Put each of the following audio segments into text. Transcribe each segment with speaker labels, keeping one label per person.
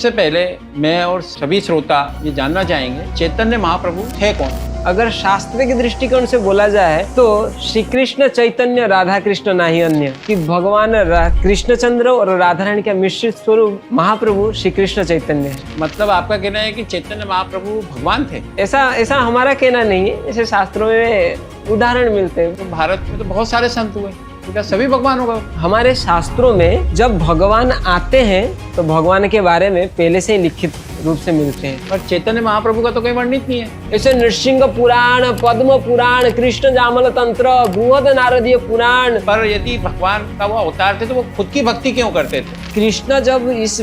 Speaker 1: सबसे पहले मैं और सभी श्रोता ये जानना चाहेंगे चैतन्य महाप्रभु थे कौन।
Speaker 2: अगर शास्त्र के दृष्टिकोण से बोला जाए तो श्री कृष्ण चैतन्य राधा कृष्ण नाही अन्य, कि भगवान कृष्णचंद्र और राधा रानी का मिश्रित स्वरूप महाप्रभु श्री कृष्ण चैतन्य है।
Speaker 1: मतलब आपका कहना है कि चैतन्य महाप्रभु भगवान थे?
Speaker 2: ऐसा हमारा कहना नहीं है, ऐसे शास्त्रों में उदाहरण मिलते हैं।
Speaker 1: तो भारत में तो बहुत सारे संत हुए, तो क्या सभी भगवान होगा?
Speaker 2: हमारे शास्त्रों में जब भगवान आते हैं तो भगवान के बारे में पहले से ही लिखित रूप से मिलते हैं।
Speaker 1: पर चैतन्य महाप्रभु का तो कोई वर्णित नहीं है।
Speaker 2: ऐसे नृसिंह पुराण, पद्म पुराण, कृष्ण जामल तंत्र, बृहद नारदीय पुराण।
Speaker 1: पर यदि भगवान का वो अवतार थे तो वो खुद की भक्ति क्यों करते थे?
Speaker 2: कृष्ण जब इस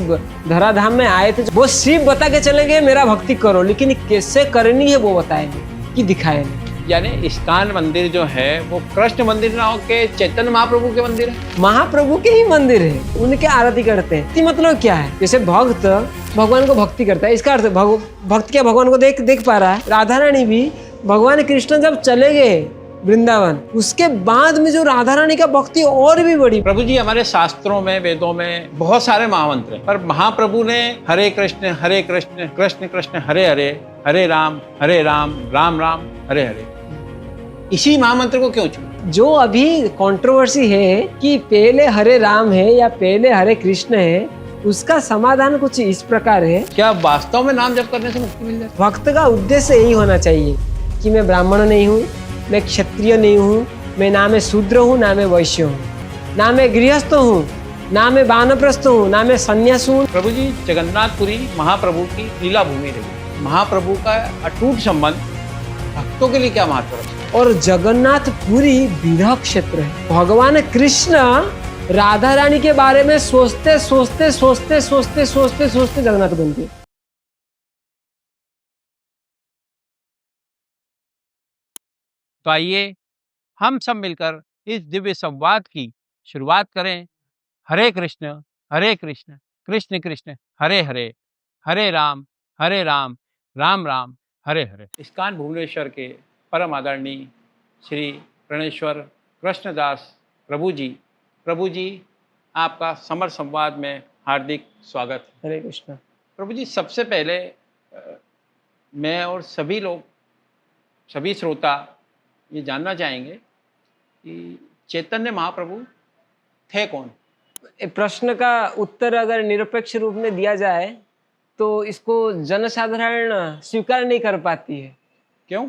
Speaker 2: धराधाम में आए थे वो सिर्फ बता के चले गए मेरा भक्ति करो, लेकिन कैसे करनी है वो बताए नहीं कि दिखाए नहीं।
Speaker 1: यानी इस्कॉन मंदिर जो है वो कृष्ण मंदिर ना होके चैतन्य महाप्रभु के मंदिर है।
Speaker 2: महाप्रभु के ही मंदिर है, उनके आरती करते हैं। इसका मतलब क्या है? जैसे भक्त भगवान को भक्ति करता है, इसका अर्थ भक्त क्या भगवान को देख पा रहा है। राधा रानी भी भगवान कृष्ण जब चले गए वृंदावन, उसके बाद में जो राधा रानी का भक्ति और भी बढ़ी।
Speaker 1: प्रभु जी, हमारे शास्त्रों में वेदों में बहुत सारे महामंत्र हैं, पर महाप्रभु ने हरे कृष्ण कृष्ण कृष्ण हरे हरे, हरे राम राम राम हरे हरे, इसी महामंत्र को क्यों चुना?
Speaker 2: जो अभी कंट्रोवर्सी है कि पहले हरे राम है या पहले हरे कृष्ण है, उसका समाधान कुछ इस प्रकार है।
Speaker 1: क्या वास्तव में नाम जप करने से मुक्ति मिल जाती?
Speaker 2: भक्त का उद्देश्य यही होना चाहिए कि मैं ब्राह्मण नहीं हूँ, मैं क्षत्रिय नहीं हूँ, मैं ना मैं शूद्र हूँ ना मैं वैश्य हूँ, ना मैं गृहस्थ हूँ, ना मैं वानप्रस्थ हूँ, ना मैं संन्यास हूँ।
Speaker 1: प्रभु जी, जगन्नाथपुरी महाप्रभु की लीला भूमि रही। महाप्रभु का अटूट संबंध भक्तों के लिए क्या महत्व रखता है?
Speaker 2: और जगन्नाथपुरी विरह क्षेत्र है। भगवान कृष्ण राधा रानी के बारे में सोचते जगन्नाथ बन गए।
Speaker 1: तो आइए हम सब मिलकर इस दिव्य संवाद की शुरुआत करें। हरे कृष्ण कृष्ण कृष्ण हरे हरे, हरे राम राम राम हरे हरे। इस्कॉन भुवनेश्वर के परम आदरणीय श्री प्रणेश्वर कृष्णदास प्रभु जी आपका समर संवाद में हार्दिक स्वागत।
Speaker 2: हरे कृष्ण।
Speaker 1: प्रभु जी, सबसे पहले मैं और सभी श्रोता ये जानना चाहेंगे कि चैतन्य महाप्रभु थे कौन?
Speaker 2: प्रश्न का उत्तर अगर निरपेक्ष रूप में दिया जाए तो इसको जनसाधारण स्वीकार नहीं कर पाती है।
Speaker 1: क्यों?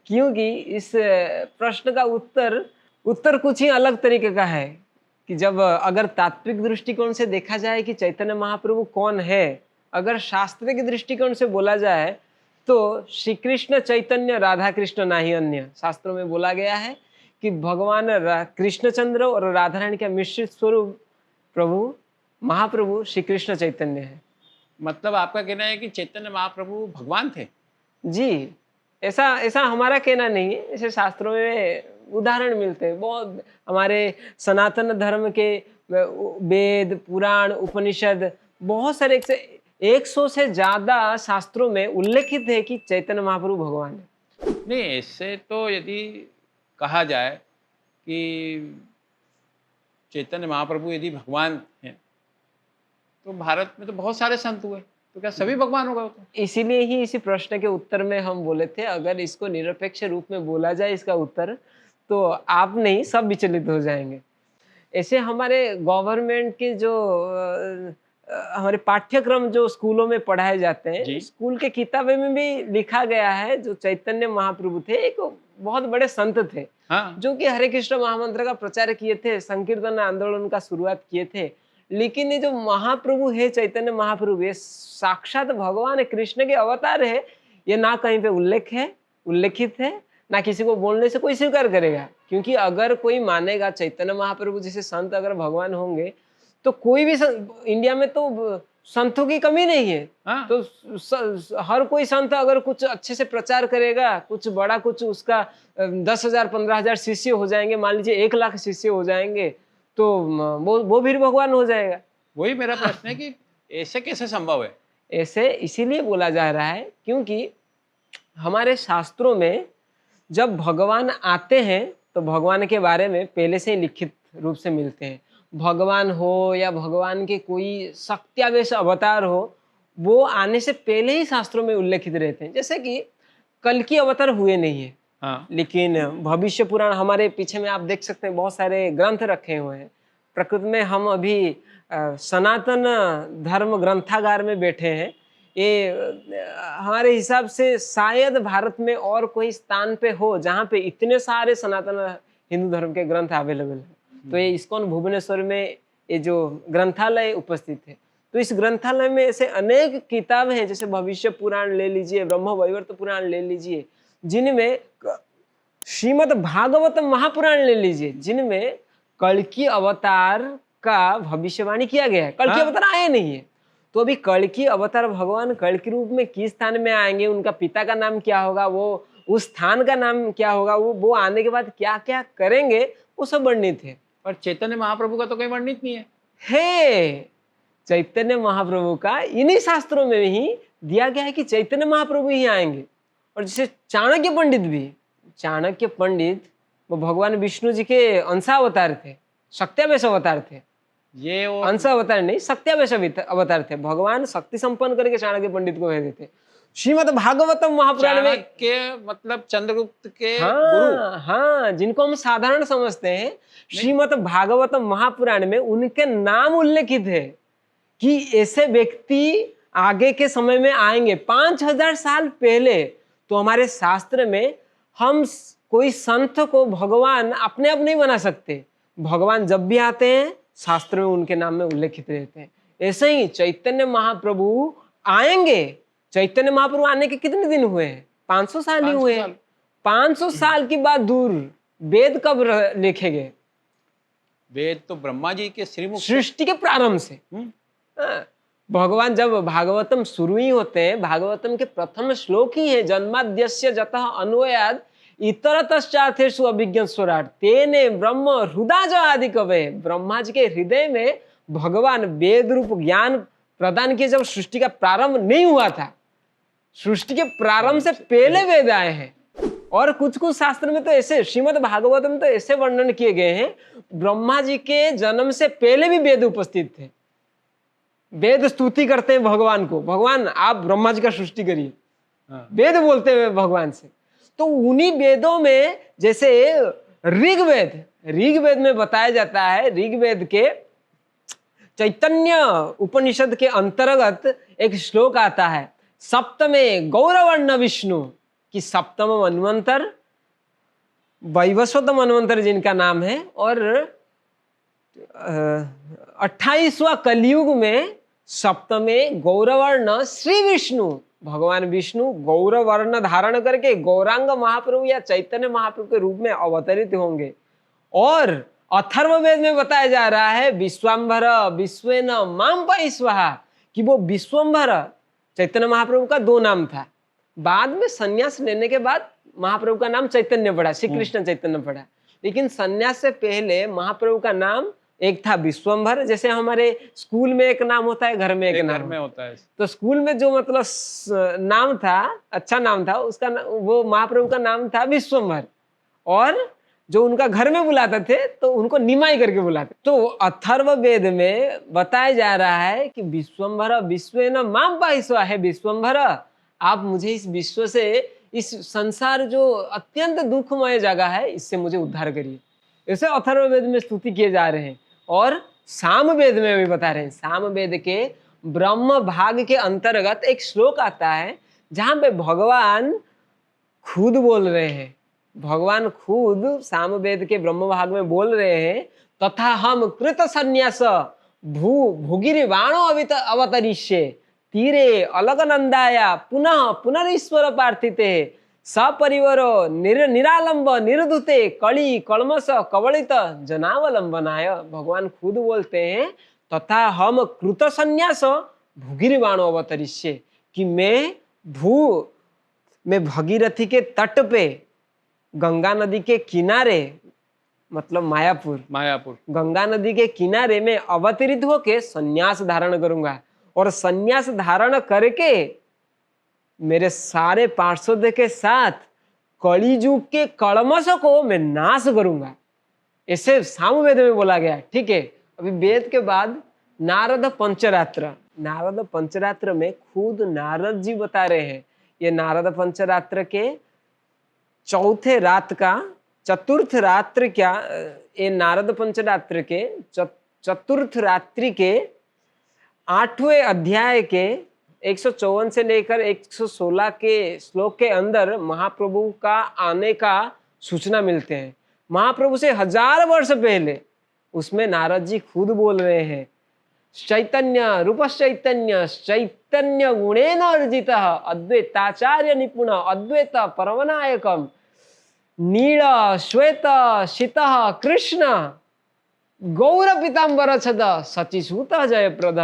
Speaker 2: क्योंकि इस प्रश्न का उत्तर कुछ ही अलग तरीके का है कि जब अगर तात्विक दृष्टिकोण से देखा जाए कि चैतन्य महाप्रभु कौन है, अगर शास्त्र के दृष्टिकोण से बोला जाए तो श्री कृष्ण चैतन्य राधा कृष्ण नाही अन्य, शास्त्रों में बोला गया है कि भगवान कृष्णचंद्र और राधा रानी का मिश्रित स्वरूप प्रभु महाप्रभु श्री कृष्ण चैतन्य है।
Speaker 1: मतलब आपका कहना है कि चैतन्य महाप्रभु भगवान थे?
Speaker 2: जी, ऐसा हमारा कहना नहीं है, ऐसे शास्त्रों में उदाहरण मिलते हैं। बहुत हमारे सनातन धर्म के वेद पुराण उपनिषद बहुत सारे 100 से ज्यादा शास्त्रों में उल्लेखित है कि चैतन्य महाप्रभु भगवान है।
Speaker 1: नहीं, इससे तो यदि कहा जाए कि चैतन्य महाप्रभु यदि भगवान हैं तो भारत में तो बहुत सारे संत हुए, तो क्या सभी भगवान होगा? तो
Speaker 2: इसीलिए ही इसी प्रश्न के उत्तर में हम बोले थे अगर इसको निरपेक्ष रूप में बोला जाए इसका उत्तर, तो आप नहीं सब विचलित हो जाएंगे। ऐसे हमारे गवर्नमेंट के जो हमारे पाठ्यक्रम जो स्कूलों में पढ़ाए जाते हैं, स्कूल के किताबें में भी लिखा गया है जो चैतन्य महाप्रभु थे एक बहुत बड़े संत थे।
Speaker 1: हाँ।
Speaker 2: जो कि हरे कृष्ण महामंत्र का प्रचार किए थे, संकीर्तन आंदोलन का शुरुआत किए थे। लेकिन ये जो महाप्रभु है चैतन्य महाप्रभु, ये साक्षात भगवान कृष्ण के अवतार है, ये ना कहीं पे उल्लेखित है, ना किसी को बोलने से कोई स्वीकार करेगा। क्योंकि अगर कोई मानेगा चैतन्य महाप्रभु जैसे संत अगर भगवान होंगे तो कोई भी इंडिया में तो संतों की कमी नहीं है।
Speaker 1: हाँ।
Speaker 2: तो हर कोई संत अगर कुछ अच्छे से प्रचार करेगा, कुछ बड़ा कुछ उसका 10,000 15,000 शिष्य हो जाएंगे, मान लीजिए 1 लाख शिष्य हो जाएंगे, तो वो भी भगवान हो जाएगा।
Speaker 1: वही मेरा प्रश्न है कि ऐसे कैसे संभव है?
Speaker 2: ऐसे इसीलिए बोला जा रहा है क्योंकि हमारे शास्त्रों में जब भगवान आते हैं तो भगवान के बारे में पहले से ही लिखित रूप से मिलते हैं। भगवान हो या भगवान के कोई शक्त्यावेश अवतार हो, वो आने से पहले ही शास्त्रों में उल्लेखित रहते हैं। जैसे कि कल की अवतार हुए नहीं है,
Speaker 1: हाँ,
Speaker 2: लेकिन भविष्य पुराण हमारे पीछे में आप देख सकते हैं, बहुत सारे ग्रंथ रखे हुए हैं। प्रकृति में हम अभी सनातन धर्म ग्रंथागार में बैठे हैं। ये हमारे हिसाब से शायद भारत में और कोई स्थान पे हो जहाँ पे इतने सारे सनातन हिंदू धर्म के ग्रंथ अवेलेबल हैं। तो ये इस्कॉन भुवनेश्वर में ये जो ग्रंथालय उपस्थित है, तो इस ग्रंथालय में ऐसे अनेक किताब हैं, जैसे भविष्य पुराण ले लीजिए, ब्रह्म वैवर्त पुराण ले लीजिए, जिनमें श्रीमद् भागवत महापुराण ले लीजिए, जिनमें कल्कि अवतार का भविष्यवाणी किया गया है। कल्कि अवतार आए नहीं है, तो अभी कल्कि अवतार भगवान कल्कि रूप में किस स्थान में आएंगे, उनका पिता का नाम क्या होगा, वो उस स्थान का नाम क्या होगा, वो आने के बाद क्या क्या करेंगे, वो सब वर्णित है।
Speaker 1: पर चैतन्य महाप्रभु का तो कहीं वर्णित नहीं है।
Speaker 2: चैतन्य महाप्रभु का इन्हीं शास्त्रों में ही दिया गया है कि चैतन्य महाप्रभु ही आएंगे। और जैसे चाणक्य पंडित भी, चाणक्य पंडित वो भगवान विष्णु जी के अंशावतार थे, शक्त्यावेश अवतार थे।
Speaker 1: ये वो
Speaker 2: अंश अवतार नहीं, शक्त्यावेश अवतार थे। भगवान शक्ति संपन्न करके चाणक्य पंडित को भेजे थे। श्रीमद् भागवतम महापुराण में
Speaker 1: चाणक्य मतलब चंद्रगुप्त के गुरु।
Speaker 2: हाँ, जिनको हम साधारण समझते हैं, श्रीमद् भागवतम महापुराण में उनके नाम उल्लेखित है कि ऐसे व्यक्ति आगे के समय में आएंगे 5000 साल पहले। तो हमारे शास्त्र में हम कोई संत को भगवान अपने आप नहीं बना सकते, भगवान जब भी आते हैं शास्त्र में उनके नाम में उल्लेखित रहते हैं। ऐसे ही चैतन्य महाप्रभु आएंगे। चैतन्य महाप्रभु आने के कितने दिन हुए हैं? 500 साल ही हुए हैं। 500 साल की बात दूर, वेद कब लिखे गए?
Speaker 1: वेद तो ब्रह्मा जी के श्रीमुख
Speaker 2: सृष्टि के प्रारंभ से। भगवान जब भागवतम शुरू ही होते हैं, भागवतम के प्रथम श्लोक ही है, जन्माद्यस्य जतः अन्वयाद इतरतश्चार्थेषु अभिज्ञ स्वराट तेने ब्रह्म हृदय आदि कवे। ब्रह्मा जी के हृदय में भगवान वेद रूप ज्ञान प्रदान किए। जब सृष्टि का प्रारंभ नहीं हुआ था, सृष्टि के प्रारंभ से पहले वेद आए हैं। और कुछ कुछ शास्त्र में तो ऐसे, श्रीमद् भागवतम तो ऐसे वर्णन किए गए हैं, ब्रह्मा जी के जन्म से पहले भी वेद उपस्थित थे। वेद स्तुति करते हैं भगवान को, भगवान आप ब्रह्मा जी का सृष्टि करिए, वेद बोलते हुए भगवान से। तो उन्हीं वेदों में जैसे ऋग्वेद में बताया जाता है, ऋग्वेद के चैतन्य उपनिषद के अंतर्गत एक श्लोक आता है, सप्तमे गौरवर्ण विष्णु, कि सप्तम मनवंतर, वैवस्वत मनवंतर जिनका नाम है, और 28वां कलयुग में सप्तमे गौरवर्ण श्री विष्णु, भगवान विष्णु गौरवर्ण धारण करके गौरांग महाप्रभु या चैतन्य महाप्रभु के रूप में अवतरित होंगे। और अथर्ववेद में बताया जा रहा है, विश्वाम्भर विश्वेन माम पाहि स्वाहा, कि वो विश्वम्भर चैतन्य महाप्रभु का 2 नाम था। बाद में सन्यास लेने के बाद महाप्रभु का नाम चैतन्य पड़ा, श्री कृष्ण चैतन्य पड़ा। लेकिन सन्यास से पहले महाप्रभु का नाम एक था विश्वम्भर। जैसे हमारे स्कूल में एक नाम होता है, घर में एक नाम
Speaker 1: होता है।
Speaker 2: तो स्कूल में जो मतलब नाम था, अच्छा नाम था उसका, वो महाप्रभु का नाम था विश्वम्भर। और जो उनका घर में बुलाते थे तो उनको निमाई करके बुलाते। तो अथर्ववेद में बताया जा रहा है कि विश्वम्भर विश्वेन माम पाहि स्वाहा, है विश्वम्भर आप मुझे इस विश्व से, इस संसार जो अत्यंत दुखमय जगह है, इससे मुझे उद्धार करिए। ऐसे अथर्ववेद में स्तुति किए जा रहे हैं। और सामवेद में भी बता रहे हैं, सामवेद के ब्रह्म भाग के अंतर्गत एक श्लोक आता है जहां पे भगवान खुद बोल रहे हैं, भगवान खुद सामवेद के ब्रह्म भाग में बोल रहे हैं, तथा हम कृत संन्यास भूगिरिवाणो अवतरिष्ये तीरे अलगनंदाया पुनः पुनरीश्वर पार्थिते सपरिवारो निरालंब निर्धुते कली कलमस कवलित जनावलंबनाय। भगवान खुद बोलते हैं, तथा हम कृत संन्यास भूगिरिवाणो अवतरिष्ये, कि मैं भगीरथी के तट पे, गंगा नदी के किनारे, मतलब मायापुर गंगा नदी के किनारे में अवतरित होके संन्यास धारण करूंगा। और संन्यास धारण करके मेरे सारे पार्षद के साथ कलिजुग के कलमश को मैं नाश करूंगा। ऐसे सामवेद में बोला गया। ठीक है, अभी वेद के बाद नारद पंचरात्र, नारद पंचरात्र में खुद नारद जी बता रहे हैं। ये नारद पंचरात्र के चौथे रात का चतुर्थ रात्र क्या, ये नारद पंचरात्र के चतुर्थ रात्रि के 8वें अध्याय के 154 से लेकर 116 के श्लोक के अंदर महाप्रभु का आने का सूचना मिलते हैं। महाप्रभु से 1000 वर्ष पहले उसमें नारद जी खुद बोल रहे हैं, चैतन्य रूप चैतन्य चैतन्य गुणेन अर्जित अद्वैताचार्य निपुण अद्वैत परमनायकम नील श्वेत शीत कृष्ण गौर पीताम्बर छद सचिसूत जयप्रद।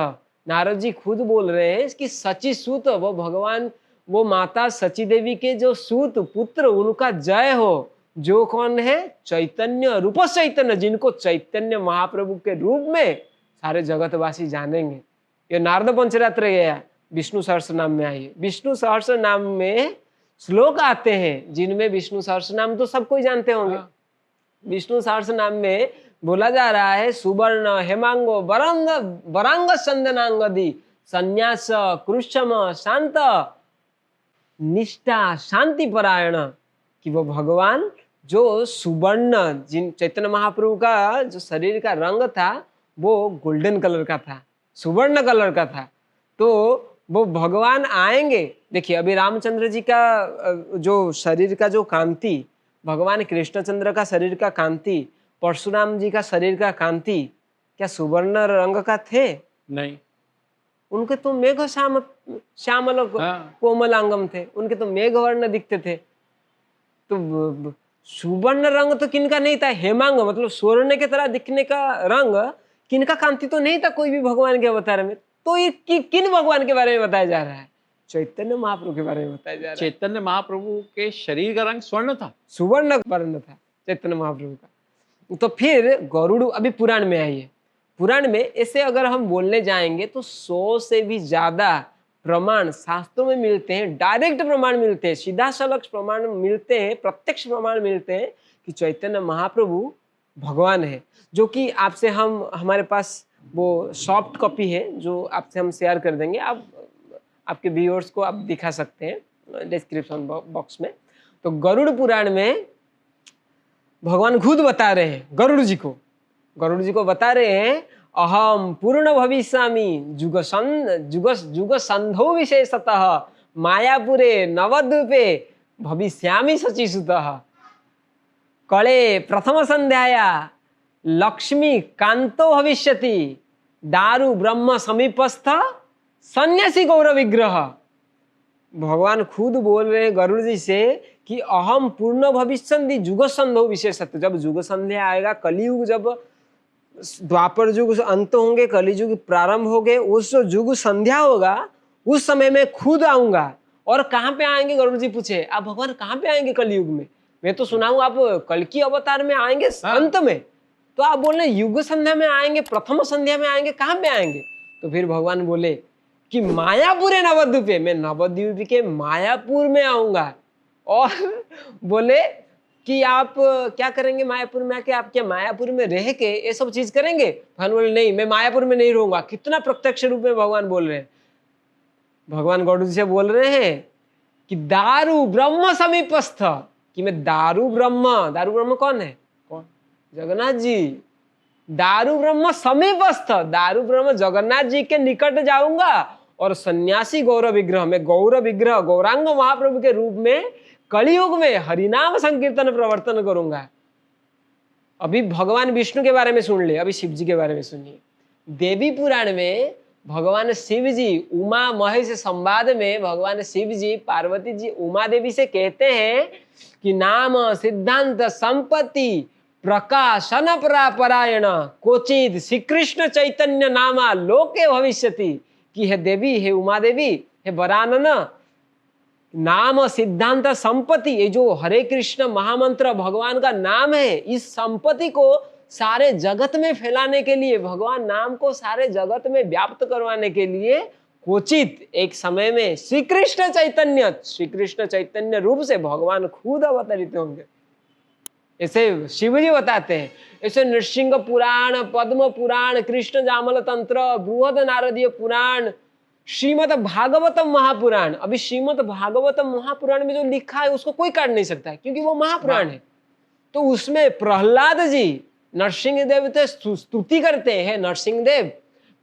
Speaker 2: नारद जी खुद बोल रहे हैं कि सचिसूत, वो भगवान, वो माता सची देवी के जो सूत पुत्र, उनका जय हो। जो कौन है? चैतन्य रूप चैतन्य, जिनको चैतन्य महाप्रभु के रूप में सारे जगतवासी जानेंगे। ये नारद पंचरात्र गया, विष्णु सहस्त्र नाम में आई। विष्णु सहस्त्र नाम में श्लोक आते हैं जिनमें विष्णु सहस्त्र नाम तो सब कोई जानते होंगे। विष्णु सहस्त्र नाम में बोला जा रहा है, सुवर्ण हेमांगो वरांग वरांग संदनांगदी संन्यास कृष्ण शांत निष्ठा शांति परायण, कि वो भगवान जो सुवर्ण, जिन चैतन्य महाप्रभु का जो शरीर का रंग था वो गोल्डन कलर का था, सुवर्ण कलर का था। तो वो भगवान आएंगे। देखिए अभी रामचंद्र जी का जो शरीर का जो कांति, भगवान कृष्णचंद्र का शरीर का कांति, परशुराम जी का शरीर का कांति क्या सुवर्ण रंग का थे?
Speaker 1: नहीं,
Speaker 2: उनके तो मेघ श्यामल कोमलांगम थे, उनके तो मेघवर्ण दिखते थे। तो सुवर्ण रंग तो किनका नहीं था? हेमांग मतलब स्वर्ण के तरह दिखने का रंग किनका कांति तो नहीं था कोई भी भगवान के अवतार में। तो ये किन भगवान के बारे में बताया जा रहा है? चैतन्य महाप्रभु के बारे में बताया जा रहा है।
Speaker 1: चैतन्य महाप्रभु के शरीर का रंग स्वर्ण था,
Speaker 2: सुवर्ण वर्ण था चैतन्य महाप्रभु का। तो फिर गरुड़ अभी पुराण में आई है। पुराण में ऐसे अगर हम बोलने जाएंगे तो 100 से भी ज्यादा प्रमाण शास्त्रों में मिलते हैं, डायरेक्ट प्रमाण मिलते हैं, सीधा सलग प्रमाण मिलते हैं, प्रत्यक्ष प्रमाण मिलते हैं कि चैतन्य महाप्रभु भगवान है। जो कि आपसे हम, हमारे पास वो सॉफ्ट कॉपी है जो आपसे हम शेयर कर देंगे, आप आपके व्यूअर्स को आप दिखा सकते हैं डिस्क्रिप्शन बॉक्स में। तो गरुड़ पुराण में भगवान खुद बता रहे हैं गरुड़ जी को बता रहे हैं, अहम पूर्ण भविष्यामि जुग संधो विशेषतः मायापुरे नवद्वीपे भविष्यामि शचीसुतः कले प्रथम संध्याया लक्ष्मी कांतो भविष्यति दारु ब्रह्म समीपस्थ सन्यासी गौर विग्रह। भगवान खुद बोल रहे हैं गरुड़ जी से कि अहम पूर्ण भविष्यन्ति जुग संधो विशेषतः। जब जुग संध्या आएगा, कलियुग, जब द्वापर युग अंत होंगे, कलियुग प्रारंभ हो गए, उस जो युग संध्या होगा उस समय में खुद आऊंगा। और कहाँ पे आएंगे? गरुड़ जी पूछे, आप भगवान कहाँ पे आएंगे कलयुग में? मैं तो सुना हूं आप कल्कि अवतार में आएंगे अंत में, तो आप बोल रहे युग संध्या में आएंगे, प्रथम संध्या में आएंगे, कहाँ पे आएंगे? तो फिर भगवान बोले कि मायापुर है नवद्वीप, मैं नवद्वीप के मायापुर में आऊंगा। और बोले कि आप क्या करेंगे मायापुर में आके? आप क्या मायापुर में रह के ये सब चीज करेंगे? भगवान बोले नहीं, मैं मायापुर में नहीं रहूंगा। कितना प्रत्यक्ष रूप में भगवान बोल रहे हैं। भगवान गरुड़ जी से बोल रहे हैं कि दारु ब्रह्म समीपस्थ, कि मैं दारु ब्रह्म कौन है? कौन? जगन्नाथ जी। दारु ब्रह्म समीपस्थ, दारु ब्रह्म जगन्नाथ जी के निकट जाऊंगा। और सन्यासी गौर विग्रह, में गौर विग्रह गौरांग महाप्रभु के रूप में कलियुग में हरिनाम संकीर्तन प्रवर्तन करूंगा। अभी भगवान विष्णु के बारे में सुन ले, अभी शिव जी के बारे में सुनिए। देवी पुराण में भगवान शिव जी उमा महेश संवाद में भगवान शिव जी पार्वती जी उमा देवी से कहते हैं कि नाम सिद्धांत संपत्ति प्रकाशन परायण कोचित श्री कृष्ण चैतन्य नामा लोके भविष्यति, कि हे देवी, हे उमा देवी, हे वरानन, नाम सिद्धांत संपत्ति, ये जो हरे कृष्ण महामंत्र भगवान का नाम है, इस संपत्ति को सारे जगत में फैलाने के लिए, भगवान नाम को सारे जगत में व्याप्त करवाने के लिए क्वचित एक समय में श्री कृष्ण चैतन्य रूप से भगवान खुद अवतरित होंगे। ऐसे शिव जी बताते हैं। ऐसे नृसिंह पुराण, पद्म पुराण, कृष्ण जामल तंत्र, बृहद नारदीय पुराण, श्रीमद् भागवतम महापुराण, अभी श्रीमद् भागवतम महापुराण में जो लिखा है उसको कोई काट नहीं सकता है, क्योंकि वो महापुराण है। तो उसमें प्रहलाद जी नरसिंह देव से स्तुति करते हैं, नरसिंह देव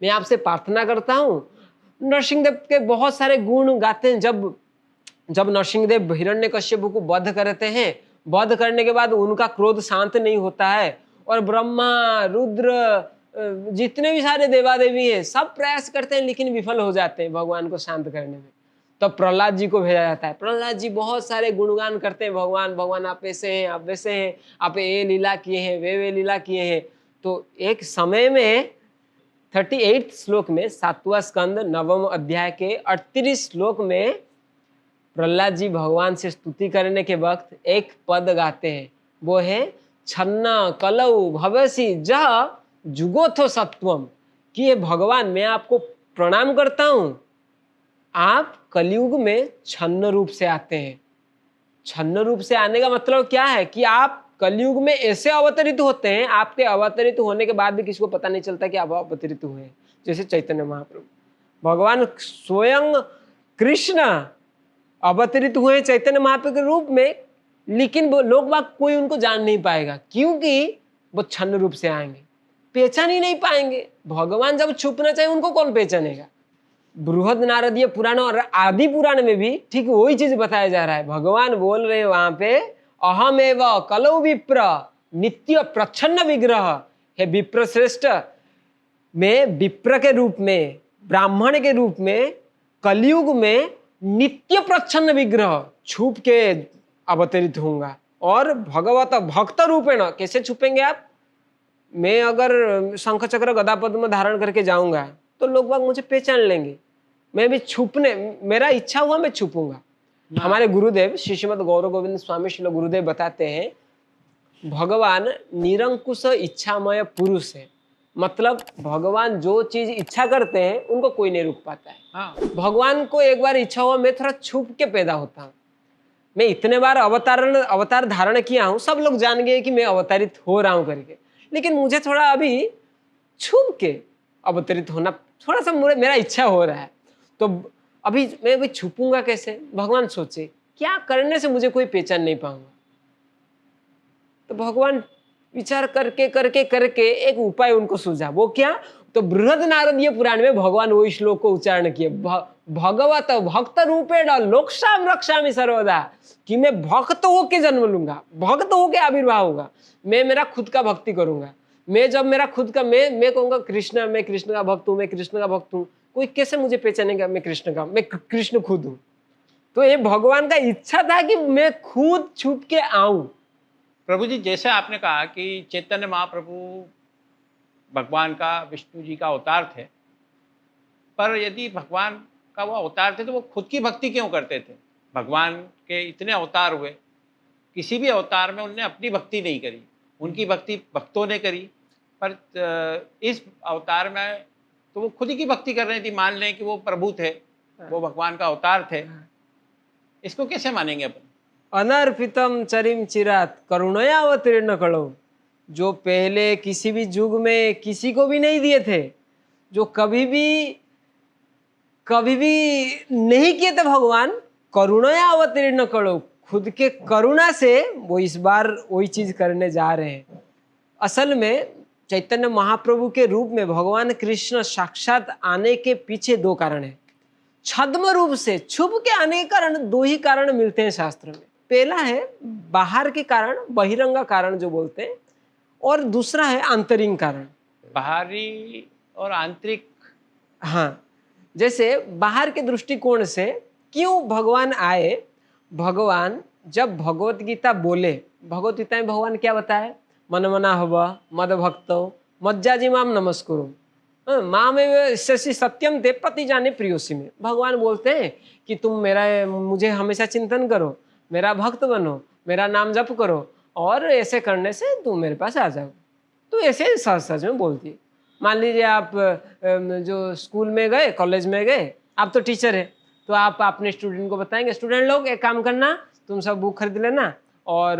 Speaker 2: मैं आपसे प्रार्थना करता हूं। नरसिंह देव के बहुत सारे गुण गाते हैं। जब नरसिंह देव हिरण्यकश्यप को वध करते हैं, वध करने के बाद उनका क्रोध शांत नहीं होता है और ब्रह्मा, रुद्र, जितने भी सारे देवा देवी हैं सब प्रयास करते हैं लेकिन विफल हो जाते हैं भगवान को शांत करने में। तब प्रहलाद जी को भेजा जाता है। प्रहलाद जी बहुत सारे गुणगान करते हैं, भगवान भगवान आप ऐसे हैं, आप वैसे हैं, आप ये लीला किए हैं, वे लीला किए हैं। तो एक समय में 38 श्लोक में, 7वां स्कंद 9वें अध्याय के 38 श्लोक में प्रहलाद जी भगवान से स्तुति करने के वक्त एक पद गाते हैं, वो है छन्ना कलौ भवसी जह जुगोथो सत्वम, कि ये भगवान मैं आपको प्रणाम करता हूं, आप कलयुग में छन्न रूप से आते हैं। छन्न रूप से आने का मतलब क्या है कि आप कलयुग में ऐसे अवतरित होते हैं, आपके अवतरित होने के बाद भी किसी को पता नहीं चलता कि आप अवतरित हुए हैं। जैसे चैतन्य महाप्रभु भगवान स्वयं कृष्ण अवतरित हुए चैतन्य महाप्रभु के रूप में, लेकिन वो लोग बाग कोई उनको जान नहीं पाएगा क्योंकि वो छन्न रूप से आएंगे, पहचान ही नहीं पाएंगे। भगवान जब छुपना चाहिए उनको कौन पहचानेगा। बृहद नारदीय पुराण और आदि पुराण में भी ठीक वही चीज बताया जा रहा है। भगवान बोल रहे हैं वहां पे, अहम एव कलौ विप्र नित्य प्रच्छन्न विग्रह, हे विप्र श्रेष्ठ, मैं विप्र के रूप में, ब्राह्मण के रूप में कलयुग में नित्य प्रच्छन्न विग्रह छुप के अवतरित होऊंगा। और भगवत भक्त रूपेण, कैसे छुपेंगे आप? मैं अगर शंख चक्र गदा पद्म धारण करके जाऊंगा तो लोग बाग मुझे पहचान लेंगे। मैं भी छुपने, मेरा इच्छा हुआ मैं छुपूंगा। हमारे गुरुदेव श्री श्रीमद गौर गोविंद स्वामी श्री गुरुदेव बताते हैं, भगवान निरंकुश इच्छामय पुरुष है। मतलब भगवान जो चीज इच्छा करते हैं उनको कोई नहीं रुक पाता है।
Speaker 1: हाँ।
Speaker 2: भगवान को एक बार इच्छा हुआ मैं थोड़ा छुप के पैदा होता हूँ। मैं इतने बार अवतार धारण किया हूं, सब लोग जान गए कि मैं अवतारित हो रहा हूं करके, लेकिन मुझे थोड़ा अभी छुप के अवतरित होना थोड़ा सा मेरा इच्छा हो रहा है। तो अभी मैं भी छुपूंगा कैसे? भगवान सोचे क्या करने से मुझे कोई पहचान नहीं पाऊंगा। तो भगवान विचार करके करके करके एक उपाय उनको सूझा। वो क्या? तो बृहद नारदीय पुराण में भगवान वो श्लोक को उच्चारण किए, भगवत भक्त रूपेण लोकसाम रक्षामि सर्वदा, कि मैं भक्त होके जन्म लूंगा, भक्त होके आविर्भाव होगा। मैं मेरा खुद का भक्ति करूंगा। मैं जब मेरा खुद का मैं कहूंगा कृष्ण, मैं कृष्ण का भक्त हूं, मैं कृष्ण का भक्त हूं, कोई कैसे मुझे पहचानेगा? मैं कृष्ण का, मैं कृष्ण खुद हूं। तो ये भगवान का इच्छा था कि मैं खुद छुप के आऊं।
Speaker 1: प्रभु जी, जैसे आपने कहा कि चैतन्य महाप्रभु भगवान का, विष्णु जी का अवतार थे, पर यदि भगवान का वो अवतार थे तो वो खुद की भक्ति क्यों करते थे? भगवान के इतने अवतार हुए, किसी भी अवतार में उनने अपनी भक्ति नहीं करी, उनकी भक्ति भक्तों ने करी। पर इस अवतार में तो वो खुद ही की भक्ति कर रही थी। मान लें कि वो प्रभु थे, वो भगवान का अवतार थे, इसको कैसे मानेंगे अपन?
Speaker 2: अनर्पितम चरिम चिरात करुणया अवतीर्ण करो, जो पहले किसी भी युग में किसी को भी नहीं दिए थे, जो कभी भी नहीं किए थे भगवान, करुणया अवतीर्ण करो, खुद के करुणा से वो इस बार वही चीज करने जा रहे हैं। असल में चैतन्य महाप्रभु के रूप में भगवान कृष्ण साक्षात आने के पीछे दो कारण है। छद्म रूप से छुप के आने के कारण दो ही कारण मिलते हैं शास्त्र में। पहला है बाहर के कारण, बहिरंग कारण जो बोलते हैं, और दूसरा है आंतरिक कारण।
Speaker 1: बाहरी और आंतरिक।
Speaker 2: हाँ, जैसे बाहर के दृष्टिकोण से क्यों भगवान आए? भगवान जब भगवत गीता बोले, भगवत गीता में भगवान क्या बताए? मन मना हवा मद भक्तो मज्जाजी माम नमस्कुरु माम शशि सत्यम ते पति जाने प्रियोसी में। भगवान बोलते हैं कि तुम मुझे हमेशा चिंतन करो, मेरा भक्त बनो, मेरा नाम जप करो, और ऐसे करने से तुम मेरे पास आ जाओ। तो ऐसे सच सच में बोलती है। मान लीजिए आप जो स्कूल में गए, कॉलेज में गए, आप तो टीचर है, तो आप अपने स्टूडेंट को बताएंगे, स्टूडेंट लोग एक काम करना, तुम सब बुक खरीद लेना और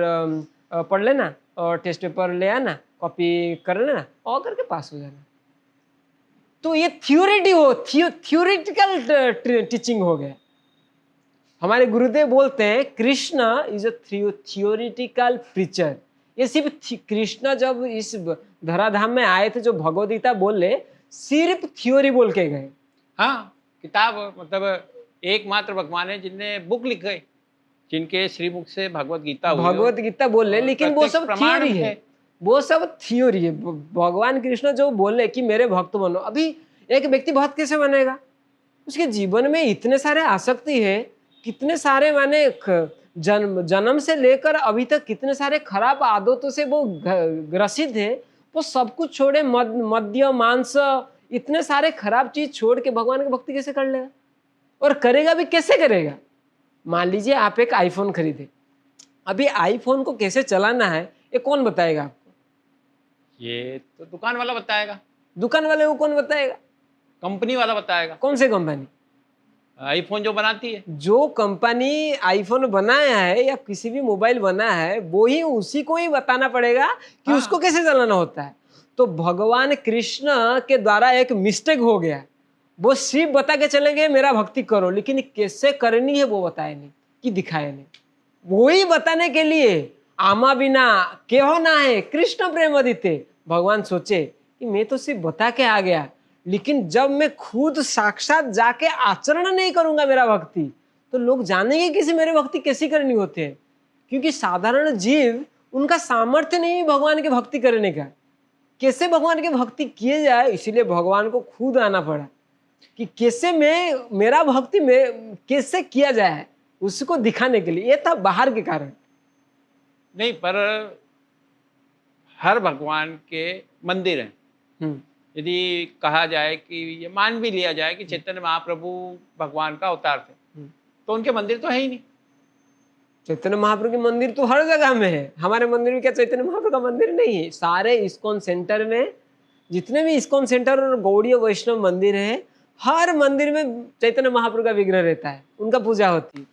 Speaker 2: पढ़ लेना और टेस्ट पेपर ले आना, कॉपी कर लेना और करके पास हो जाना। तो ये थियोरिटिकल टीचिंग हो गया। हमारे गुरुदेव बोलते हैं Krishna is a theoretical preacher. ये सिर्फ कृष्ण जब इस धराधाम में आए थे, जो भगवद गीता बोले, सिर्फ थ्योरी बोल के गए।
Speaker 1: हाँ, किताब मतलब एकमात्र भगवान है जिनने बुक लिख गए, जिनके श्रीमुख से भगवत गीता हुई और
Speaker 2: भगवत गीता बोले, लेकिन वो
Speaker 1: प्रत्यक्ष
Speaker 2: सब
Speaker 1: प्रमाण
Speaker 2: थ्योरी है, वो सब थ्योरी है। भगवान कृष्ण जो बोले कि मेरे भक्त बनो, अभी एक व्यक्ति भक्त कैसे बनेगा? उसके जीवन में इतने सारे आसक्ति है, कितने सारे माने जन्म से लेकर अभी तक कितने सारे खराब आदतों से वो ग्रसित है। वो सब कुछ छोड़े, मद्य मांस इतने सारे खराब चीज छोड़ के भगवान की भक्ति कैसे कर लेगा? और करेगा भी कैसे करेगा? मान लीजिए आप एक आईफोन खरीदे, अभी आईफोन को कैसे चलाना है ये कौन बताएगा आपको?
Speaker 1: ये तो दुकान वाला बताएगा,
Speaker 2: दुकान वाले को कौन बताएगा?
Speaker 1: कंपनी वाला बताएगा।
Speaker 2: कौन से कंपनी?
Speaker 1: आईफोन जो बनाती है।
Speaker 2: जो कंपनी आईफोन बनाया है या किसी भी मोबाइल बना है, वो ही उसी को ही बताना पड़ेगा कि
Speaker 1: हाँ।
Speaker 2: उसको कैसे चलाना होता है। तो भगवान कृष्ण के द्वारा एक मिस्टेक हो गया, वो सिर्फ बता के चलेंगे मेरा भक्ति करो, लेकिन कैसे करनी है वो बताए नहीं कि दिखाए नहीं। वही बताने के लिए आमा बिना केहो ना है कृष्ण प्रेम अदिते, भगवान सोचे कि मैं तो सिर्फ बता के आ गया, लेकिन जब मैं खुद साक्षात जाके आचरण नहीं करूंगा मेरा भक्ति, तो लोग जानेंगे किसी मेरे भक्ति कैसी करनी होती है। क्योंकि साधारण जीव, उनका सामर्थ्य नहीं है भगवान की भक्ति करने का। कैसे भगवान की भक्ति किए जाए, इसीलिए भगवान को खुद आना पड़ा कि कैसे मैं मेरा भक्ति में कैसे किया जाए, उसको दिखाने के लिए। ये था बाहर के कारण
Speaker 1: नहीं, पर हर भगवान के मंदिर हैं। यदि कहा जाए कि ये मान भी लिया जाए कि चैतन्य महाप्रभु भगवान का अवतार थे, तो उनके मंदिर तो है ही नहीं।
Speaker 2: चैतन्य महाप्रभु के मंदिर तो हर जगह में है। हमारे मंदिर में क्या चैतन्य महाप्रभु का मंदिर नहीं है? सारे इस्कॉन सेंटर में, जितने भी इस्कॉन सेंटर और गौड़ीय वैष्णव मंदिर है, हर मंदिर में चैतन्य महाप्रभु का विग्रह रहता है, उनका पूजा होती है।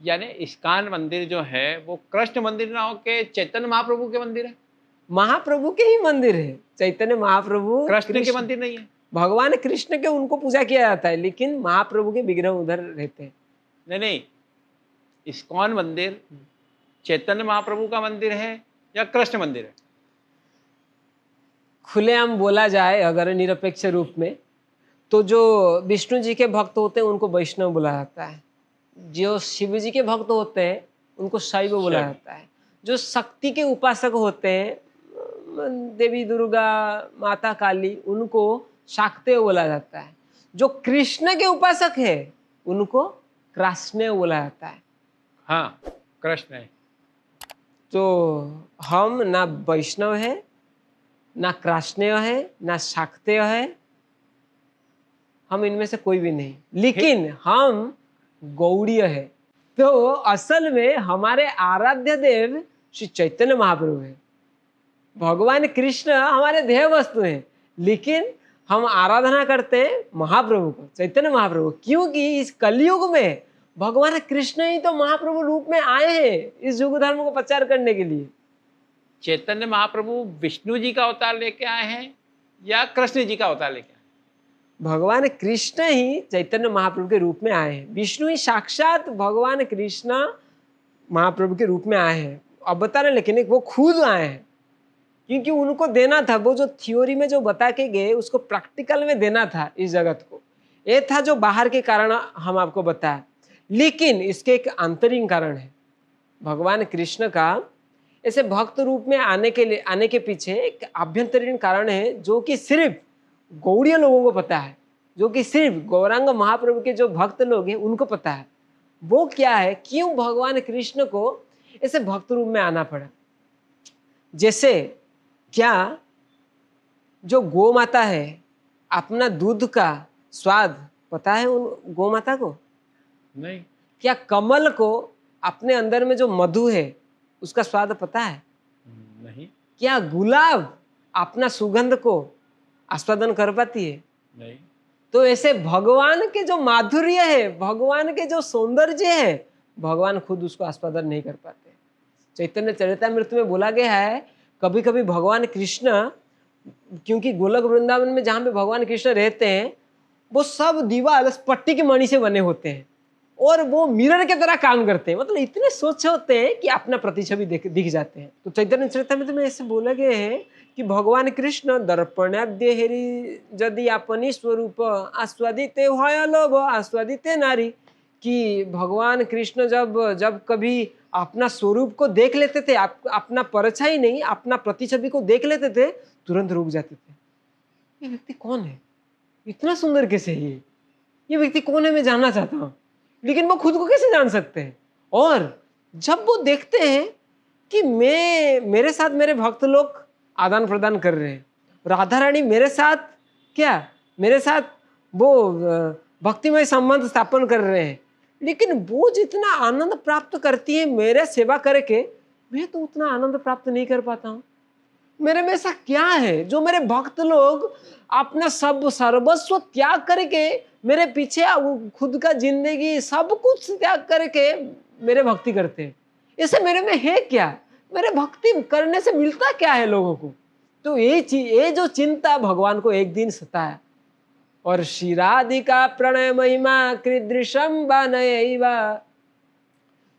Speaker 1: यानी इस्कॉन मंदिर जो है वो कृष्ण मंदिर ना होके चैतन्य महाप्रभु के मंदिर है।
Speaker 2: महाप्रभु के ही मंदिर है, चैतन्य महाप्रभु
Speaker 1: कृष्ण के मंदिर नहीं है।
Speaker 2: भगवान कृष्ण के उनको पूजा किया जाता है, लेकिन महाप्रभु के विग्रह उधर रहते हैं।
Speaker 1: नहीं, इस्कॉन मंदिर चैतन्य महाप्रभु का मंदिर है या कृष्ण मंदिर है?
Speaker 2: खुलेआम बोला जाए अगर निरपेक्ष रूप में, तो जो विष्णु जी के भक्त होते हैं उनको वैष्णव बोला जाता है, जो शिव जी के भक्त होते हैं उनको शैव बोला जाता है, जो शक्ति के उपासक होते हैं, देवी दुर्गा, माता काली, उनको शाक्तेय बोला जाता है, जो कृष्ण के उपासक है उनको कृष्णेय बोला जाता है।
Speaker 1: हाँ, कृष्ण है।
Speaker 2: तो हम ना वैष्णव है, ना कृष्णेय है, ना शाक्तेय है, हम इनमें से कोई भी नहीं, लेकिन हम गौड़ीय है। तो असल में हमारे आराध्य देव श्री चैतन्य महाप्रभु है। भगवान कृष्ण हमारे ध्येय वस्तु हैं, लेकिन हम आराधना करते हैं महाप्रभु को, चैतन्य महाप्रभु, क्योंकि इस कलयुग में भगवान कृष्ण ही तो महाप्रभु रूप में आए हैं इस युग धर्म को प्रचार करने के लिए।
Speaker 1: चैतन्य महाप्रभु विष्णु जी का अवतार लेके आए हैं या कृष्ण जी का अवतार लेके आए?
Speaker 2: भगवान कृष्ण ही चैतन्य महाप्रभु के रूप में आए हैं। विष्णु ही साक्षात भगवान कृष्ण महाप्रभु के रूप में आए हैं, अब बता रहे, लेकिन वो खुद आए हैं, क्योंकि उनको देना था वो जो थ्योरी में जो बता के गए उसको प्रैक्टिकल में देना था इस जगत को। ये था जो बाहर के कारण हम आपको बताया, लेकिन इसके एक आंतरिक कारण है। भगवान कृष्ण का ऐसे भक्त रूप में आने के पीछे एक आभ्यंतरीण कारण है, जो कि सिर्फ गौड़ीय लोगों को पता है, जो कि सिर्फ गौरांग महाप्रभु के जो भक्त लोग हैं उनको पता है। वो क्या है, क्यों भगवान कृष्ण को ऐसे भक्त रूप में आना पड़ा? जैसे क्या जो गौ माता है, अपना दूध का स्वाद पता है उन गौ माता को?
Speaker 1: नहीं।
Speaker 2: क्या कमल को अपने अंदर में जो मधु है उसका स्वाद पता है?
Speaker 1: नहीं।
Speaker 2: क्या गुलाब अपना सुगंध को आस्वादन कर पाती है?
Speaker 1: नहीं।
Speaker 2: तो ऐसे भगवान के जो माधुर्य है, भगवान के जो सौंदर्य है, भगवान खुद उसको आस्वादन नहीं कर पाते। चैतन्य चरितामृत में बोला गया है, कभी कभी भगवान कृष्ण क्योंकि गोलक वृंदावन में जहाँ पे भगवान कृष्ण रहते हैं वो सब दीवार पट्टी के मणि से बने होते हैं और वो मिरर की तरह काम करते हैं, मतलब इतने स्वच्छ होते हैं कि अपना प्रतिछवि दिख जाते हैं। तो चैतन्य चरितामृत में ऐसे बोला गया है कि भगवान कृष्ण दर्पणाद्य हेरी यदि अपनी स्वरूप आस्वादिते होय लोभ आस्वादिते नारी, कि भगवान कृष्ण जब कभी अपना स्वरूप को देख लेते थे, अपना परछाई नहीं अपना प्रतिछवि को देख लेते थे, तुरंत रुक जाते थे। ये व्यक्ति कौन है, इतना सुंदर कैसे है ये व्यक्ति कौन है, मैं जानना चाहता हूँ। लेकिन वो खुद को कैसे जान सकते हैं? और जब वो देखते हैं कि मेरे साथ मेरे भक्त लोग आदान प्रदान कर रहे हैं, राधा रानी मेरे साथ मेरे साथ वो भक्तिमय संबंध स्थापन कर रहे हैं, लेकिन वो जितना आनंद प्राप्त करती है मेरे सेवा करके, मैं तो उतना आनंद प्राप्त नहीं कर पाता हूँ। मेरे में ऐसा क्या है जो मेरे भक्त लोग अपना सब सर्वस्व त्याग करके मेरे पीछे खुद का जिंदगी सब कुछ त्याग करके मेरे भक्ति करते हैं? ऐसे मेरे में है क्या? मेरे भक्ति करने से मिलता क्या है लोगों को? तो ये जो चिंता भगवान को एक दिन सताया। और शिराधिका प्रणय महिमा कृदृशम बानयैवा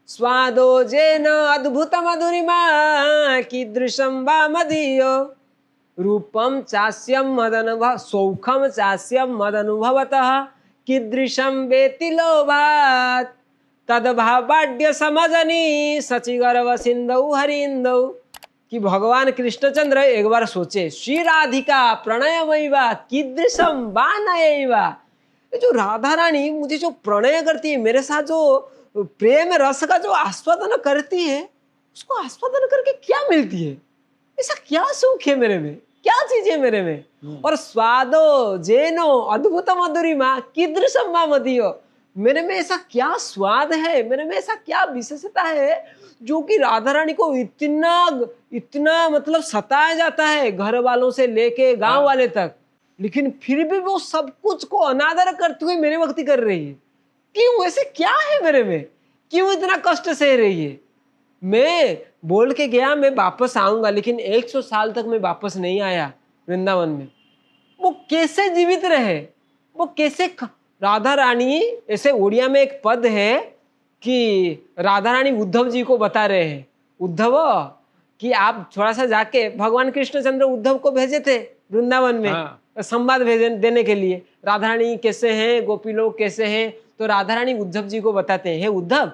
Speaker 2: स्वादो जेन अद्भुत मधुरिमा कीदृशम वा मदीयो रूपम चास्यम मदनुभव सौखम चास्यम मदनुभवतः कीदृशम वेति लोभात् तद्भावाड्य समजनी सचिगर्भ सिंधु हरिंदौ। कि भगवान कृष्णचंद्र एक बार सोचे, श्री राधिका प्रणयमयिवा कीदृशम बानयैवा, जो राधा रानी मुझे जो प्रणय करती है, मेरे साथ जो प्रेम रस का जो आस्वादन करती है, उसको आस्वादन करके क्या मिलती है? ऐसा क्या सुख है मेरे में, क्या चीज है मेरे में? और स्वादो जेनो अद्भुत मधुरिमा कीदृशम वा मदीयो, मेरे में ऐसा क्या स्वाद है, मेरे में ऐसा क्या विशेषता है जो कि राधा रानी को इतना मतलब सताया जाता है, घर वालों से लेके गांव वाले तक, लेकिन फिर भी वो सब कुछ को अनादर करते हुए मेरे भक्ति कर रही है। क्यों? ऐसे क्या है मेरे में, क्यों इतना कष्ट सह रही है? मैं बोल के गया मैं वापस आऊंगा, लेकिन 100 साल तक मैं वापस नहीं आया वृंदावन में। वो कैसे जीवित रहे, वो कैसे राधा रानी, ऐसे उड़िया में एक पद है कि राधा रानी उद्धव जी को बता रहे हैं, उद्धव कि आप थोड़ा सा जाके, भगवान कृष्णचंद्र उद्धव को भेजे थे वृंदावन में संवाद देने के लिए, राधा रानी कैसे हैं, गोपी लोग कैसे हैं। तो राधा रानी उद्धव जी को बताते हैं, हे उद्धव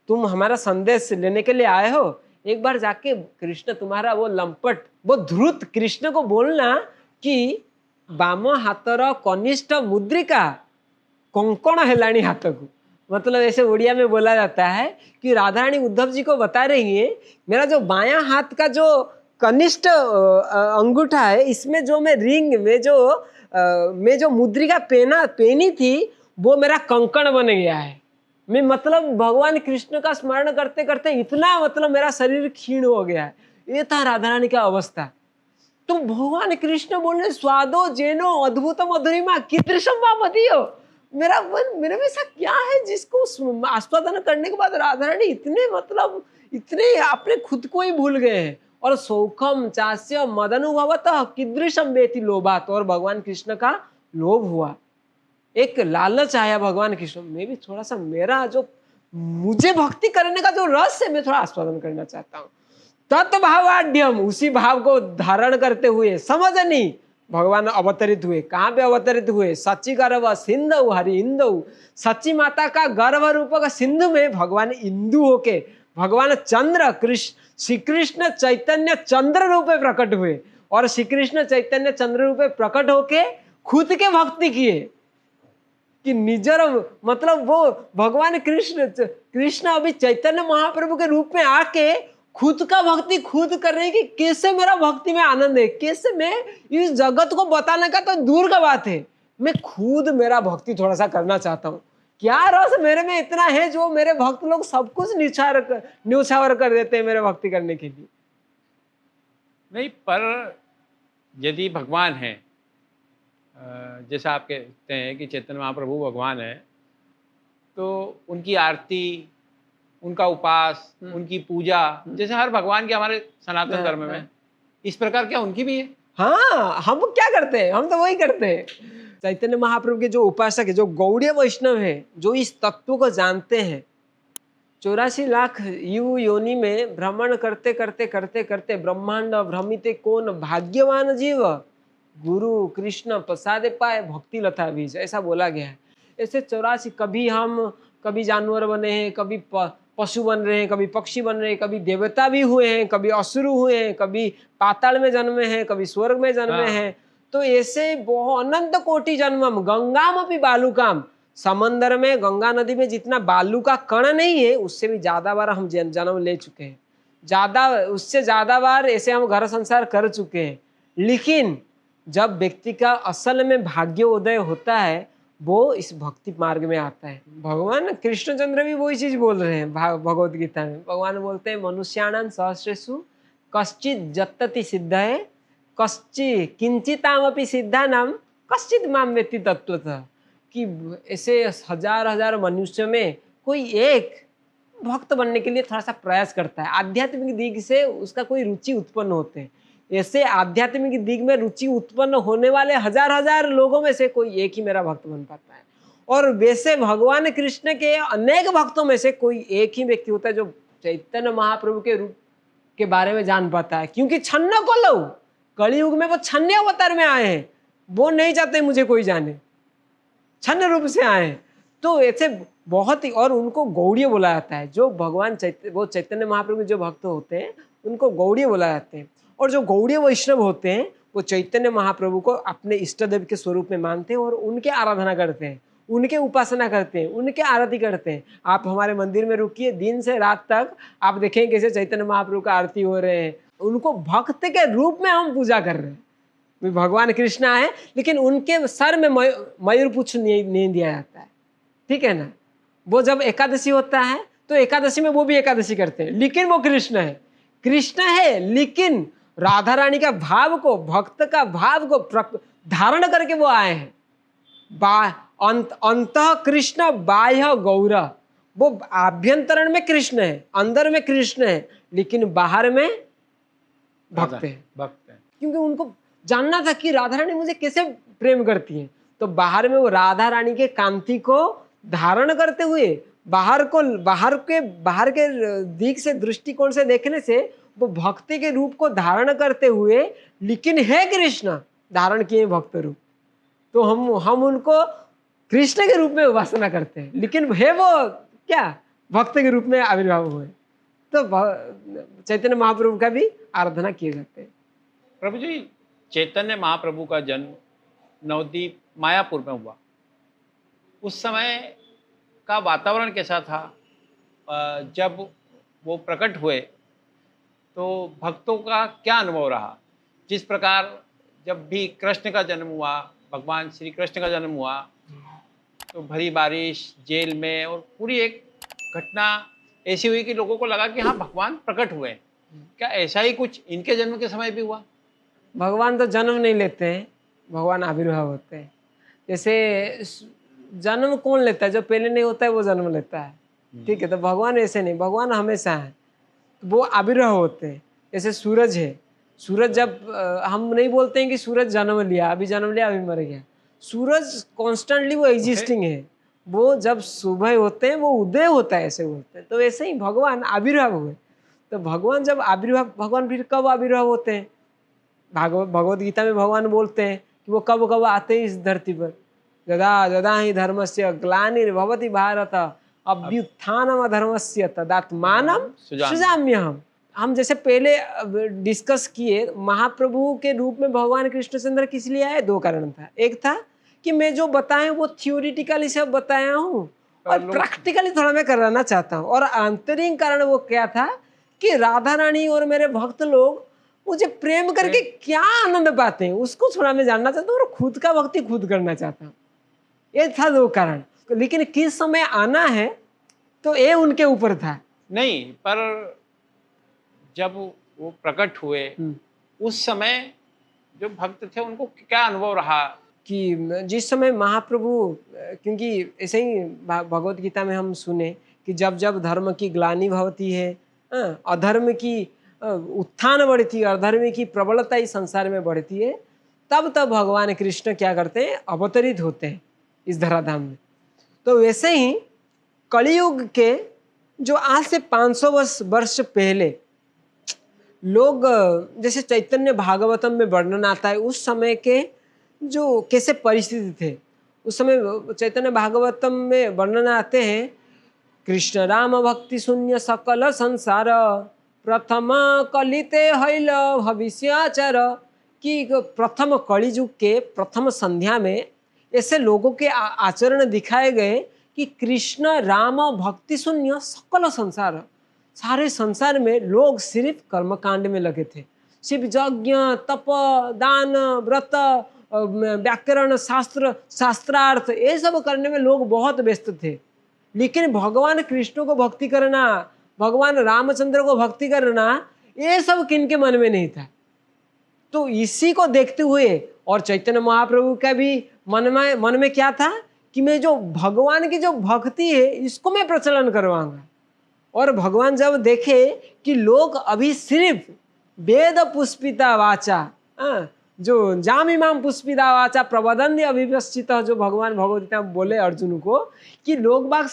Speaker 2: तुम हमारा संदेश लेने के लिए आए हो, एक बार जाके कृष्ण तुम्हारा वो लंपट वो धृत कृष्ण को बोलना कि बाम हाथर कनिष्ठ मुद्रिका कंकण हेलाणी हाथ को, मतलब ऐसे उड़िया में बोला जाता है कि राधा रानी उद्धव जी को बता रही है, मेरा जो बायां हाथ का जो कनिष्ठ अंगूठा है, इसमें जो मैं रिंग में जो मुद्रिका पहनी थी, वो मेरा कंकण बन गया है। मैं मतलब भगवान कृष्ण का स्मरण करते करते इतना मतलब मेरा शरीर क्षीण हो गया है। ये था राधा रानी का अवस्था। तो भगवान कृष्ण बोले स्वादो जेनो अद्भुत मधुरिमा कीदृशम वा मदीयो, मेरा मन, मेरे में ऐसा क्या है जिसको आस्वादन करने के बाद राधा रानी इतने अपने खुद को ही भूल गए हैं। और सौखम चास्य मदनुभवतः कीदृशम वेति लोभात्, और भगवान कृष्ण का लोभ हुआ, एक लालच आया भगवान कृष्ण में भी थोड़ा सा, मेरा जो मुझे भक्ति करने का जो रस है मैं थोड़ा आस्वादन करना चाहता हूँ। तत्भावाढ्यम, उसी भाव को धारण करते हुए समझनी भगवान अवतरित हुए। कहाँ पे अवतरित हुए? सच्ची गर्भ सिंधु हरि इंदु, सच्ची माता का गर्भ रूप का सिंधु में भगवान इंदु होके, भगवान चंद्र श्री कृष्ण चैतन्य चंद्र रूप में प्रकट हुए, और श्री कृष्ण चैतन्य चंद्र रूप में प्रकट होके खुद के भक्ति किए कि निजर, मतलब वो भगवान कृष्ण अभी चैतन्य महाप्रभु के रूप में आके खुद का भक्ति खुद कर रहे हैं कि कैसे मेरा भक्ति में आनंद है, कैसे मैं इस जगत को बताने का तो दूर का बात है, मैं खुद मेरा भक्ति थोड़ा सा करना चाहता हूँ। क्या रस मेरे में इतना है जो मेरे भक्त लोग सब कुछ न्यौछावर कर देते हैं मेरे भक्ति करने के लिए।
Speaker 1: नहीं, पर यदि भगवान है, जैसा आप कहते हैं कि चैतन्य महाप्रभु भगवान है, तो उनकी आरती, उनका उपास, उनकी पूजा, जैसे हर भगवान के हमारे सनातन धर्म में, इस प्रकार क्या उनकी भी है?
Speaker 2: हाँ, हम क्या करते हैं? हम तो वही करते हैं। चैतन्य महाप्रभु के जो उपासक है, जो गौड़ीय वैष्णव है, जो इस तत्व को जानते हैं, 84 लाख योनि में भ्रमण करते करते करते करते ब्रह्मांड भ्रमिते कौन भाग्यवान जीव गुरु कृष्ण प्रसादे पाए भक्ति लता बीज, ऐसा बोला गया है। ऐसे 84 कभी जानवर बने हैं, कभी पशु बन रहे हैं, कभी पक्षी बन रहे हैं, कभी देवता भी हुए हैं, कभी असुर हुए हैं, कभी पाताल में जन्मे हैं, कभी स्वर्ग में जन्मे हैं। तो ऐसे बहुत अनंत कोटि जन्मम गंगाम अपनी बालुकाम, समंदर में गंगा नदी में जितना बालू का कण नहीं है उससे भी ज्यादा बार हम जन्म ले चुके हैं, ज्यादा उससे ज्यादा बार ऐसे हम घर संसार कर चुके हैं। लेकिन जब व्यक्ति का असल में भाग्योदय होता है वो इस भक्ति मार्ग में आता है। भगवान कृष्णचंद्र भी वही चीज बोल रहे हैं भगवत गीता में। भगवान बोलते हैं मनुष्याणां सहस्रेषु कश्चित जत्तति सिद्धये कश्चि किंचितामपि सिद्धानां कश्चित माम वेत्ति तत्वतः, कि ऐसे हजार हजार मनुष्य में कोई एक भक्त बनने के लिए थोड़ा सा प्रयास करता है, आध्यात्मिक दिग से उसका कोई रुचि उत्पन्न होते हैं। ऐसे आध्यात्मिक दिग में रुचि उत्पन्न होने वाले हजार हजार लोगों में से कोई एक ही मेरा भक्त बन पाता है। और वैसे भगवान कृष्ण के अनेक भक्तों में से कोई एक ही व्यक्ति होता है जो चैतन्य महाप्रभु के रूप के बारे में जान पाता है। क्योंकि छन्न को लो कलयुग में वो छन्ने अवतार में आए हैं, वो नहीं चाहते मुझे कोई जाने, छन्न रूप से आए हैं। तो ऐसे बहुत ही, और उनको गौड़ीय बोला जाता है। जो भगवान वो चैतन्य महाप्रभु के जो भक्त होते हैं उनको गौड़ीय बोला जाते हैं। और जो गौड़ीय वैष्णव होते हैं वो चैतन्य महाप्रभु को अपने इष्ट देव के स्वरूप में मानते हैं और उनके आराधना करते हैं, उनके उपासना करते हैं, उनके आरती करते हैं। आप हमारे मंदिर में रुकिए, दिन से रात तक आप देखेंगे कैसे चैतन्य महाप्रभु का आरती हो रहे हैं। उनको भक्त के रूप में हम पूजा कर रहे हैं। भगवान कृष्ण है लेकिन उनके सर में मयूर पुच्छ नहीं दिया जाता है, ठीक है ना। वो जब एकादशी होता है तो एकादशी में वो भी एकादशी करते हैं, लेकिन वो कृष्ण है लेकिन राधा रानी का भाव को, भक्त का भाव को धारण करके वो आए हैं। अंत कृष्ण बाह्य गौर, वो आभ्यंतरण में कृष्ण है, अंदर में कृष्ण है, लेकिन बाहर में भक्त है। क्योंकि उनको जानना था कि राधा रानी मुझे कैसे प्रेम करती है। तो बाहर में वो राधा रानी के कांति को धारण करते हुए बाहर के दिख से, दृष्टिकोण से देखने से वो भक्ति के रूप को धारण करते हुए, लेकिन है कृष्ण धारण किए भक्त रूप। तो हम उनको कृष्ण के रूप में उपासना करते हैं, लेकिन है वो क्या भक्त के रूप में आविर्भाव हुए। तो चैतन्य महाप्रभु का भी आराधना किए जाते हैं।
Speaker 1: प्रभु जी, चैतन्य महाप्रभु का जन्म नवद्वीप मायापुर में हुआ। उस समय का वातावरण कैसा था? जब वो प्रकट हुए तो भक्तों का क्या अनुभव रहा? जिस प्रकार जब भी कृष्ण का जन्म हुआ, भगवान श्री कृष्ण का जन्म हुआ, तो भरी बारिश, जेल में, और पूरी एक घटना ऐसी हुई कि लोगों को लगा कि हाँ भगवान प्रकट हुए। क्या ऐसा ही कुछ इनके जन्म के समय भी हुआ?
Speaker 2: भगवान तो जन्म नहीं लेते हैं, भगवान आविर्भाव होते हैं। जैसे जन्म कौन लेता है? जो पहले नहीं होता है वो जन्म लेता है, ठीक है। तो भगवान ऐसे नहीं, भगवान हमेशा है, वो आविर्भाव होते हैं। जैसे सूरज है, सूरज जब हम नहीं बोलते हैं कि सूरज जन्म लिया, अभी जन्म लिया अभी मर गया। सूरज कॉन्स्टेंटली वो एग्जिस्टिंग है, वो जब सुबह होते हैं वो उदय होता है, ऐसे बोलते हैं। तो ऐसे ही भगवान आविर्भाव हुए। तो भगवान जब आविर्भाव, भगवान फिर कब आविर्भाव होते हैं? भगवत गीता में भगवान बोलते हैं कि वो कब कब आते हैं इस धरती पर। यदा यदा हि धर्मस्य ग्लानिर्भवति भारत अभ्युत्थानम् अधर्मस्य तदात्मानं सृजाम्यहम्। हम जैसे पहले डिस्कस किए, महाप्रभु के रूप में भगवान कृष्णचंद्र किस लिए आए? दो कारण था। एक था कि मैं जो बताया वो थियोरिटिकली सब बताया हूँ और प्रैक्टिकली थोड़ा मैं कराना चाहता हूँ। और आंतरिक कारण वो क्या था कि राधा रानी और मेरे भक्त लोग मुझे प्रेम करके क्या आनंद पाते हैं उसको थोड़ा मैं जानना चाहता हूँ और खुद का भक्ति खुद करना चाहता हूँ। ये था दो कारण। लेकिन किस समय आना है तो ये उनके ऊपर था।
Speaker 1: नहीं, पर जब वो प्रकट हुए उस समय जो भक्त थे उनको क्या अनुभव रहा?
Speaker 2: कि जिस समय महाप्रभु, क्योंकि ऐसे ही भगवत गीता में हम सुने कि जब जब धर्म की ग्लानि भवती है, अधर्म की उत्थान बढ़ती है, अधर्म की प्रबलता इस संसार में बढ़ती है, तब तब भगवान कृष्ण क्या करते हैं, अवतरित होते हैं इस धराधाम में। तो वैसे ही कलयुग के जो आज से 500 वर्ष पहले लोग, जैसे चैतन्य भागवतम में वर्णन आता है उस समय के जो कैसे परिस्थिति थे, उस समय चैतन्य भागवतम में वर्णन आते हैं, कृष्ण राम भक्ति शून्य सकल संसार प्रथम कलिते हैल भविष्याचार, कि प्रथम कलियुग के प्रथम संध्या में ऐसे लोगों के आचरण दिखाए गए कि कृष्ण राम भक्ति शून्य सकल संसार, सारे संसार में लोग सिर्फ कर्मकांड में लगे थे, सिर्फ यज्ञ तप दान व्रत व्याकरण शास्त्र शास्त्रार्थ ये सब करने में लोग बहुत व्यस्त थे। लेकिन भगवान कृष्ण को भक्ति करना, भगवान रामचंद्र को भक्ति करना, ये सब किनके मन में नहीं था। तो इसी को देखते हुए और चैतन्य महाप्रभु का भी मन में क्या था कि मैं जो भगवान की जो भक्ति है इसको मैं प्रचलन करवाऊंगा। और भगवान जब देखे कि लोग अभी सिर्फ वेद पुष्पिता वाचा, जो जाम इमाम पुष्पिता वाचा प्रबोधन अभिवस्थित, जो भगवान भगवद्गीता में बोले अर्जुन को कि लोग बाग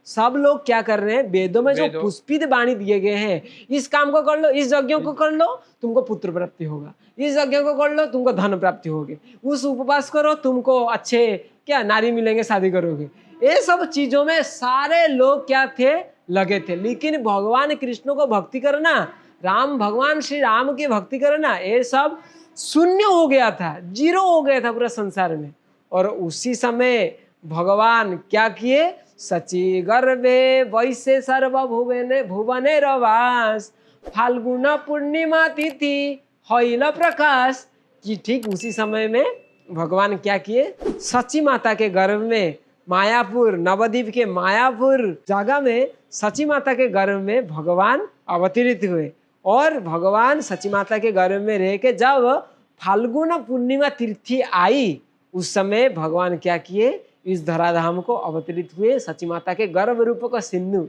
Speaker 2: सब लोग क्या कर रहे हैं, वेदों में जो पुष्पित वाणी दिए गए हैं, इस काम को कर लो, इस यज्ञ को कर लो तुमको पुत्र प्राप्ति होगा, इस यज्ञ को कर लो तुमको धन प्राप्ति होगी, उस उपवास करो तुमको अच्छे क्या नारी मिलेंगे, शादी करोगे। ये सब चीजों में सारे लोग क्या थे, लगे थे। लेकिन भगवान कृष्ण को भक्ति करना, भगवान श्री राम की भक्ति करना, ये सब शून्य हो गया था, जीरो हो गया था पूरा संसार में। और उसी समय भगवान क्या किए, सची गर्भे वैसे सर्वभुवने भुवने रवास फाल्गुन पूर्णिमा तिथि हैल प्रकाश, कि ठीक उसी समय में भगवान क्या किए, सची माता के गर्भ में, मायापुर नवद्वीप के मायापुर जगह में सची माता के गर्भ में भगवान अवतरित हुए। और भगवान सची माता के गर्भ में रह के जब फाल्गुन पूर्णिमा तिथि आई, उस समय भगवान क्या किए, इस धराधाम को अवतरित हुए। सची माता के गर्भ रूप का सिंधु,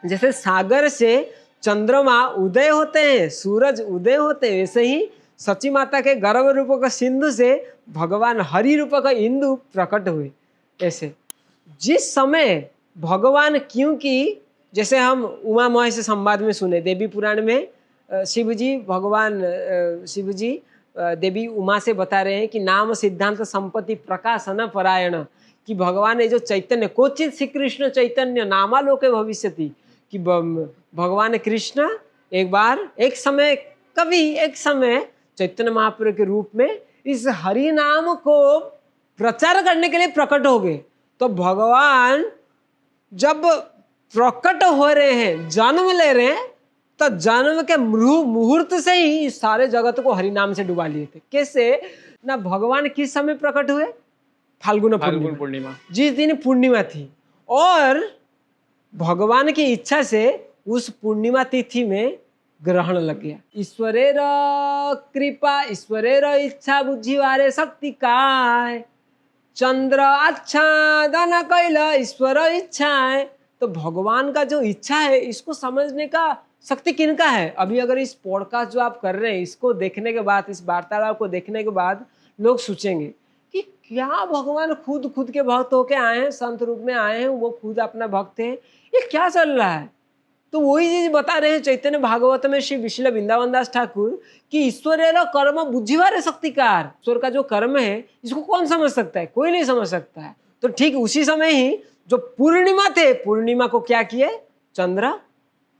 Speaker 2: जैसे सागर से चंद्रमा उदय होते हैं, सूरज उदय होते हैं, वैसे ही सची माता के गर्भ रूप का सिंधु से भगवान हरि रूप का इंदु प्रकट हुए। ऐसे जिस समय भगवान, क्योंकि जैसे हम उमा महेश संवाद में सुने, देवी पुराण में शिवजी देवी उमा से बता रहे हैं कि नाम सिद्धांत संपत्ति प्रकाशन परायण, कि भगवान ने जो चैतन्य कोचित श्री कृष्ण चैतन्य नामालोके भविष्यति, कि भगवान कृष्ण एक समय चैतन्य महाप्रभु के रूप में इस हरि नाम को प्रचार करने के लिए प्रकट हो गए। तो भगवान जब प्रकट हो रहे हैं, जन्म ले रहे हैं, तो जन्म के मुहूर्त से ही सारे जगत को हरि नाम से डुबा लिए थे। कैसे ना, भगवान किस समय प्रकट हुए, फाल्गुन पूर्णिमा, जिस दिन पूर्णिमा थी, और भगवान की इच्छा से उस पूर्णिमा तिथि में ग्रहण लग गया। ईश्वरेर कृपा ईश्वरेर इच्छा बुझिवारे शक्ति काय, चंद्र आच्छादन कैल ईश्वर इच्छा है। तो भगवान का जो इच्छा है, इसको समझने का शक्ति किनका है। अभी अगर इस पॉडकास्ट जो आप कर रहे हैं, इसको देखने के बाद, इस वार्तालाप को देखने के बाद लोग सोचेंगे कि क्या भगवान खुद के भक्त होके आए हैं, संत रूप में आए हैं, वो खुद अपना भक्त है, ये क्या चल रहा है। तो वही चीज बता रहे हैं चैतन्य भागवत में श्री विश्व वृंदावन दास ठाकुर कि ईश्वर कर्म बुझिवारे शक्तिकार, ईश्वर का जो कर्म है इसको कौन समझ सकता है, कोई नहीं समझ सकता है। तो ठीक उसी समय ही जो पूर्णिमा थे, पूर्णिमा को क्या किए, चंद्र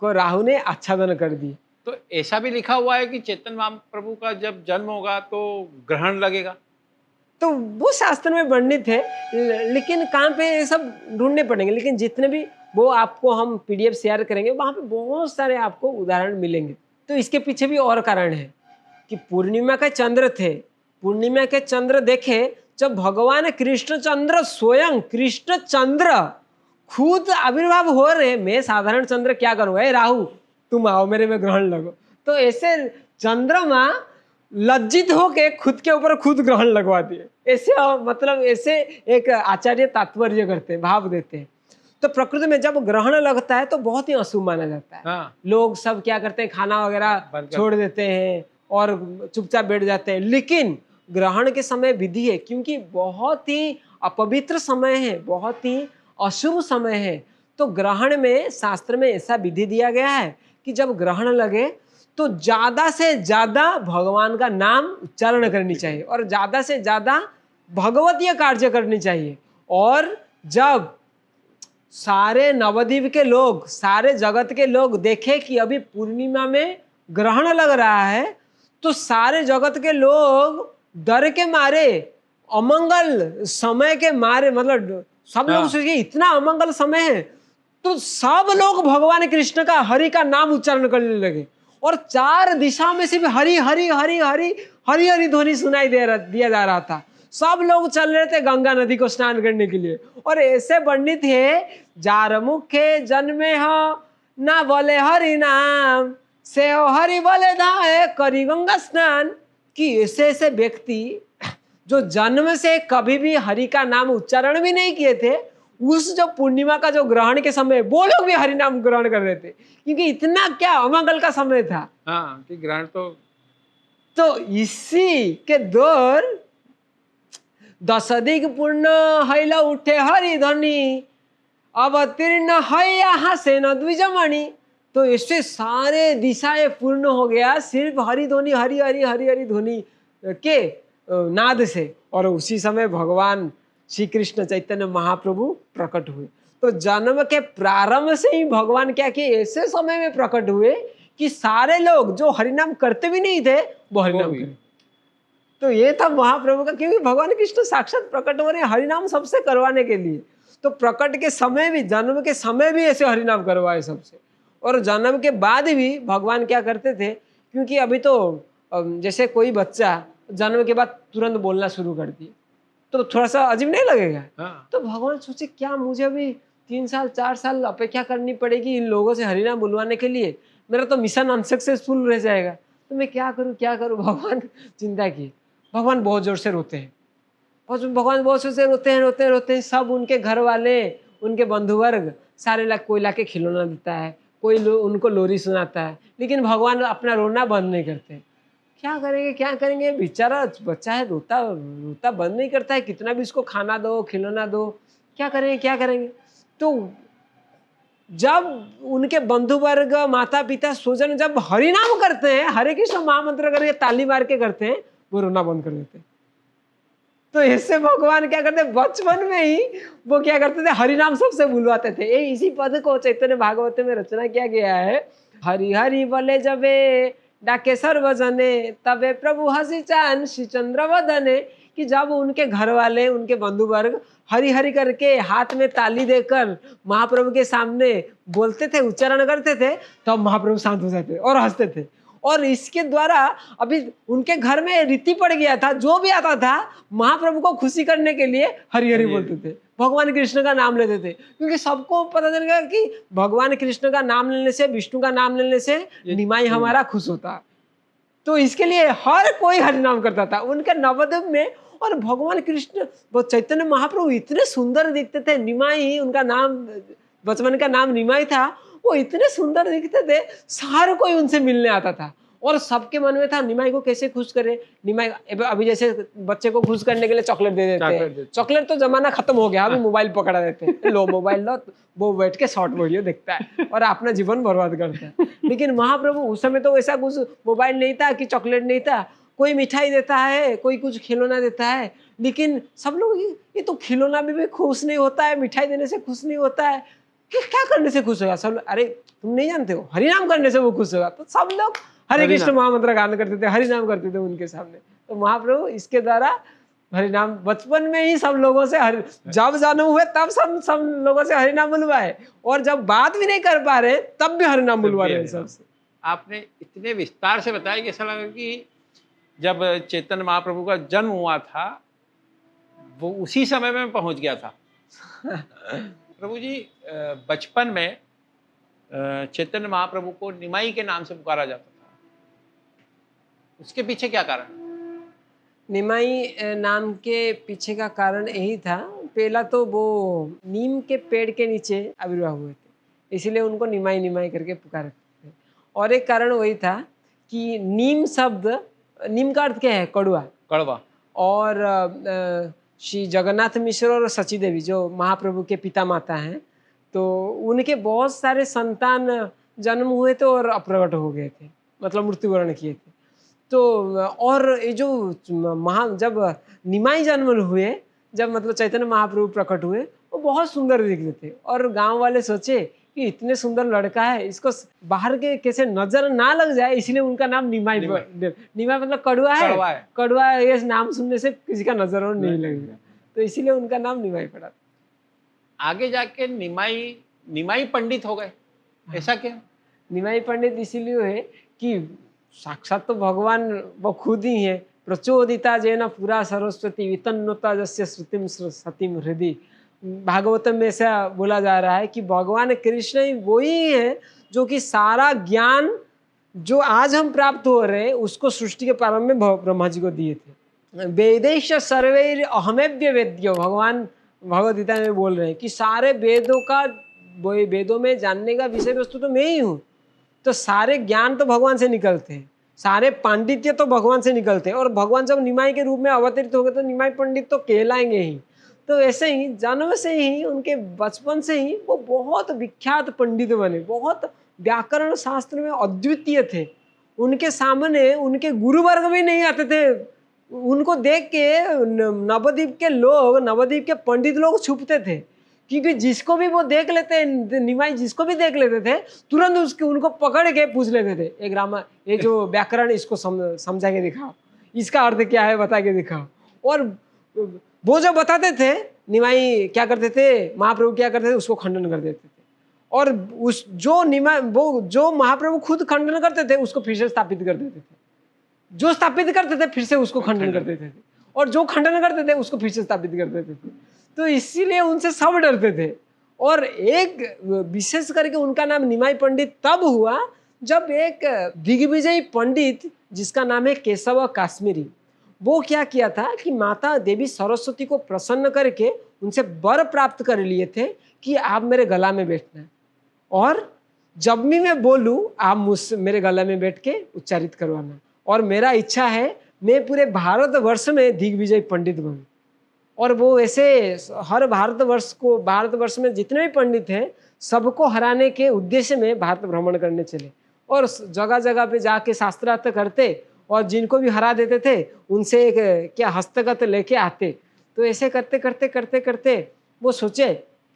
Speaker 2: को राहु ने आच्छादन कर दिए।
Speaker 1: तो ऐसा भी लिखा हुआ है कि चैतन्य महाप्रभु का जब जन्म होगा तो ग्रहण लगेगा,
Speaker 2: तो वो शास्त्र में वर्णित है, लेकिन कहाँ पे ये सब ढूंढने पड़ेंगे। लेकिन जितने भी वो आपको हम PDF शेयर करेंगे, वहाँ पे बहुत सारे आपको उदाहरण मिलेंगे। तो इसके पीछे भी और कारण है कि पूर्णिमा के चंद्र थे, पूर्णिमा के चंद्र देखे जब भगवान कृष्ण चंद्र, स्वयं कृष्ण चंद्र खुद आविर्भाव हो रहे, मैं साधारण चंद्र क्या करूँगा, राहु तुम आओ मेरे में ग्रहण लगो। तो ऐसे चंद्रमा लज्जित होके खुद के ऊपर खुद ग्रहण लगवा दिए। ऐसे मतलब ऐसे एक आचार्य तात्पर्य करते हैं, भाव देते हैं। तो प्रकृति में जब ग्रहण लगता है तो बहुत ही अशुभ माना जाता है।
Speaker 1: हाँ,
Speaker 2: लोग सब क्या करते हैं, खाना वगैरह
Speaker 1: बंद कर-
Speaker 2: छोड़ देते हैं और चुपचाप बैठ जाते हैं। लेकिन ग्रहण के समय विधि है, क्योंकि बहुत ही अपवित्र समय है, बहुत ही अशुभ समय है। तो ग्रहण में शास्त्र में ऐसा विधि दिया गया है कि जब ग्रहण लगे तो ज्यादा से ज्यादा भगवान का नाम उच्चारण करनी चाहिए और ज्यादा से ज्यादा भगवतीय कार्य करनी चाहिए। और जब सारे नवद्वीप के लोग, सारे जगत के लोग देखे कि अभी पूर्णिमा में ग्रहण लग रहा है, तो सारे जगत के लोग डर के मारे, अमंगल समय के मारे, मतलब सब लोग
Speaker 1: हाँ।
Speaker 2: सोचे इतना अमंगल समय है, तो सब लोग भगवान कृष्ण का, हरि का नाम उच्चारण करने लगे और चार दिशा में से भी हरि हरि हरि हरि हरि हरि ध्वनि सुनाई दिया जा रहा था। सब लोग चल रहे थे गंगा नदी को स्नान करने के लिए और ऐसे वर्णित है, जार मुखे जन्मे हो ना बोले हरि नाम, से हो हरि बोले धाए करी गंगा स्नान। कि ऐसे ऐसे व्यक्ति जो जन्म से कभी भी हरि का नाम उच्चारण भी नहीं किए थे, उस जो पूर्णिमा का जो ग्रहण के समय वो लोग भी हरि नाम ग्रहण कर रहे थे, क्योंकि इतना क्या अमंगल का समय था।
Speaker 1: हाँ, कि ग्रहण
Speaker 2: तो इसी के दौर दशदिक पूर्ण हैला उठे हरि ध्वनि, अवतीर्ण है यहाँ से न द्विजमणि। तो इससे सारे दिशाएं पूर्ण हो गया सिर्फ हरि ध्वनि, हरि हरि हरि हरि ध्वनि के नाद से। और उसी समय भगवान श्री कृष्ण चैतन्य महाप्रभु प्रकट हुए। तो जन्म के प्रारंभ से ही भगवान क्या किए, ऐसे समय में प्रकट हुए कि सारे लोग जो हरिनाम करते भी नहीं थे वो हरिनाम
Speaker 1: भी।
Speaker 2: करे। तो ये था महाप्रभु का, क्योंकि भगवान कृष्ण साक्षात प्रकट हो रहे हैं हरिनाम सबसे करवाने के लिए। तो प्रकट के समय भी, जन्म के समय भी ऐसे हरिनाम करवाए सबसे, और जन्म के बाद भी भगवान क्या करते थे, क्योंकि अभी तो जैसे कोई बच्चा जन्म के बाद तुरंत बोलना शुरू कर दिए तो थोड़ा सा अजीब नहीं लगेगा।
Speaker 1: हाँ,
Speaker 2: तो भगवान सोचे क्या मुझे अभी 3 साल 4 साल अपेक्षा करनी पड़ेगी इन लोगों से हरिनाम बुलवाने के लिए, मेरा तो मिशन अनसक्सेसफुल रह जाएगा, तो मैं क्या करूं क्या करूं। भगवान चिंता की, भगवान बहुत जोर से रोते हैं, भगवान बहुत जोर से रोते हैं। सब उनके घर वाले, उनके बंधु वर्ग सारे कोई लाके खिलौना देता है, कोई उनको लोरी सुनाता है, लेकिन भगवान अपना रोना बंद नहीं करते। क्या करेंगे, बेचारा बच्चा है, रोता रोता बंद नहीं करता है, कितना भी उसको खाना दो खिलौना दो, क्या करेंगे। तो जब उनके बंधु वर्ग, माता पिता, स्वजन जब हरि नाम करते हैं, हरे कृष्ण महामंत्र करके ताली मार के करते हैं, वो रोना बंद कर देते हैं। तो इससे भगवान क्या करते, बचपन में ही वो क्या करते थे, हरि नाम सबसे बुलवाते थे। इसी पद को चैतन्य भागवत में रचना किया गया है। हरि हरि बोले जबे डाके सर्वजने, तबे प्रभु हसी चान श्री चंद्र वदने। कि जब उनके घर वाले, उनके बंधु वर्ग हरि हरि करके हाथ में ताली देकर महाप्रभु के सामने बोलते थे, उच्चारण करते थे, तब महाप्रभु शांत हो जाते और हंसते थे। और इसके द्वारा अभी उनके घर में रीति पड़ गया था, जो भी आता था महाप्रभु को खुशी करने के लिए हरि हरि बोलते थे, भगवान कृष्ण का नाम लेते थे, क्योंकि सबको पता चल गया कि भगवान कृष्ण का नाम लेने से, विष्णु का नाम लेने से निमाई हमारा खुश होता। तो इसके लिए हर कोई हरि नाम करता था उनके नवद्वीप में। और भगवान कृष्ण, वो चैतन्य महाप्रभु इतने सुंदर दिखते थे, निमाई उनका नाम, बचपन का नाम निमाई था, वो इतने सुंदर दिखते थे, हर कोई उनसे मिलने आता था। और सबके मन में था निमाई को कैसे खुश करे। निमाई अभी जैसे बच्चे को खुश करने के लिए चॉकलेट दे देते हैं, चॉकलेट तो जमाना खत्म हो गया, अभी मोबाइल पकड़ा देते हैं, लो मोबाइल लो, वो बैठ के शॉर्ट वीडियो देखता है और अपना जीवन बर्बाद करता है। लेकिन महाप्रभु उस समय तो ऐसा कुछ मोबाइल नहीं था कि चॉकलेट नहीं था, कोई मिठाई देता है, कोई कुछ खिलौना देता है, लेकिन सब लोग ये तो खिलौना भी खुश नहीं होता है, मिठाई देने से खुश नहीं होता है, क्या करने से खुश होगा सब। अरे तुम नहीं जानते हो, हरिनाम करने से वो खुश होगा। तो सब लोग हरे कृष्ण महामंत्र गान करते थे, हरिनाम करते थे उनके सामने। तो महाप्रभु इसके द्वारा हरिनाम बचपन में ही सब लोगों से जब जन्म हुए तब सब लोगों से हरिनाम बुलवाए, और जब बात भी नहीं कर पा रहे तब भी हरिनाम बुलवा रहे हैं सबसे।
Speaker 1: आपने इतने विस्तार से बताया कि ऐसा लगा कि जब चैतन्य महाप्रभु का जन्म हुआ था वो उसी समय में पहुंच गया था। प्रभु जी, बचपन में चैतन्य महाप्रभु को निमाई के नाम से पुकारा जाता था, उसके पीछे क्या कारण?
Speaker 2: निमाई नाम के पीछे का कारण यही था पहला तो वो नीम के पेड़ के नीचे आविर्भाव हुए थे, इसीलिए उनको निमाई निमाई करके पुकारते थे। और एक कारण वही था कि नीम शब्द, नीम का अर्थ क्या है? कड़वा।
Speaker 1: कड़वा।
Speaker 2: और श्री जगन्नाथ मिश्र और सची देवी जो महाप्रभु के पिता माता हैं, तो उनके बहुत सारे संतान जन्म हुए थे और अप्रगट हो गए थे, मतलब मृत्युवरण किए थे। तो और ये जो जब निमाई जन्म हुए, जब मतलब चैतन्य महाप्रभु प्रकट हुए, वो बहुत सुंदर दिख रहे थे और गांव वाले सोचे कि इतने सुंदर लड़का है, इसको बाहर के कैसे नजर ना लग जाए, इसलिए उनका नाम निमाई। निमाई मतलब कड़वा है। कड़वा ये नाम सुनने से किसी का नजर और नहीं लगेगा, तो इसीलिए उनका नाम निमाई पड़ा।
Speaker 1: आगे जाके निमाई पंडित हो गए, ऐसा क्या?
Speaker 2: निमाई पंडित इसीलिए है कि साक्षात तो भगवान वो खुद ही है। प्रचोदिता जेन पुरा सरस्वती वितन्नता जस्य श्रुतिम सतीम हृदय। भागवतम में ऐसा बोला जा रहा है कि भगवान कृष्ण ही वही है जो कि सारा ज्ञान जो आज हम प्राप्त हो रहे हैं उसको सृष्टि के प्रारंभ में ब्रह्मा जी को दिए थे। वेदेश सर्वैर अहमेव्य वेद्यो, भगवान भगवद गीता में बोल रहे हैं कि सारे वेदों का, वेदों में जानने का विषय वस्तु तो मैं ही हूँ। तो सारे ज्ञान तो भगवान से निकलते हैं, सारे पांडित्य तो भगवान से निकलते हैं, और भगवान जब निमाई के रूप में अवतरित हो गए तो निमाई पंडित तो कहलाएंगे ही। तो ऐसे ही जन्म से ही, उनके बचपन से ही वो बहुत विख्यात पंडित बने, बहुत व्याकरण शास्त्र में अद्वितीय थे। उनके सामने उनके गुरु वर्ग भी नहीं आते थे। उनको देख के नवद्वीप के लोग, नवद्वीप के पंडित लोग छुपते थे, क्योंकि जिसको भी वो देख लेते, निमाई जिसको भी देख लेते थे, तुरंत उसके उनको पकड़ के पूछ लेते थे, एक ग्रामर ये जो व्याकरण इसको समझा के दिखाओ, इसका अर्थ क्या है बता के दिखाओ। और वो जो बताते थे, निमाई क्या करते थे, महाप्रभु क्या करते थे, उसको खंडन कर देते थे। और उस जो महाप्रभु खुद खंडन करते थे उसको फिर से स्थापित कर देते थे, जो स्थापित करते थे फिर से उसको खंडन कर देते थे, और जो खंडन करते थे उसको फिर से स्थापित कर देते थे। तो इसीलिए उनसे सब डरते थे। और एक विशेष करके उनका नाम निमाई पंडित तब हुआ जब एक दिग्विजयी पंडित जिसका नाम है केशव काश्मीरी, वो क्या किया था कि माता देवी सरस्वती को प्रसन्न करके उनसे वर प्राप्त कर लिए थे कि आप मेरे गला में बैठना है, और जब भी मैं बोलूं आप मेरे गला में बैठ के उच्चारित करवाना, और मेरा इच्छा है मैं पूरे भारतवर्ष में दिग्विजय पंडित बनूं। और वो ऐसे हर भारतवर्ष में जितने भी पंडित हैं सबको हराने के उद्देश्य में भारत भ्रमण करने चले, और जगह जगह पे जाके शास्त्रार्थ करते, और जिनको भी हरा देते थे उनसे एक क्या हस्तगत लेके आते। तो ऐसे करते करते करते करते वो सोचे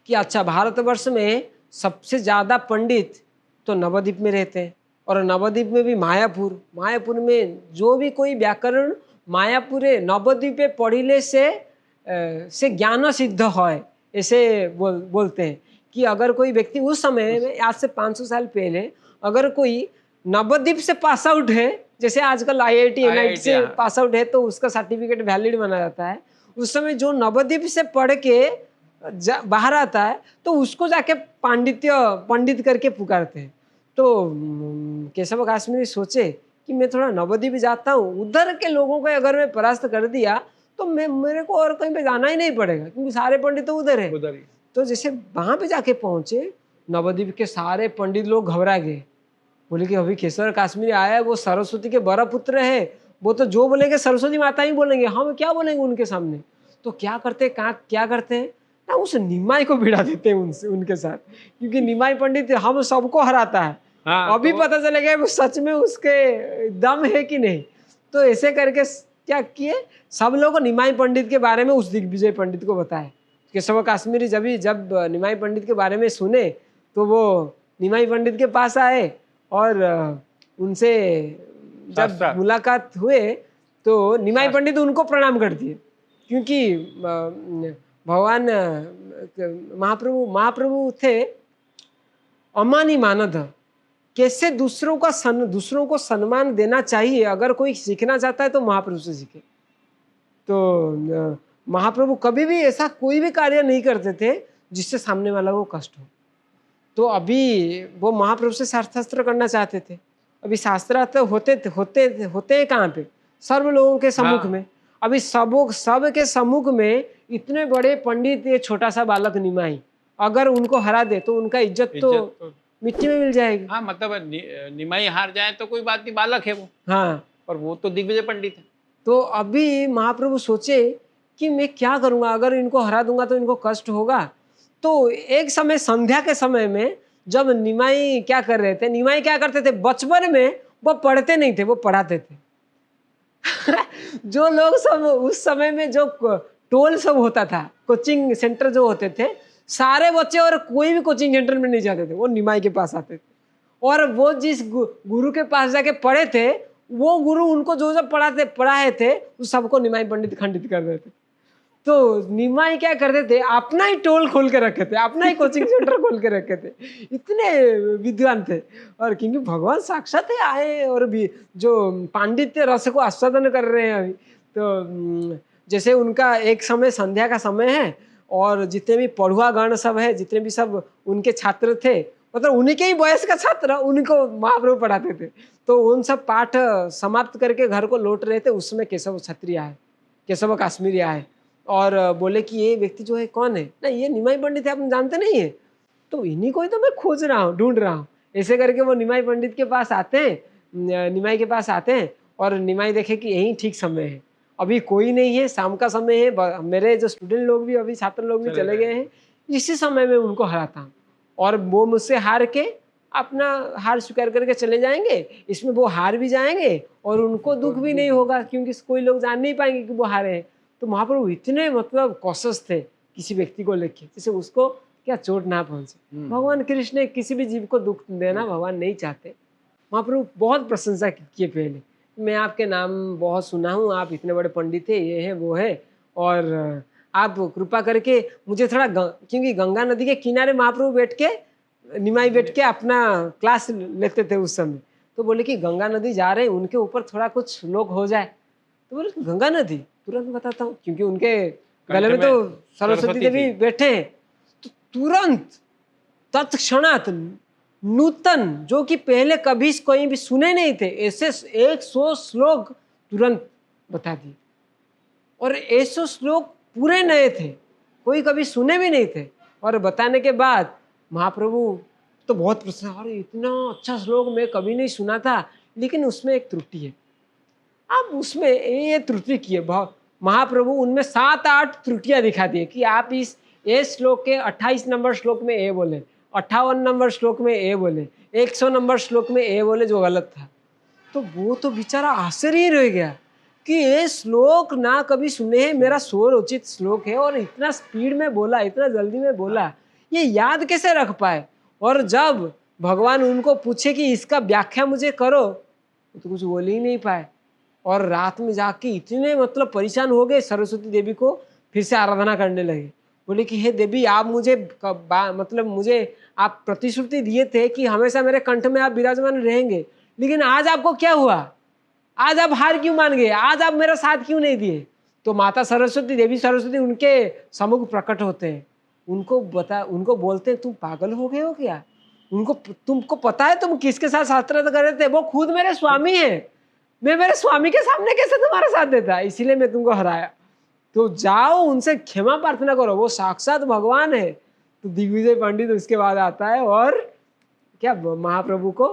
Speaker 2: कि अच्छा, भारतवर्ष में सबसे ज़्यादा पंडित तो नवद्वीप में रहते हैं, और नवद्वीप में भी मायापुर में जो भी कोई व्याकरण मायापुरे नवद्वीपे पढ़िले से ज्ञान सिद्ध है, ऐसे बोलते हैं कि अगर कोई व्यक्ति उस समय में, आज से 500 साल पहले, अगर कोई नवद्वीप से पास आउट है, जैसे आजकल IIT NIT से पास आउट है तो उसका सर्टिफिकेट वैलिड माना जाता है, उस समय जो नवद्वीप से पढ़ के बाहर आता है तो उसको जाके पंडित करके पुकारते हैं। तो केशव काश्मीरी सोचे कि मैं थोड़ा नवद्वीप जाता हूँ, उधर के लोगों को अगर मैं परास्त कर दिया तो मेरे को और कहीं पे जाना ही नहीं पड़ेगा, क्योंकि सारे पंडित तो उधर है। तो जैसे वहां पे जाके पहुंचे, नवद्वीप के सारे पंडित लोग घबरा गए, बोले कि अभी केशव काश्मीरी आया है, वो सरस्वती के बड़ा पुत्र है, वो तो जो बोलेंगे सरस्वती माता ही बोलेंगे, हम क्या बोलेंगे उनके सामने। तो क्या करते हैं ना, उस निमाई को भिड़ा देते हैं उनके साथ, क्योंकि निमाई पंडित हम सबको हराता है। अभी तो पता चलेगा वो सच में उसके दम है कि नहीं। तो ऐसे करके क्या किए, सब लोग निमाई पंडित के बारे में उस दिग्विजय पंडित को बताए। केशव काश्मीरी जब निमाई पंडित के बारे में सुने तो वो निमाई पंडित के पास आए, और उनसे जब मुलाकात हुए तो निमाई पंडित उनको प्रणाम कर दिए, क्योंकि भगवान महाप्रभु थे अमानी मानद, कैसे दूसरों को सम्मान देना चाहिए। अगर कोई सीखना चाहता है तो महाप्रभु से सीखे। तो महाप्रभु कभी भी ऐसा कोई भी कार्य नहीं करते थे जिससे सामने वाला को कष्ट हो। तो अभी वो महाप्रभु से शास्त्र करना चाहते थे। अभी शास्त्रार्थ होते कहाँ पे, सर्व लोगों के सम्मुख में। अभी सब के सम्मुख में इतने बड़े पंडित, ये छोटा सा बालक निमाई, अगर उनको हरा दे तो उनका इज्जत तो मिट्टी में मिल जाएगी।
Speaker 1: हाँ, मतलब निमाई हार जाए तो कोई बात नहीं, बालक है वो।
Speaker 2: हाँ,
Speaker 1: और वो तो दिग्विजय पंडित है।
Speaker 2: तो अभी महाप्रभु सोचे कि मैं क्या करूंगा, अगर इनको हरा दूंगा तो इनको कष्ट होगा। तो एक समय संध्या के समय में जब निमाई क्या कर रहे थे, निमाई क्या करते थे, बचपन में वो पढ़ते नहीं थे, वो पढ़ाते थे। जो लोग सब उस समय में जो टोल सब होता था, कोचिंग सेंटर जो होते थे, सारे बच्चे और कोई भी कोचिंग सेंटर में नहीं जाते थे, वो निमाई के पास आते थे। और वो जिस गुरु के पास जाके पढ़े थे, वो गुरु उनको जो जो पढ़ाए थे उस सबको निमाई पंडित खंडित कर रहे थे। तो निमाई क्या करते थे, अपना ही टोल खोल के रखे थे, अपना ही कोचिंग सेंटर खोल के रखे थे, इतने विद्वान थे। और क्योंकि भगवान साक्षात है आए और भी जो पांडित्य रस को आस्वादन कर रहे हैं अभी, तो जैसे उनका एक समय संध्या का समय है और जितने भी पढ़ुआ गण सब है, जितने भी सब उनके छात्र थे, मतलब उन्हीं के ही वयस का छात्र उनको महाप्रभु पढ़ाते थे। तो उन सब पाठ समाप्त करके घर को लौट रहे थे, उसमें केशव क्षत्रिय आए, केशव काश्मीरी आए और बोले कि ये व्यक्ति जो है कौन है, ना ये निमाई पंडित है, आप जानते नहीं है। तो इन्हीं को ही तो मैं खोज रहा हूँ, ढूंढ रहा हूँ। ऐसे करके वो निमाई पंडित के पास आते हैं, निमाई के पास आते हैं और निमाई देखे कि यही ठीक समय है, अभी कोई नहीं है, शाम का समय है, मेरे जो स्टूडेंट लोग भी, अभी छात्र लोग भी चले गए हैं, इसी समय में उनको हराता हूँ और वो मुझसे हार के अपना हार स्वीकार करके चले जाएंगे। इसमें वो हार भी जाएंगे और उनको दुख भी नहीं होगा, क्योंकि कोई लोग जान नहीं पाएंगे कि वो हारे हैं। तो महाप्रभु इतने मतलब कॉशस थे किसी व्यक्ति को लेके, जैसे उसको क्या चोट ना पहुंचे। भगवान कृष्ण किसी भी जीव को दुख देना भगवान नहीं चाहते। महाप्रभु बहुत प्रशंसा किए पहले, मैं आपके नाम बहुत सुना हूँ, आप इतने बड़े पंडित है, ये है वो है, और आप कृपा करके मुझे थोड़ा क्योंकि गंगा नदी के किनारे महाप्रभु बैठ के, निमाई बैठ के अपना क्लास लेते थे उस समय। तो बोले कि गंगा नदी जा रहे हैं, उनके ऊपर थोड़ा कुछ श्लोक हो जाए। तो बोले गंगा नदी तुरंत बताता हूँ, क्योंकि उनके गले में तो सरस्वती देवी बैठे हैं। तो तुरंत तत्क्षणात नूतन, जो कि पहले कभी कोई भी सुने नहीं थे, ऐसे 100 श्लोक तुरंत बता दिए। और 100 श्लोक पूरे नए थे, कोई कभी सुने भी नहीं थे। और बताने के बाद महाप्रभु तो बहुत प्रसन्न, अरे इतना अच्छा श्लोक मैं कभी नहीं सुना था, लेकिन उसमें एक त्रुटि है। अब उसमें ये त्रुटि की है, महाप्रभु उनमें 7-8 त्रुटियां दिखा दिए कि आप इस ए श्लोक के 28 नंबर श्लोक में ए बोले, 58 नंबर श्लोक में ए बोले, 100 नंबर श्लोक में ए बोले, जो गलत था। तो वो तो बेचारा आश्चर्य ही रह गया कि ये श्लोक ना कभी सुने हैं, मेरा स्वर उचित श्लोक है और इतना स्पीड में बोला, इतना जल्दी में बोला, ये याद कैसे रख पाए। और जब भगवान उनको पूछे कि इसका व्याख्या मुझे करो, तो कुछ बोल ही नहीं पाए। और रात में जाके इतने मतलब परेशान हो गए, सरस्वती देवी को फिर से आराधना करने लगे। बोले कि हे देवी, आप मुझे मतलब मुझे आप प्रतिश्रुति दिए थे कि हमेशा मेरे कंठ में आप विराजमान रहेंगे, लेकिन आज आपको क्या हुआ, आज आप हार क्यों मान गए, आज आप मेरा साथ क्यों नहीं दिए। तो माता सरस्वती, देवी सरस्वती उनके सम्मुख प्रकट होते हैं, उनको बोलते हैं तुम पागल हो गए हो क्या, तुमको पता है तुम किसके साथ शास्त्र कर रहे थे, वो खुद मेरे स्वामी है, मैं मेरे स्वामी के सामने कैसे तुम्हारा साथ देता, इसीलिए मैं तुमको हराया। तो जाओ उनसे क्षमा प्रार्थना करो, वो साक्षात भगवान है। तो दिग्विजय पंडित उसके बाद आता है और क्या महाप्रभु को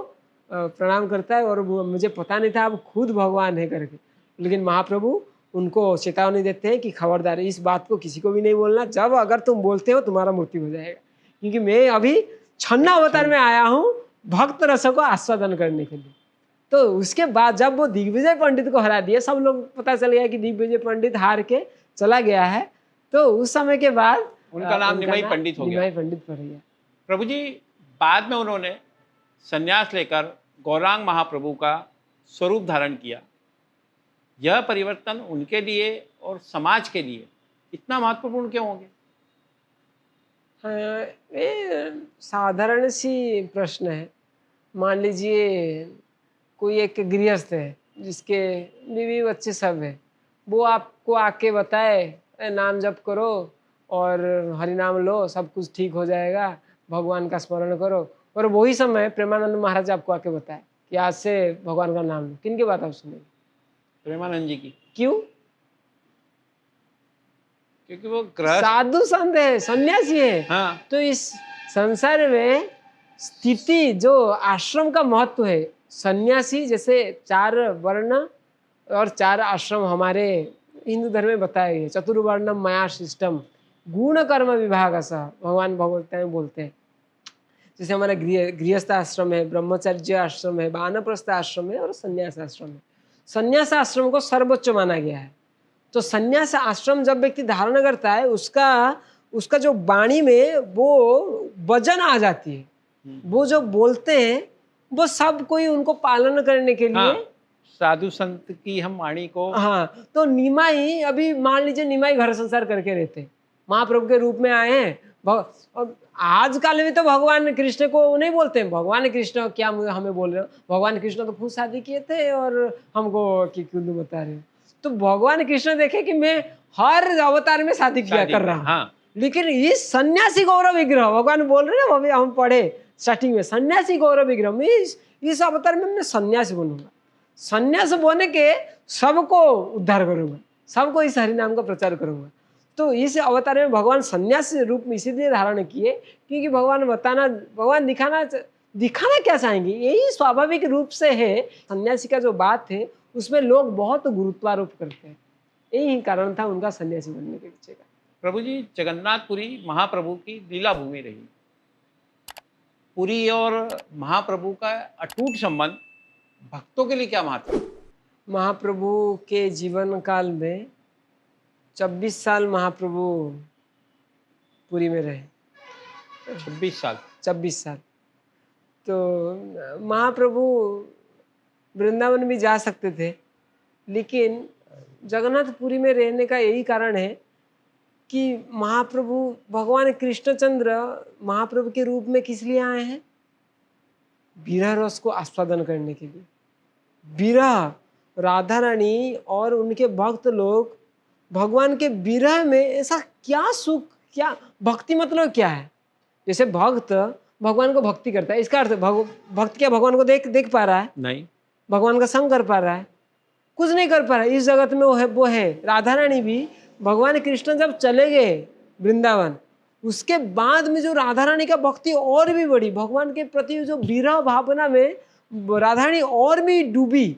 Speaker 2: प्रणाम करता है, और मुझे पता नहीं था आप खुद भगवान है करके। लेकिन महाप्रभु उनको चेतावनी देते हैं कि खबरदार, इस बात को किसी को भी नहीं बोलना, जब अगर तुम बोलते हो तुम्हारा मृत्यु हो जाएगा, क्योंकि मैं अभी छन्ना अवतार में आया हूँ भक्त रसों को आस्वादन करने के लिए। तो उसके बाद जब वो दिग्विजय पंडित को हरा दिया, सब लोग पता चल गया कि दिग्विजय पंडित हार के चला गया है। तो उस समय के बाद
Speaker 1: उनका नाम निमाई पंडित हो गया।
Speaker 2: निमाई पंडित पड़ गया।
Speaker 1: प्रभु जी, बाद में उन्होंने संन्यास लेकर गौरांग महाप्रभु का स्वरूप धारण किया। यह परिवर्तन उनके लिए और समाज के लिए इतना महत्वपूर्ण क्यों हो गया?
Speaker 2: ये साधारण सी प्रश्न है। मान लीजिए कोई एक गृहस्थ है जिसके बीवी बच्चे सब है, वो आपको आके बताए नाम जप करो और हरिनाम लो, सब कुछ ठीक हो जाएगा, भगवान का स्मरण करो, और वही समय प्रेमानंद महाराज आपको आके बताए कि आज से भगवान का नाम लो, किनकी बात आप सुनेंगे?
Speaker 1: प्रेमानंद जी की।
Speaker 2: क्यों?
Speaker 1: क्योंकि वो गृहस्थ।
Speaker 2: साधु संत है, सन्यासी है।
Speaker 1: हाँ,
Speaker 2: तो इस संसार में स्थिति जो आश्रम का महत्व है, सन्यासी जैसे 4 वर्ण और 4 आश्रम हमारे हिंदू धर्म में बताए गए, चतुर्वर्णम मया सिस्टम गुण कर्म विभाग सा भगवान भगवत में बोलते हैं। जैसे हमारा गृहस्थ आश्रम है, ब्रह्मचर्य आश्रम है, वानप्रस्थ आश्रम है और संन्यास आश्रम है। संन्यास आश्रम को सर्वोच्च माना गया है। तो संन्यास आश्रम जब व्यक्ति धारण करता है, उसका जो वाणी में वो वजन आ जाती है, वो जो बोलते हैं वो सब कोई उनको पालन करने के लिए।
Speaker 1: हाँ, साधु संत की हम वाणी को।
Speaker 2: हाँ, तो निमाई, अभी मान लीजिए निमाई घर संसार करके रहते हैं, महाप्रभु के रूप में आए हैं। अब आजकल में तो भगवान कृष्ण को नहीं बोलते हैं, भगवान कृष्ण क्या हमें बोल रहे हो, भगवान कृष्ण तो खुद शादी किए थे और हमको क्यों बता रहे हो। तो भगवान कृष्ण देखे कि मैं हर अवतार में शादी कर रहा हूँ।
Speaker 1: हाँ।
Speaker 2: लेकिन ये सन्यासी गौरव विग्रह भगवान बोल रहे हैं, अभी हम पढ़े स्टार्टिंग में, सन्यासी गौरव विग्रह में इस अवतार में मैं सन्यासी बनूंगा, सन्यास बोने के सबको उद्धार करूंगा, सबको इस हरि नाम का प्रचार करूंगा। तो इस अवतार में भगवान सन्यास रूप में इसीलिए धारण किए क्योंकि भगवान दिखाना क्या चाहेंगे, यही स्वाभाविक रूप से है। सन्यासी का जो बात है उसमें लोग बहुत गुरुत्वारोप करते हैं, यही कारण था उनका सन्यासी बनने के पीछे का।
Speaker 1: प्रभु जी, जगन्नाथपुरी महाप्रभु की लीला भूमि रही। पुरी और महाप्रभु का अटूट संबंध भक्तों के लिए क्या महत्व है?
Speaker 2: महाप्रभु के जीवन काल में 26 साल महाप्रभु पुरी में रहे।
Speaker 1: 26 साल।
Speaker 2: 26 साल। तो महाप्रभु वृंदावन भी जा सकते थे, लेकिन जगन्नाथपुरी में रहने का यही कारण है कि महाप्रभु भगवान कृष्णचंद्र महाप्रभु के रूप में किस लिए आए हैं? विरह रस को आस्वादन करने के लिए। विरह, राधा रानी और उनके भक्त लोग भगवान के विरह में ऐसा क्या सुख, क्या भक्ति मतलब क्या है? जैसे भक्त भगवान को भक्ति करता है, इसका अर्थ भक्त क्या भगवान को देख पा रहा है?
Speaker 1: नहीं।
Speaker 2: भगवान का संग कर पा रहा है? कुछ नहीं कर पा रहा है। इस जगत में वो है। राधा रानी भी भगवान कृष्ण जब चले गए वृंदावन, उसके बाद में जो राधा रानी का भक्ति और भी बढ़ी, भगवान के प्रति जो विरह भावना में राधा रानी और भी डूबी।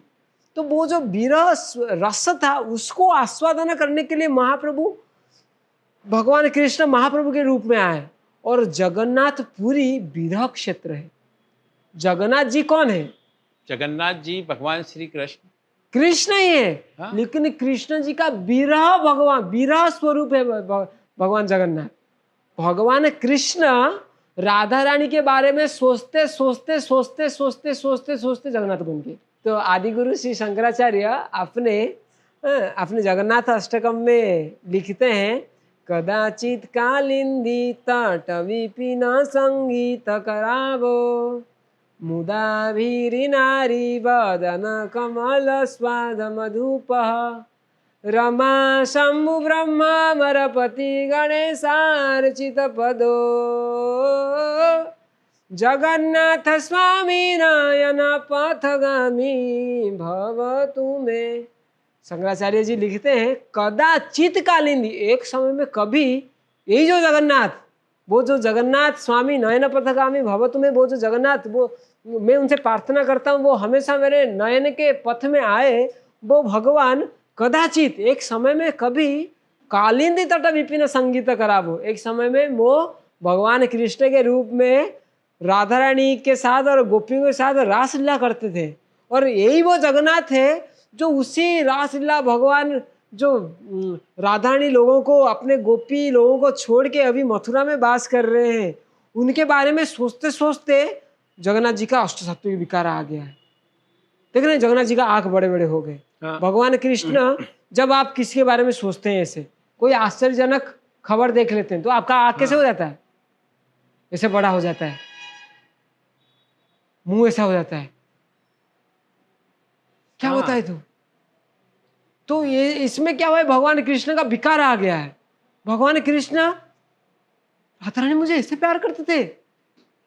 Speaker 2: तो वो जो विरह रस था उसको आस्वादन करने के लिए महाप्रभु भगवान कृष्ण महाप्रभु के रूप में आए। और जगन्नाथपुरी विरह क्षेत्र है। जगन्नाथ जी कौन है?
Speaker 1: जगन्नाथ जी भगवान श्री
Speaker 2: कृष्ण ही है।
Speaker 1: हाँ?
Speaker 2: लेकिन कृष्ण जी का विरह, भगवान विरह स्वरूप है भगवान जगन्नाथ। भगवान कृष्ण राधा रानी के बारे में सोचते सोचते सोचते सोचते सोचते सोचते जगन्नाथ बन गए। तो आदि गुरु श्री शंकराचार्य अपने जगन्नाथ अष्टकम में लिखते हैं, कदाचित कालिंदी तट विपिन संगीत करावो, मुदा भीरी नारी वदन कमल स्वाद मधुपः, रमा शंभु ब्रह्मा मरपति गणेशार्चित पदो, जगन्नाथ स्वामी नयन पथगामी भवतु मे। शंकराचार्य जी लिखते हैं, कदाचित कालिंदी, एक समय में कभी, यही जो जगन्नाथ, वो जो जगन्नाथ स्वामी नयन पथगामी भवतु मे, वो जो जगन्नाथ, वो मैं उनसे प्रार्थना करता हूँ वो हमेशा मेरे नयन के पथ में आए। वो भगवान कदाचित एक समय में कभी कालिंदी तट विपिन संगीत करावो, एक समय में वो भगवान कृष्ण के रूप में राधा रानी के साथ और गोपियों के साथ रासलीला करते थे। और यही वो जगन्नाथ है जो उसी रासलीला भगवान जो राधा रानी लोगों को, अपने गोपी लोगों को छोड़ के अभी मथुरा में वास कर रहे हैं, उनके बारे में सोचते सोचते जगन्नाथ जी का अष्टसत्व विकार आ गया है। देख रहे हैं, जगन्नाथ जी का आंख बड़े बड़े हो गए।
Speaker 1: हाँ।
Speaker 2: भगवान कृष्ण, जब आप किसी के बारे में सोचते हैं, ऐसे कोई आश्चर्यजनक खबर देख लेते हैं, तो आपका आंख कैसे हो जाता है? ऐसे बड़ा हो जाता है, मुंह ऐसा हो जाता है, क्या होता है? तो ये इसमें क्या हुआ है? भगवान कृष्ण का विकार आ गया है। भगवान कृष्ण, राधा रानी मुझे ऐसे प्यार करते थे।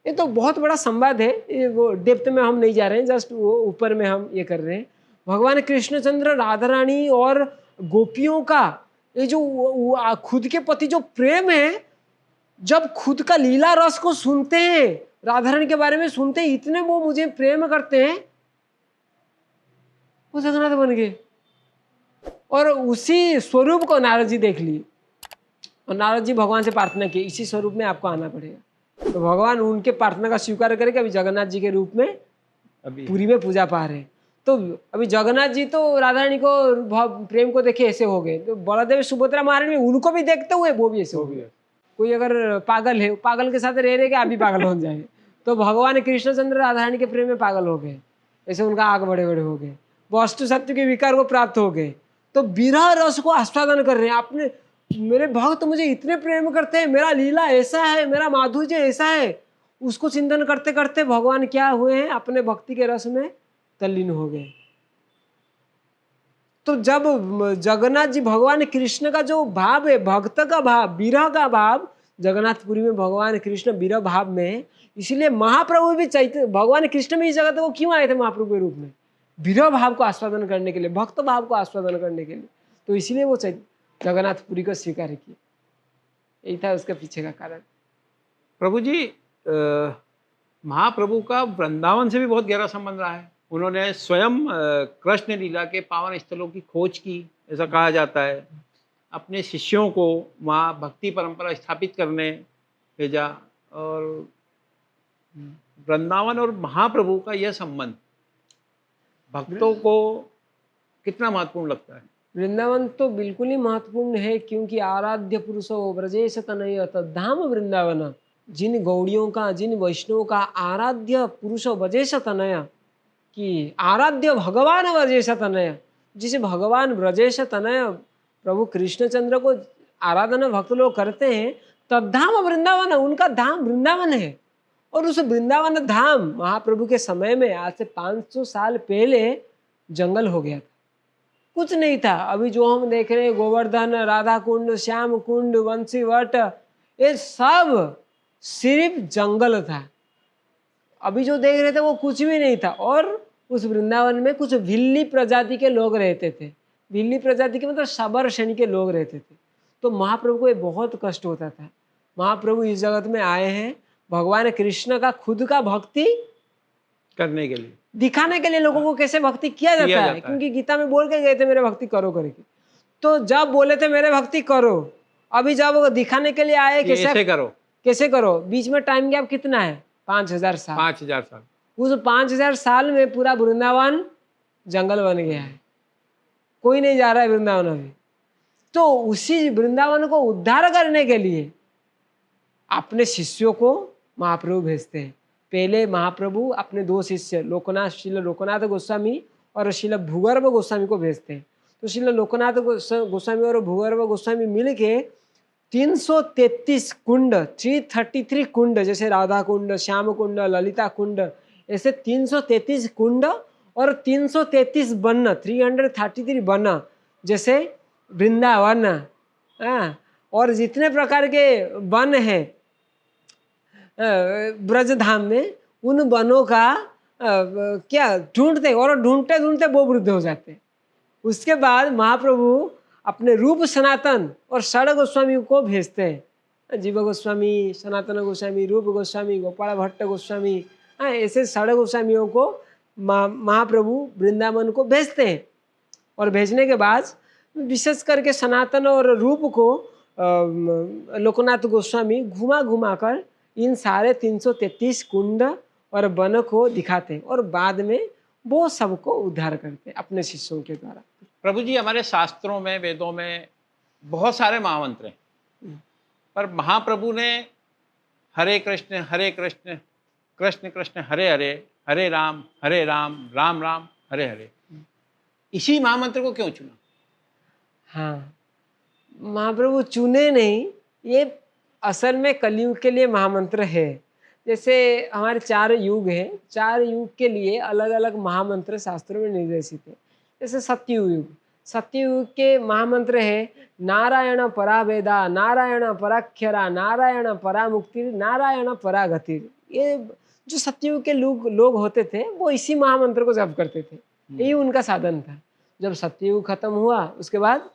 Speaker 2: ये तो बहुत बड़ा संवाद है, वो डेप्थ में हम नहीं जा रहे हैं, जस्ट वो ऊपर में हम ये कर रहे हैं। भगवान कृष्णचंद्र राधा रानी और गोपियों का ये जो खुद के प्रति जो प्रेम है, जब खुद का लीला रस को सुनते हैं, राधा रानी के बारे में सुनते हैं, इतने वो मुझे प्रेम करते हैं, वो जगन्नाथ बन गए। और उसी स्वरूप को नारद जी देख लिए और नारद जी भगवान से प्रार्थना की, इसी स्वरूप में आपको आना पड़ेगा। तो भगवान उनके प्रार्थना का स्वीकार करके अभी जगन्नाथ जी के रूप में
Speaker 1: अभी
Speaker 2: पूरी में पूजा पा रहे हैं। तो अभी जगन्नाथ जी तो राधा रानी को प्रेम को देखे ऐसे हो गए, तो बलदेव सुभद्रा महारानी उनको भी देखते हुए वो भी ऐसे हो गए। कोई अगर पागल है, पागल के साथ रह रहे के आप भी पागल हो जाए। तो भगवान कृष्णचंद्र राधा रानी के प्रेम में पागल हो गए, ऐसे उनका आग बड़े बड़े हो गए, वस्तु सत्य के विकार को प्राप्त हो गए। तो विरह रस को आस्वादन कर रहे हैं। आपने मेरे भक्त मुझे इतने प्रेम करते हैं, मेरा लीला ऐसा है, मेरा माधुर्य ऐसा है, उसको चिंतन करते करते भगवान क्या हुए हैं, अपने भक्ति के रस में तल्लीन हो गए। तो जब जगन्नाथ जी भगवान कृष्ण का जो भाव है, भक्त का भाव, विरह का भाव, जगन्नाथपुरी में भगवान कृष्ण विरह भाव में, इसलिए महाप्रभु भी चैतन्य भगवान कृष्ण में इस जगत को क्यों आए थे महाप्रभु के रूप में, विरह भाव को आस्वादन करने के लिए, भक्त भाव को आस्वादन करने के लिए। तो इसलिए वो जगन्नाथपुरी को स्वीकार किया, यही था उसके पीछे का कारण।
Speaker 1: प्रभु जी, महाप्रभु का वृंदावन से भी बहुत गहरा संबंध रहा है। उन्होंने स्वयं कृष्ण लीला के पावन स्थलों की खोज की, ऐसा कहा जाता है। अपने शिष्यों को वहाँ भक्ति परंपरा स्थापित करने भेजा। और वृंदावन और महाप्रभु का यह संबंध भक्तों को कितना महत्वपूर्ण लगता है?
Speaker 2: वृंदावन तो बिल्कुल ही महत्वपूर्ण है, क्योंकि आराध्य पुरुषो ब्रजेश तनय तद्धाम वृंदावन। जिन गौड़ियों का, जिन वैष्णवों का आराध्य पुरुष ब्रजेश तनय, कि आराध्य भगवान ब्रजेश तनय, जिसे भगवान ब्रजेश तनय प्रभु कृष्णचंद्र को आराधना भक्त लोग करते हैं, तद्धाम वृंदावन, उनका धाम वृंदावन है। और उस वृंदावन धाम महाप्रभु के समय में, आज से 500 साल पहले जंगल हो गया था, कुछ नहीं था। अभी जो हम देख रहे हैं गोवर्धन, राधा कुंड, श्याम कुंड, वंशी वट, ये सब सिर्फ जंगल था। अभी जो देख रहे थे वो कुछ भी नहीं था। और उस वृंदावन में कुछ भिल्ली प्रजाति के लोग रहते थे। भिल्ली प्रजाति के मतलब शबर श्रेणी के लोग रहते थे। तो महाप्रभु को ये बहुत कष्ट होता था। महाप्रभु इस जगत में आए हैं भगवान कृष्ण का खुद का भक्ति
Speaker 1: करने के लिए,
Speaker 2: दिखाने के लिए, लोगों को कैसे भक्ति किया जाता है। क्योंकि गीता में बोल के गए थे मेरे भक्ति करो करके। तो जब बोले थे मेरे भक्ति करो, अभी जब वो दिखाने के लिए आए कैसे करो, कैसे करो, बीच में टाइम गैप कितना है? 5000 साल।
Speaker 1: 5000 साल।
Speaker 2: उस 5000 साल में पूरा वृंदावन जंगल बन गया है, कोई नहीं जा रहा है वृंदावन अभी। तो उसी वृंदावन को उद्धार करने के लिए अपने शिष्यों को महाप्रभु भेजते हैं। पहले महाप्रभु अपने 2 शिष्य लोकनाथ, श्रील लोकनाथ गोस्वामी और श्रील भूगर्भ गोस्वामी को भेजते हैं। तो श्रील लोकनाथ गोस्वामी और भूगर्भ गोस्वामी मिलके 333 कुंड, 333 कुंड, जैसे राधा कुंड, श्याम कुंड, ललिता कुंड, ऐसे 333 कुंड और 333 वन, 333 वन, जैसे वृंदावन, और जितने प्रकार के वन हैं ब्रजधाम में, उन वनों का क्या ढूंढते, और ढूंढते ढूंढते वो वृद्ध हो जाते। उसके बाद महाप्रभु अपने रूप सनातन और षड गोस्वामी को भेजते हैं। जीव गोस्वामी, सनातन गोस्वामी, रूप गोस्वामी, गोपाल भट्ट गोस्वामी, ऐसे षड गोस्वामियों को महाप्रभु वृंदावन को भेजते हैं। और भेजने के बाद विशेष करके सनातन और रूप को लोकनाथ गोस्वामी घुमा घुमा कर इन सारे 333 कुंड और वन को दिखाते हैं, और बाद में वो सबको उद्धार करते हैं अपने शिष्यों के द्वारा।
Speaker 1: प्रभु जी, हमारे शास्त्रों में, वेदों में बहुत सारे महामंत्र हैं, पर महाप्रभु ने हरे कृष्ण कृष्ण कृष्ण हरे हरे, हरे राम राम राम हरे हरे, इसी महामंत्र को क्यों चुना?
Speaker 2: हाँ, महाप्रभु चुने नहीं, ये असल में कलयुग के लिए महामंत्र है। जैसे हमारे 4 युग हैं, 4 युग के लिए अलग अलग महामंत्र शास्त्रों में निर्देशित है। जैसे सत्ययुग, सत्ययुग के महामंत्र है नारायण परा वेदा, नारायण पराक्षरा, नारायण परा मुक्ति, नारायण परा गति। ये जो सत्ययुग के लोग होते थे वो इसी महामंत्र को जप करते थे, यही उनका साधन था। जब सत्ययुग खत्म हुआ उसके बाद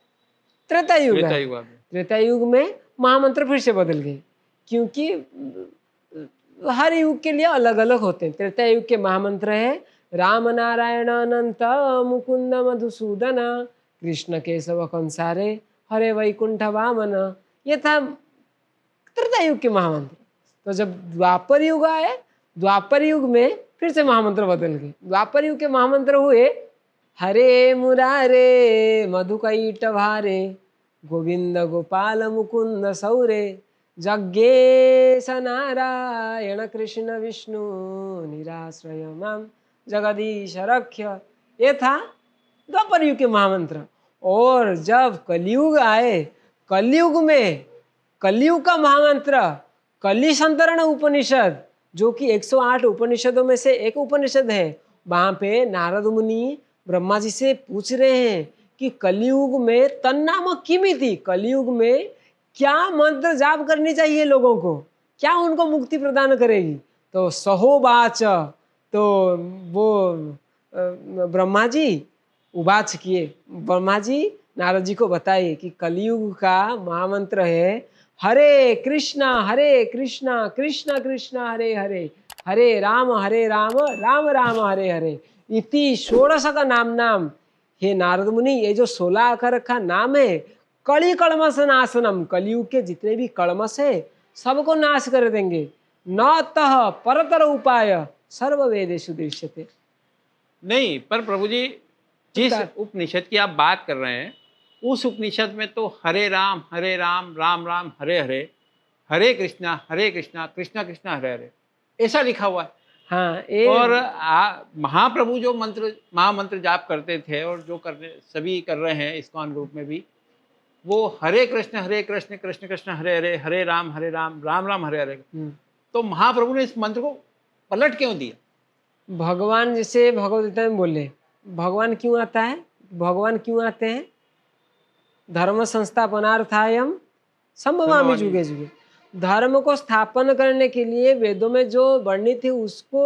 Speaker 2: त्रेता युग
Speaker 1: त्रेता
Speaker 2: है।
Speaker 1: युग आ गया।
Speaker 2: त्रेता युग में महामंत्र फिर से बदल गए, क्योंकि हर युग के लिए अलग अलग होते हैं। त्रेता युग के महामंत्र है राम नारायण अनंत मुकुंद मधुसूदन कृष्ण केशव कंसारे हरे वैकुंठ वामन। ये था त्रेता युग के महामंत्र। तो जब द्वापर युग आए, द्वापर युग में फिर से महामंत्र बदल गए। द्वापर युग के महामंत्र हुए हरे मुरारे मधुकैटभारे गोविंद गोपाल मुकुंद सौरे जग्गेश नारायण कृष्ण विष्णु निराश्रय माम जगदीश रक्ष। ये था द्वापर युग के महामंत्र। और जब कलयुग आए, कलयुग में कलयुग का महामंत्र कली संतरण उपनिषद, जो कि 108 उपनिषदों में से एक उपनिषद है, वहां पे नारद मुनि ब्रह्मा जी से पूछ रहे हैं कि कलयुग में तन्नाम किमिति, कलयुग में क्या मंत्र जाप करनी चाहिए लोगों को, क्या उनको मुक्ति प्रदान करेगी। तो सहोवाच, तो वो ब्रह्मा जी उवाच किए, ब्रह्मा जी नारद जी को बताइए कि कलयुग का महामंत्र है हरे कृष्णा कृष्ण कृष्ण हरे हरे हरे राम राम राम हरे हरे इति षोडश का नाम। हे नारद मुनि, ये जो 16 अक्षर का नाम है कली कलमश नाशनम, कलयुग के जितने भी कलमश है सबको नाश कर देंगे। न तः परतर उपाय सर्व वेदेषु दृश्यते।
Speaker 1: नहीं, पर प्रभु जी जिस उपनिषद की आप बात कर रहे हैं उस उपनिषद में तो हरे राम राम राम हरे हरे हरे कृष्णा कृष्ण कृष्ण हरे हरे ऐसा लिखा हुआ है।
Speaker 2: हाँ,
Speaker 1: और महाप्रभु जो महामंत्र जाप करते थे और जो करने सभी कर रहे हैं इस्कॉन ग्रुप में भी, वो हरे कृष्ण कृष्ण कृष्ण हरे हरे हरे राम राम राम हरे हरे। तो महाप्रभु ने इस मंत्र को पलट क्यों दिया?
Speaker 2: भगवान जैसे भगवद गीता में बोले, भगवान क्यों आता है, भगवान क्यों आते हैं? धर्म संस्थापनार्थायम संभवामि जुगे जुगे। धर्म को स्थापन करने के लिए वेदों में जो वर्णित है उसको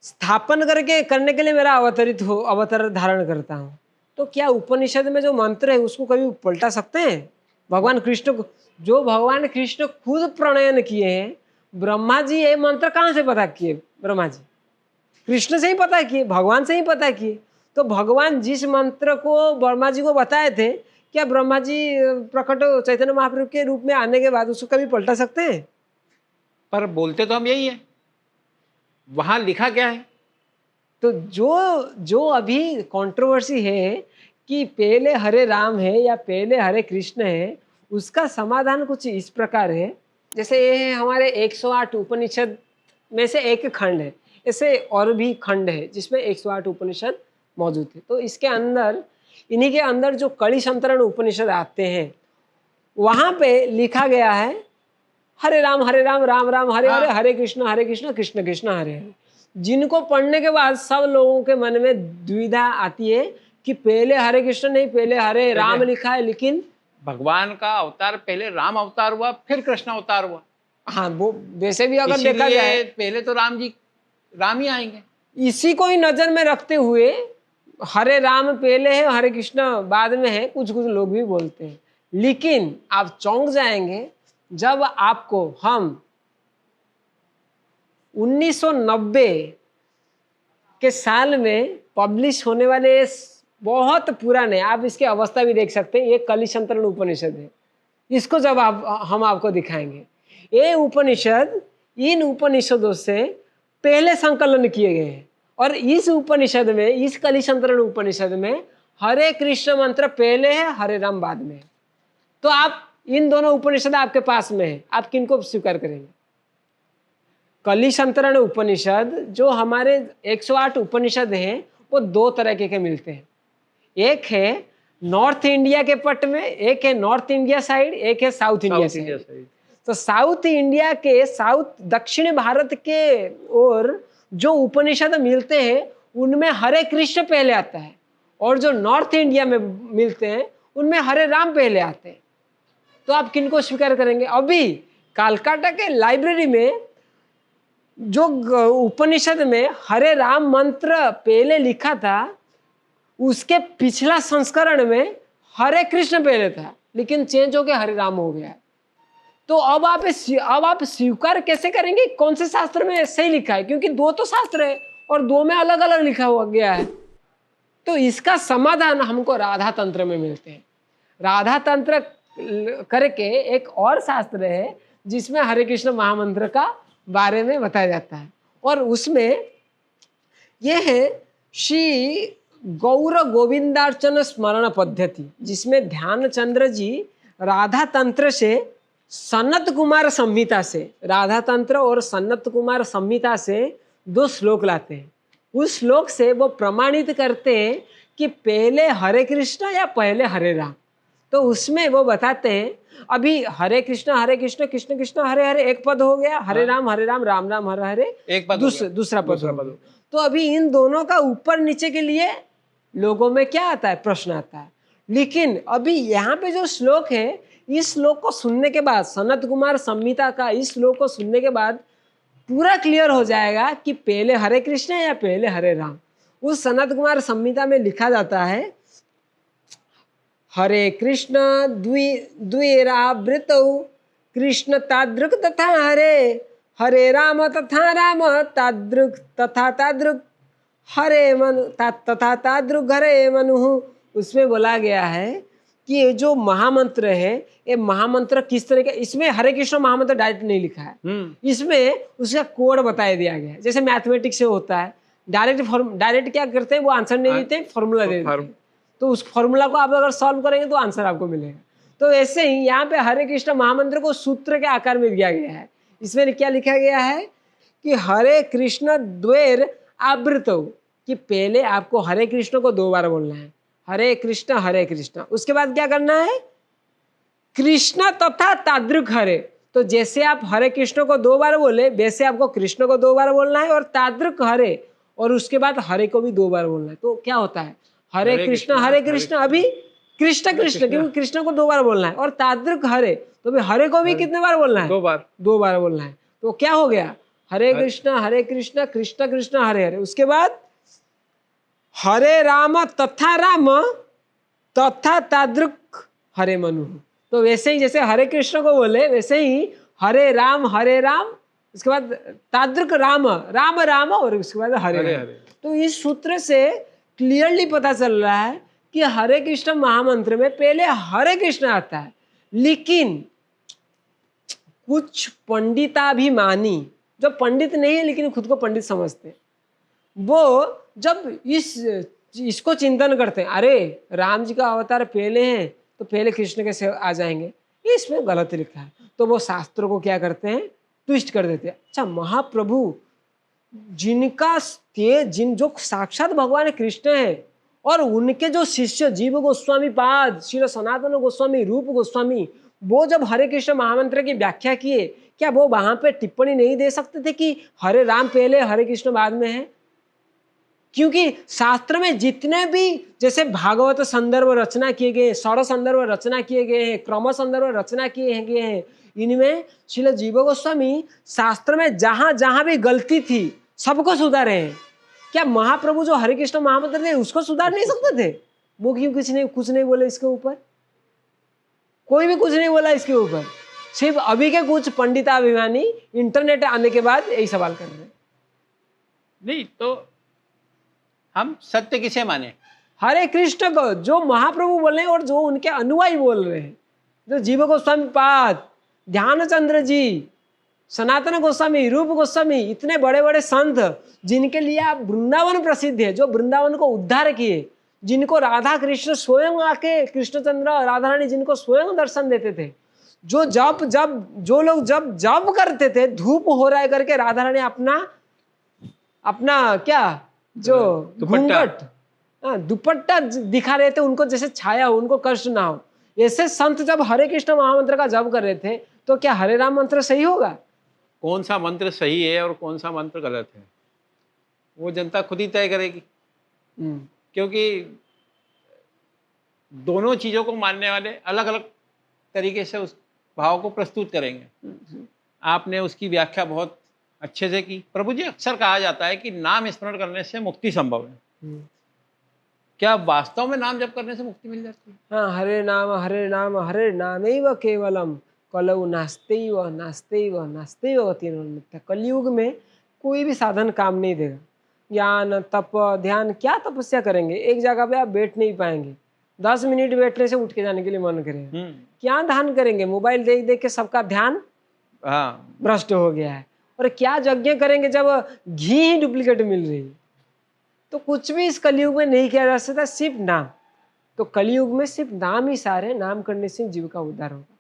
Speaker 2: स्थापन करने के लिए मेरा अवतार धारण करता हूँ। तो क्या उपनिषद में जो मंत्र है उसको कभी पलटा सकते हैं? भगवान कृष्ण को, जो भगवान कृष्ण खुद प्रणयन किए हैं, ब्रह्मा जी ये मंत्र कहाँ से पता किए? ब्रह्मा जी कृष्ण से ही पता किए, भगवान से ही पता किए। तो भगवान जिस मंत्र को ब्रह्मा जी को बताए थे, क्या ब्रह्मा जी प्रकट चैतन्य महाप्रभु के रूप में आने के बाद उसको कभी पलटा सकते हैं?
Speaker 1: पर बोलते तो हम यही है, वहां लिखा क्या है?
Speaker 2: तो जो अभी कंट्रोवर्सी है कि पहले हरे राम है या पहले हरे कृष्ण है, उसका समाधान कुछ इस प्रकार है। जैसे ये है हमारे 108 उपनिषद में से एक खंड है, ऐसे और भी खंड है जिसमें 108 उपनिषद मौजूद है। तो इसके अंदर, इन्हीं के अंदर जो कली संतरण उपनिषद आते हैं, वहां पे लिखा गया है हरे राम राम राम हरे हरे हरे कृष्ण कृष्ण कृष्ण हरे हरे। जिनको पढ़ने के बाद सब लोगों के मन में द्विधा आती है कि पहले हरे कृष्ण नहीं, पहले हरे राम लिखा है। लेकिन
Speaker 1: भगवान का अवतार पहले राम अवतार हुआ, फिर कृष्ण अवतार हुआ।
Speaker 2: हाँ, वो वैसे भी अगर देखा जाए
Speaker 1: पहले तो राम ही आएंगे।
Speaker 2: इसी को ही नजर में रखते हुए हरे राम पहले है, हरे कृष्ण बाद में है, कुछ लोग भी बोलते हैं। लेकिन आप चौंक जाएंगे जब आपको हम 1990 के साल में पब्लिश होने वाले बहुत पुराने, आप इसकी अवस्था भी देख सकते हैं, ये कली संतरण उपनिषद है। इसको जब हम आपको दिखाएंगे, ये उपनिषद इन उपनिषदों से पहले संकलन किए गए हैं। और इस उपनिषद में, इस कली संतरण उपनिषद में हरे कृष्ण मंत्र पहले है, हरे राम बाद में है। तो आप इन दोनों उपनिषद आपके पास में है, आप किनको स्वीकार करेंगे? कली संतरण उपनिषद जो हमारे 108 उपनिषद हैं, वो दो तरह के मिलते हैं। एक है नॉर्थ इंडिया के पट में, एक है नॉर्थ इंडिया साइड, एक है साउथ इंडिया साइड। तो साउथ इंडिया के, दक्षिण भारत के और जो उपनिषद मिलते हैं उनमें हरे कृष्ण पहले आता है, और जो नॉर्थ इंडिया में मिलते हैं उनमें हरे राम पहले आते हैं। तो आप किनको स्वीकार करेंगे? अभी कलकत्ता के लाइब्रेरी में जो उपनिषद में हरे राम मंत्र पहले लिखा था, उसके पिछला संस्करण में हरे कृष्ण पहले था, लेकिन चेंज हो गया हरे राम हो गया है। तो अब आप स्वीकार कैसे करेंगे कौन से शास्त्र में सही लिखा है? क्योंकि दो तो शास्त्र है और दो में अलग अलग लिखा हुआ गया है। तो इसका समाधान हमको राधा तंत्र में मिलते हैं। राधा तंत्र करके एक और शास्त्र है जिसमें हरे कृष्ण महामंत्र का बारे में बताया जाता है, और उसमें यह है श्री गौर गोविंदार्चन स्मरण पद्धति, जिसमें ध्यानचंद्र जी राधा तंत्र से सनत कुमार संहिता से, राधा तंत्र और सनत कुमार संहिता से 2 श्लोक लाते हैं। उस श्लोक से वो प्रमाणित करते हैं कि पहले हरे कृष्ण या पहले हरे राम। तो उसमें वो बताते हैं, अभी हरे कृष्ण कृष्ण कृष्ण हरे हरे एक पद हो गया, हरे राम राम राम हरे हरे
Speaker 1: एक पद
Speaker 2: दूसरा पद हो गया। तो अभी इन दोनों का ऊपर नीचे के लिए लोगों में क्या आता है? प्रश्न आता है। लेकिन अभी यहाँ पे जो श्लोक है, इस श्लोक को सुनने के बाद, सनत कुमार संहिता का इस श्लोक को सुनने के बाद पूरा क्लियर हो जाएगा कि पहले हरे कृष्ण या पहले हरे राम। उस सनत कुमार संहिता में लिखा जाता है, हरे कृष्ण द्विरावृतौ कृष्ण तादृक् तथा हरे राम तथा राम तादृक् तथा तादृक् हरे मनु तथा तादृक् हरे मनु। उसमें बोला गया है कि ये जो महामंत्र है, ये महामंत्र किस तरह का, इसमें हरे कृष्ण महामंत्र डायरेक्ट नहीं लिखा है, इसमें उसका कोड बताया दिया गया है। जैसे मैथमेटिक्स से होता है, डायरेक्ट क्या करते हैं, वो आंसर नहीं देते, फॉर्मूला दे देते हैं। तो उस फॉर्मूला को आप अगर सॉल्व करेंगे तो आंसर आपको मिलेगा। तो ऐसे ही यहाँ पे हरे कृष्ण महामंत्र को सूत्र के आकार में दिया गया है। इसमें क्या लिखा गया है कि हरे कृष्ण द्वैर आवृतौ, कि पहले आपको हरे कृष्ण को 2 बार बोलना है, हरे कृष्ण। उसके बाद क्या करना है? कृष्ण तथा तादृक् हरे। तो जैसे आप हरे कृष्ण को 2 बार बोले, वैसे आपको कृष्ण को 2 बार बोलना है, और तादृक् हरे, और उसके बाद हरे को भी 2 बार बोलना है। तो क्या होता है? हरे कृष्ण अभी कृष्ण क्योंकि कृष्ण को 2 बार बोलना है, और तादृक् हरे, तो भी हरे को भी कितने बार बोलना है? 2 बार बोलना है। तो क्या हो गया? हरे कृष्ण कृष्ण कृष्ण हरे हरे। उसके बाद हरे राम तथा तादृक् हरे मनु। तो वैसे ही जैसे हरे कृष्ण को बोले, वैसे ही हरे राम, उसके बाद तादृक् राम, और उसके बाद हरे। तो इस सूत्र से क्लियरली पता चल रहा है कि हरे कृष्ण महामंत्र में पहले हरे कृष्ण आता है। लेकिन कुछ पंडिताभिमानी, जो पंडित नहीं है लेकिन खुद को पंडित समझते हैं, वो जब इसको चिंतन करते हैं, अरे राम जी का अवतार पहले है तो पहले कृष्ण कैसे आ जाएंगे, ये इसमें गलत लिखा है। तो वो शास्त्रों को क्या करते हैं? ट्विस्ट कर देते हैं। अच्छा, महाप्रभु जो साक्षात भगवान कृष्ण है, और उनके जो शिष्य जीव गोस्वामी पाद, श्री सनातन गोस्वामी, रूप गोस्वामी, वो जब हरे कृष्ण महामंत्र की व्याख्या किए, क्या वो वहां पे टिप्पणी नहीं दे सकते थे कि हरे राम पहले हरे कृष्ण बाद में है? क्योंकि शास्त्र में जितने भी जैसे भागवत संदर्भ रचना किए गए, सौर संदर्भ रचना किए गए हैं, क्रम संदर्भ रचना किए गए हैं, इनमें श्रील जीव गोस्वामी शास्त्र में जहां जहां भी गलती थी सबको सुधारे हैं। क्या महाप्रभु जो हरे कृष्ण महामंत्र थे उसको सुधार नहीं सकते थे? वो क्यों कुछ नहीं बोले इसके ऊपर? कोई भी कुछ नहीं बोला इसके ऊपर। सिर्फ अभी के कुछ पंडिताभिमानी इंटरनेट आने के बाद यही सवाल कर रहे हैं।
Speaker 1: नहीं तो हम सत्य किसे माने?
Speaker 2: हरे कृष्ण को, जो महाप्रभु बोल रहे हैं और जो उनके अनुयायी बोल रहे हैं, जो जीव गोस्वामी पाद, ध्यानचंद्र जी, सनातन गोस्वामी, रूप गोस्वामी, इतने बड़े बड़े संत जिनके लिए आप वृंदावन प्रसिद्ध है, जो वृंदावन को उद्धार किए, जिनको राधा कृष्ण स्वयं आके, कृष्णचंद्र राधा रानी जिनको स्वयं दर्शन देते थे, जो लोग जब करते थे, धूप हो रहा है करके राधा रानी अपना क्या जो घूंघट दुपट्टा दिखा रहे थे, उनको जैसे छाया हो, उनको कष्ट ना हो, ऐसे संत जब हरे कृष्ण महामंत्र का जप कर रहे थे, तो क्या हरे राम मंत्र सही होगा?
Speaker 1: कौन सा मंत्र सही है और कौन सा मंत्र गलत है वो जनता खुद ही तय करेगी। क्योंकि दोनों चीजों को मानने वाले अलग अलग तरीके से उस भाव को प्रस्तुत करेंगे। आपने उसकी व्याख्या बहुत अच्छे से की। प्रभु जी, अक्सर कहा जाता है कि नाम स्मरण करने से मुक्ति संभव है। क्या वास्तव में नाम जप करने से मुक्ति मिल जाती है?
Speaker 2: हाँ, हरे नाम एव केवलम कलौ नास्तेव गतिर्मन्यते। कलयुग में कोई भी साधन काम नहीं देगा। ज्ञान, तप, ध्यान, क्या तपस्या करेंगे? एक जगह पे आप बैठ नहीं पाएंगे। 10 मिनट बैठने से उठ के जाने के लिए मन करेगा। क्या ध्यान करेंगे? मोबाइल देख देख के सबका ध्यान
Speaker 1: हाँ,
Speaker 2: भ्रष्ट हो गया है। और क्या यज्ञ करेंगे जब घी ही डुप्लीकेट मिल रही है? तो कुछ भी इस कलयुग में नहीं किया जा सकता, सिर्फ नाम। तो कलयुग में सिर्फ नाम ही सार है, नाम करने से जीव का उद्धार होगा।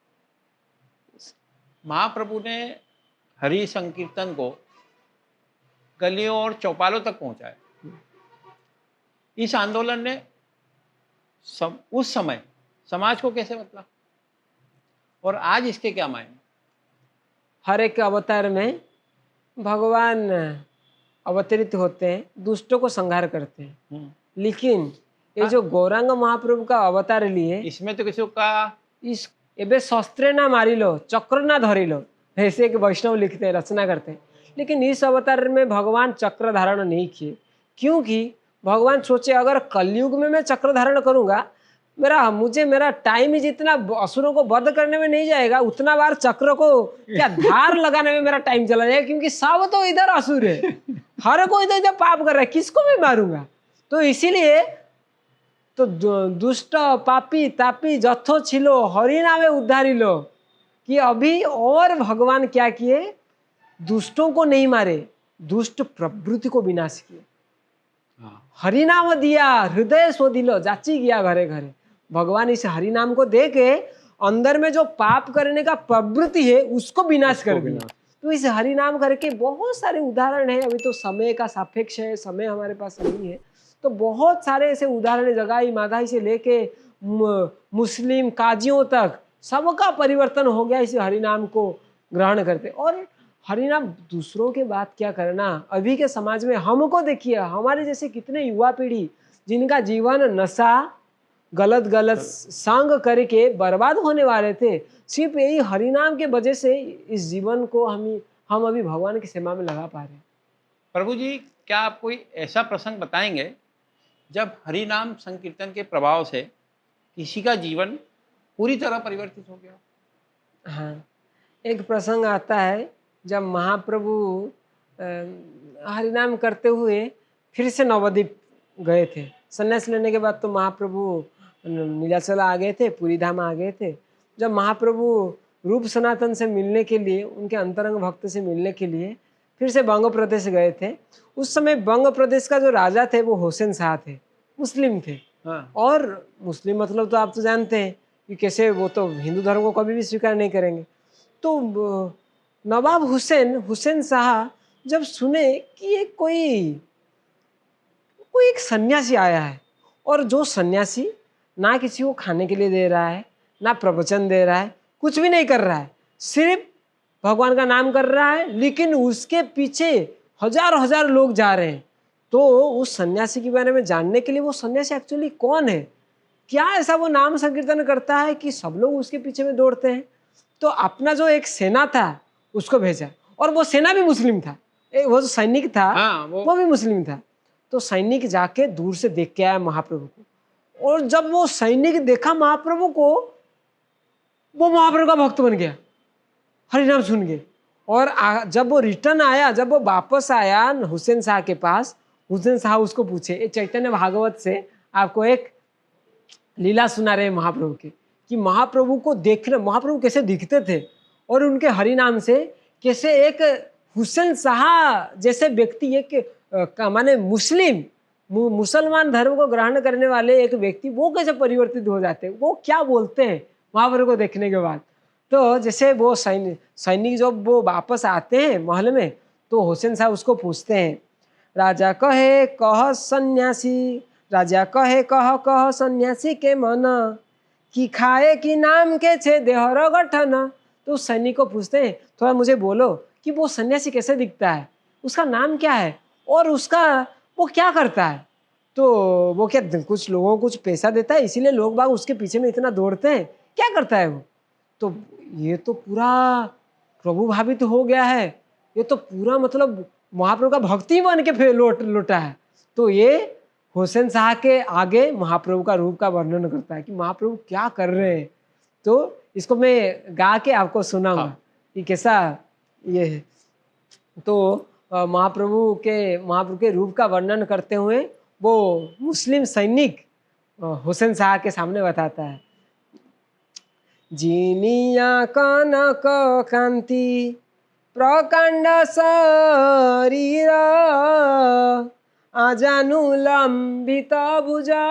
Speaker 1: महाप्रभु ने हरि संकीर्तन को गलियों और चौपालों तक पहुंचाया। इस आंदोलन ने उस समय समाज को कैसे बदला और आज इसके क्या मायने?
Speaker 2: हर एक अवतार में भगवान अवतरित होते हैं, दुष्टों को संहार करते हैं। लेकिन ये जो गौरांग महाप्रभु का अवतार लिए,
Speaker 1: इसमें तो किसी का
Speaker 2: इस एबे शस्त्रे ना मारी लो, चक्र ना धरी लो, ऐसे एक वैष्णव लिखते हैं, रचना करते हैं। लेकिन इस अवतार में भगवान चक्र धारण नहीं किए, क्योंकि भगवान सोचे अगर कलयुग में मैं चक्र धारण करूंगा, मेरा टाइम ही जितना असुरों को वध करने में नहीं जाएगा, उतना बार चक्र को क्या धार लगाने में मेरा टाइम चला जाएगा, क्योंकि सब तो इधर असुर है, हर कोई तो इधर पाप कर रहा है, किसको मैं मारूंगा? तो इसीलिए तो दुष्ट पापी तापी जथो छिलो हरि नामे उद्धारी लो, कि अभी और भगवान क्या किए? दुष्टों को नहीं मारे, दुष्ट प्रवृत्ति को विनाश किए। हरि नाम दिया हृदय शोधिलो, जाची गया घरे घरे। भगवान इस हरि नाम को दे के अंदर में जो पाप करने का प्रवृत्ति है उसको विनाश कर दिया। तो इस हरि नाम करके बहुत सारे उदाहरण है। अभी तो समय का सापेक्ष है, समय हमारे पास नहीं है, तो बहुत सारे ऐसे उदाहरण, जगाई माधाई से लेके मुस्लिम काजियों तक सबका परिवर्तन हो गया इस हरि नाम को ग्रहण करते। और हरि नाम दूसरों के बात क्या करना, अभी के समाज में हमको देखिए, हमारे जैसे कितने युवा पीढ़ी जिनका जीवन नशा गलत संग करके बर्बाद होने वाले थे, सिर्फ यही हरि नाम के वजह से इस जीवन को हम अभी भगवान की सेवा में लगा पा रहे हैं।
Speaker 1: प्रभु जी, क्या आप कोई ऐसा प्रसंग बताएंगे जब हरि नाम संकीर्तन के प्रभाव से किसी का जीवन पूरी तरह परिवर्तित हो गया?
Speaker 2: हाँ, एक प्रसंग आता है जब महाप्रभु हरिनाम करते हुए फिर से नवद्वीप गए थे। संन्यास लेने के बाद तो महाप्रभु नीलाचल आ गए थे, पूरी धाम आ गए थे। जब महाप्रभु रूप सनातन से मिलने के लिए, उनके अंतरंग भक्त से मिलने के लिए फिर से बंग प्रदेश गए थे। उस समय बंग प्रदेश का जो राजा थे वो हुसैन शाह थे, मुस्लिम थे। और मुस्लिम मतलब तो आप तो जानते हैं कि कैसे, वो तो हिंदू धर्म को कभी भी स्वीकार नहीं करेंगे। तो नवाब हुसैन शाह जब सुने कि ये कोई एक सन्यासी आया है, और जो सन्यासी ना किसी को खाने के लिए दे रहा है, ना प्रवचन दे रहा है, कुछ भी नहीं कर रहा है, सिर्फ भगवान का नाम कर रहा है, लेकिन उसके पीछे हजार लोग जा रहे हैं। तो उस सन्यासी के बारे में जानने के लिए, वो सन्यासी एक्चुअली कौन है, क्या ऐसा वो नाम संकीर्तन करता है कि सब लोग उसके पीछे में दौड़ते हैं, तो अपना जो एक सेना था उसको भेजा, और वो सेना भी मुस्लिम था। वो जो सैनिक था वो भी मुस्लिम था। तो सैनिक जाके दूर से देख के आया महाप्रभु को, और जब वो सैनिक देखा महाप्रभु को, वो महाप्रभु का भक्त बन गया, हरिनाम सुन के। और जब वो रिटर्न आया, जब वो वापस आया हुसैन शाह के पास, हुसैन शाह उसको पूछे, चैतन्य भागवत से आपको एक लीला सुना रहे महाप्रभु की, कि महाप्रभु को देखना, महाप्रभु कैसे दिखते थे, और उनके हरि नाम से कैसे एक हुसैन शाह जैसे व्यक्ति, एक माने मुसलमान धर्म को ग्रहण करने वाले एक व्यक्ति, वो कैसे परिवर्तित हो जाते हैं, वो क्या बोलते हैं महाप्रभु को देखने के बाद। तो जैसे वो सैनिक जब वो वापस आते हैं महल में, तो हुसैन शाह उसको पूछते हैं, राजा कहे कह सन्यासी, राजा कहे कह सन्यासी के मन, कि खाए कि नाम के छे देहर गठन। तो सैनिक को पूछते हैं, थोड़ा मुझे बोलो कि वो सन्यासी कैसे दिखता है, उसका नाम क्या है, और वो क्या करता है। तो वो क्या कुछ लोगों को कुछ पैसा देता है, इसीलिए लोग बाग उसके पीछे में इतना दौड़ते हैं, क्या करता है वो। तो ये तो पूरा प्रभु भावित हो गया है, ये तो पूरा मतलब महाप्रभु का भक्ति बन के फिर लौटा है। तो ये हुसैन शाह के आगे महाप्रभु का रूप का वर्णन करता है कि महाप्रभु क्या कर रहे हैं। तो इसको मैं गा के आपको सुनाऊंगा
Speaker 1: हाँ।
Speaker 2: कि कैसा ये है। तो महाप्रभु के रूप का वर्णन करते हुए वो मुस्लिम सैनिक हुसैन शाह के सामने बताता है। जिनिया कनक कांति प्रकांड शरीर आजानु लंबित भुजा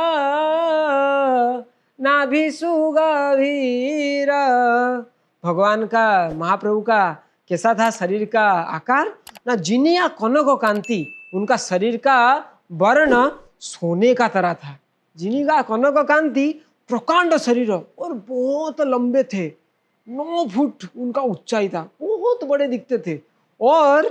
Speaker 2: नाभि सुगभीर। भगवान का महाप्रभु का कैसा था शरीर का आकार ना, जिनिया कनक कांति, उनका शरीर का वर्ण सोने का तरह था। जिनी का कनक कांति प्रकांड शरीर और बहुत लंबे थे, 9 फुट उनका ऊंचाई था, बहुत बड़े दिखते थे। और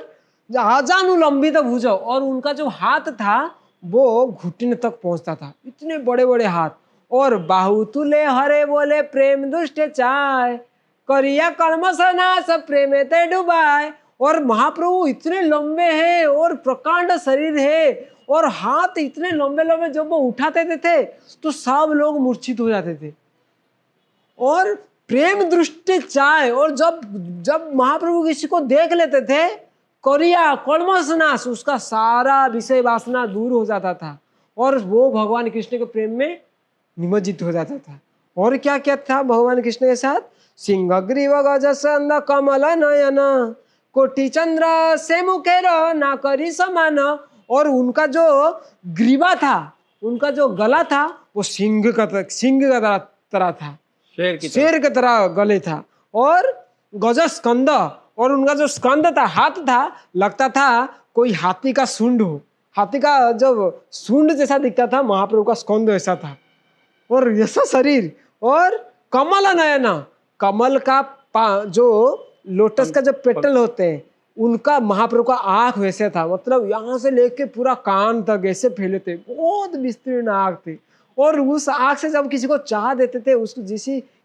Speaker 2: आजानु लंबित भुजा, और उनका जो हाथ था वो घुटने तक पहुंचता था, इतने बड़े बड़े हाथ। और बाहुतुले हरे बोले प्रेम दुष्ट चाय करिया कर्मश नाश प्रेम ते डुबाए। और महाप्रभु इतने लंबे हैं और प्रकांड शरीर है और हाथ इतने लंबे लंबे, जब वो उठाते थे तो सब लोग मूर्छित हो जाते थे। और प्रेम दृष्टि चाय, और जब महाप्रभु किसी को देख लेते थे करिया कल्मश नाश, उसका सारा विषय वासना दूर हो जाता था और वो भगवान कृष्ण के प्रेम में निमज्जित हो जाता था। और क्या क्या था भगवान कृष्ण के साथ? सिंह ग्रीव गज संद कमल नयन कोटि चंद्र से मुखेर ना करी समान। और उनका जो ग्रीवा था, उनका जो गला था वो सिंह का तरह था, शेर की तरह गले था। और गज स्कंद, और उनका जो स्कंद था, हाथ था, लगता था कोई हाथी का सूंड हो, हाथी का जब सूंड जैसा दिखता था, महाप्रभु का स्कंद ऐसा था। और ऐसा शरीर, और कमल नयना, कमल का जो लोटस का जो पेटल होते हैं उनका महाप्रभु का आंख वैसे था, मतलब यहाँ से लेके पूरा कान तक ऐसे फैले थे, बहुत विस्तीर्ण आंख थे। और उस आंख से जब किसी को चाह देते थे, उसको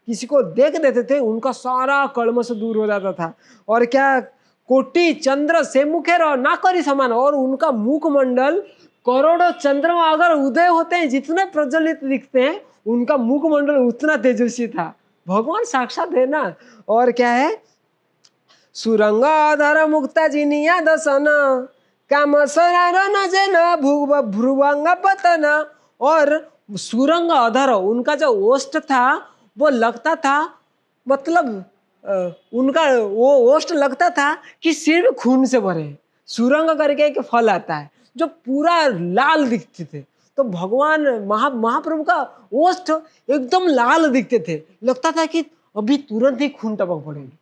Speaker 2: किसी को देख देते थे, उनका सारा कल्मश दूर हो जाता था। और क्या, कोटि चंद्र से मुखेर ना करी समान, और उनका मुखमंडल करोड़ों चंद्रमा अगर उदय होते हैं जितने प्रज्वलित दिखते हैं, उनका मुखमंडल उतना तेजस्वी था। भगवान साक्षात है ना। और क्या है, सुरंग आधार मुक्ता जिनिया दसन काम सरारन जेन भ्रुवंग पतन। और सुरंग अधर, उनका जो ओष्ठ था वो लगता था, मतलब उनका वो ओष्ठ लगता था कि सिर में खून से भरे। सुरंग करके एक फल आता है जो पूरा लाल दिखते थे, तो भगवान महाप्रभु का ओष्ठ एकदम लाल दिखते थे, लगता था कि अभी तुरंत ही खून टपक पड़ेगी,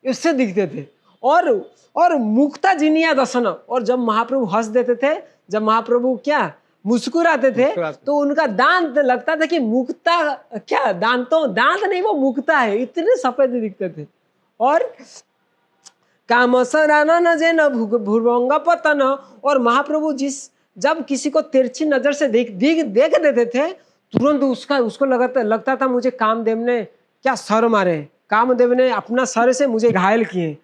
Speaker 2: इससे दिखते थे। और मुक्ता जिनिया दसन, और जब महाप्रभु हंस देते थे, जब महाप्रभु क्या मुस्कुराते थे, तो उनका दांत लगता था कि मुक्ता, क्या दांत नहीं, वो मुक्ता है, इतने सफेद दिखते थे। और कामसरानन जेन भ्रुवंग पतन, और महाप्रभु जब किसी को तिरछी नजर से देख देते थे, तुरंत उसको लगता था मुझे कामदेव ने क्या सर मारे, कामदेव ने अपना सर से मुझे घायल किए।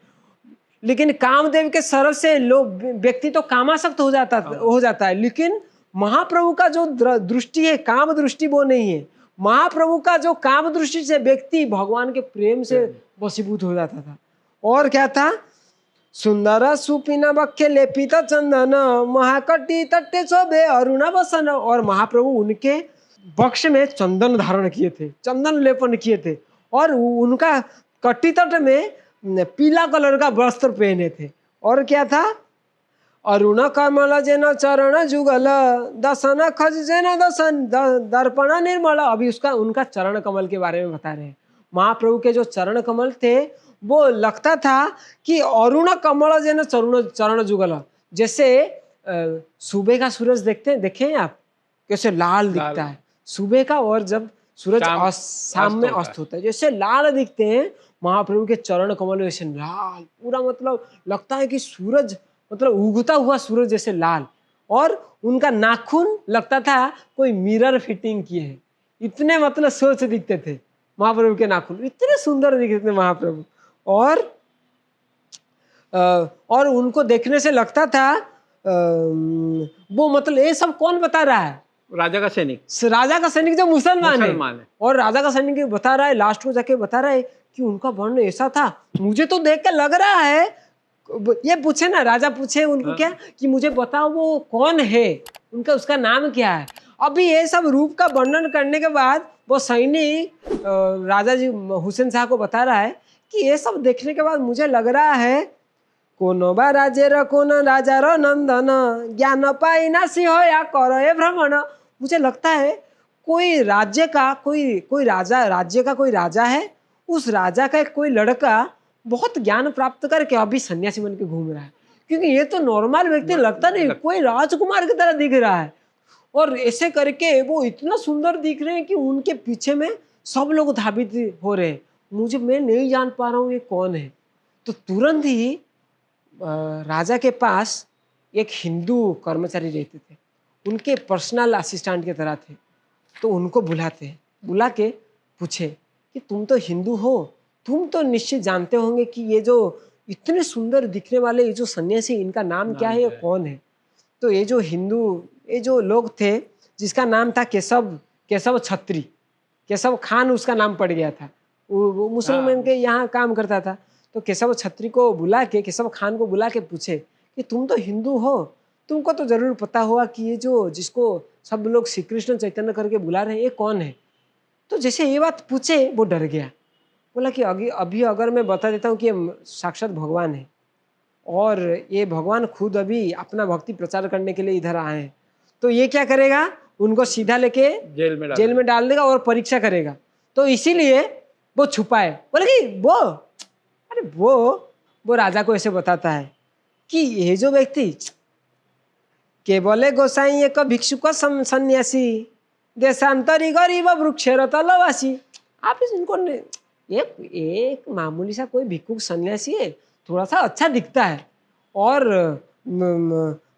Speaker 2: लेकिन कामदेव के सर से लोग व्यक्ति तो कामासक्त हो जाता है, लेकिन महाप्रभु का जो दृष्टि है, काम दृष्टि वो नहीं है। महाप्रभु का जो काम दृष्टि से व्यक्ति भगवान के प्रेम से वशीभूत हो जाता था। और क्या था, सुंदर सुपिन वक्ष लेपित चंदन महाकटी तट्टे शोभे अरुणा वसन। और महाप्रभु उनके वक्ष में चंदन धारण किए थे, चंदन लेपन किए थे, और उनका कटी तट में पीला कलर का वस्त्र पहने थे। और क्या था, अरुण कमल जेन चरण जुगल दसन खज जेन दसन दर्पण निर्मल। अभी उनका चरण कमल के बारे में बता रहे हैं। महाप्रभु के जो चरण कमल थे वो लगता था कि अरुण कमल जेन चरण जुगल, जैसे सुबह का सूरज देखे हैं आप, कैसे लाल दिखता है सुबह का, और जब सूरज शाम में अस्त होता है जैसे लाल दिखते हैं। महाप्रभु के चरण कमल वैसे लाल, पूरा मतलब लगता है कि सूरज, मतलब उगता हुआ सूरज जैसे लाल। और उनका नाखून लगता था कोई मिरर फिटिंग किए हैं, इतने मतलब सोच दिखते थे महाप्रभु के नाखून, इतने सुंदर दिखते थे महाप्रभु। और उनको देखने से लगता था वो, मतलब ये सब कौन बता रहा है,
Speaker 1: राजा का सैनिक,
Speaker 2: राजा का सैनिक जो मुसलमान
Speaker 1: मुसलमान है।
Speaker 2: और राजा का सैनिक बता रहा है, लास्ट में जाके बता रहा है कि उनका वर्ण ऐसा था, मुझे तो देख के लग रहा है। ये पूछे ना, राजा पूछे उनको
Speaker 1: हाँ।
Speaker 2: क्या कि मुझे बताओ वो कौन है, उनका उसका नाम क्या है। अभी ये सब रूप का वर्णन करने के बाद वो सैनिक राजा जी हुसैन शाह को बता रहा है कि ये सब देखने के बाद मुझे लग रहा है कोनो बा राज्य कोन राजा रो नंदन ज्ञान पाई ना सिंह या करो ये भ्रमण। मुझे लगता है कोई राज्य का कोई राजा, राज्य का कोई राजा है, उस राजा का कोई लड़का बहुत ज्ञान प्राप्त करके अभी सन्यासी बन के घूम रहा है, क्योंकि ये तो नॉर्मल व्यक्ति लगता नहीं, कोई राजकुमार की तरह दिख रहा है। और ऐसे करके वो इतना सुंदर दिख रहे हैं कि उनके पीछे में सब लोग धावित हो रहे हैं। मैं नहीं जान पा रहा हूँ ये कौन है। तो तुरंत ही राजा के पास एक हिंदू कर्मचारी रहते थे, उनके पर्सनल असिस्टेंट की तरह थे। तो उनको बुला के पूछे कि तुम तो हिंदू हो, तुम तो निश्चित जानते होंगे कि ये जो इतने सुंदर दिखने वाले ये जो सन्यासी, इनका नाम क्या है, ये कौन है। तो ये जो लोग थे जिसका नाम था केशव छत्री, केशव खान उसका नाम पड़ गया था, वो मुसलमान के यहाँ काम करता था। तो केशव छत्री को बुला के, केशव खान को बुला के पूछे कि तुम तो हिंदू हो, तुमको तो जरूर पता होगा कि ये जो जिसको सब लोग श्री कृष्ण चैतन्य करके बुला रहे हैं ये कौन है। तो जैसे ये बात पूछे वो डर गया, बोला कि अभी अगर मैं बता देता हूँ कि ये साक्षात भगवान है और ये भगवान खुद अभी अपना भक्ति प्रचार करने के लिए इधर आए हैं, तो ये क्या करेगा, उनको सीधा लेके जेल में डाल देगा और परीक्षा करेगा। तो इसीलिए वो छुपाए। बोले कि वो राजा को ऐसे बताता है कि ये जो व्यक्ति केवले गोसाई एक भिक्षुक सन्यासी देशांतरी गरीब वृक्षेर तलवासी। आप इनको एक मामूली सा कोई भिक्षुक सन्यासी है, थोड़ा सा अच्छा दिखता है और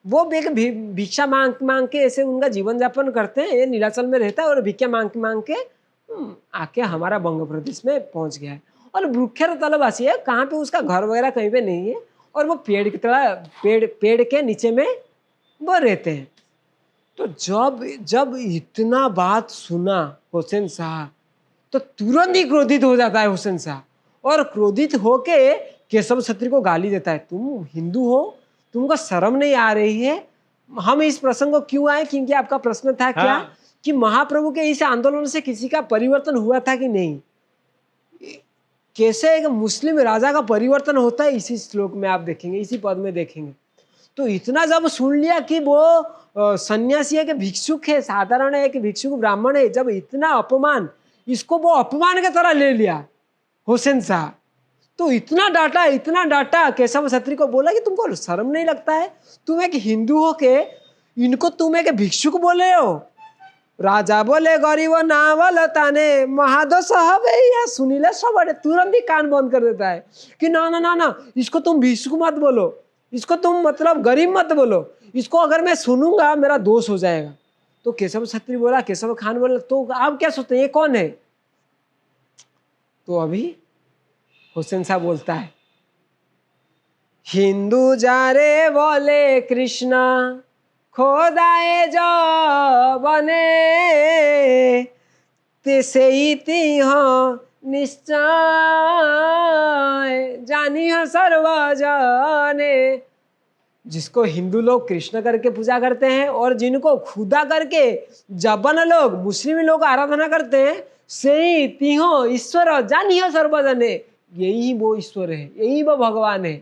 Speaker 2: वो भिक्षा मांग के ऐसे उनका जीवन यापन करते हैं, ये नीलाचल में रहता है और भिक्षा मांग के आके हमारा बंग प्रदेश में पहुंच गया है और वृक्षेर तलवासी है, कहाँ पे उसका घर वगैरह कहीं पे नहीं है और वो पेड़ की तरह पेड़ के नीचे में वो रहते हैं। तो जब इतना बात सुना हुसैन शाह तो तुरंत ही क्रोधित हो जाता है हुसैन शाह और क्रोधित होके केशव छत्री को गाली देता है, तुम हिंदू हो, तुमको शर्म नहीं आ रही है। हम इस प्रसंग को क्यों आए, क्योंकि आपका प्रश्न था क्या कि महाप्रभु के इस आंदोलन से किसी का परिवर्तन हुआ था कि नहीं, कैसे एक मुस्लिम राजा का परिवर्तन होता है इसी श्लोक में आप देखेंगे, इसी पद में देखेंगे। तो इतना जब सुन लिया कि वो सन्यासी है कि भिक्षुक है, साधारण है कि भिक्षुक ब्राह्मण है, जब इतना अपमान, इसको वो अपमान की तरह ले लिया हुसैन शाह। तो इतना डांटा केशव छत्री को, बोला कि तुमको शर्म नहीं लगता है, तुम एक हिंदू हो के इनको तुम एक भिक्षुक बोले हो। राजा बोले गरीब नावल ताने महादोष हवे या सुनीले सब तुरंत ही कान बंद कर देता है कि ना, इसको तुम भिक्षुक मत बोलो, इसको तुम मतलब गरीब मत बोलो, इसको अगर मैं सुनूंगा मेरा दोष हो जाएगा। तो केशव छत्री बोला, केशव खान बोला तो आप क्या सोचते हैं ये कौन है। तो अभी हुसैन साहब बोलता है, हिंदू जारे बोले कृष्णा खोदाए जो बने तेसे तिह निश्चय जानी सर्वजने। जिसको हिंदू लोग कृष्ण करके पूजा करते हैं और जिनको खुदा करके जबन लोग मुस्लिम लोग आराधना करते हैं, से तिहो ईश्वर जानियो सर्वजने, यही वो ईश्वर है, यही वो भगवान है।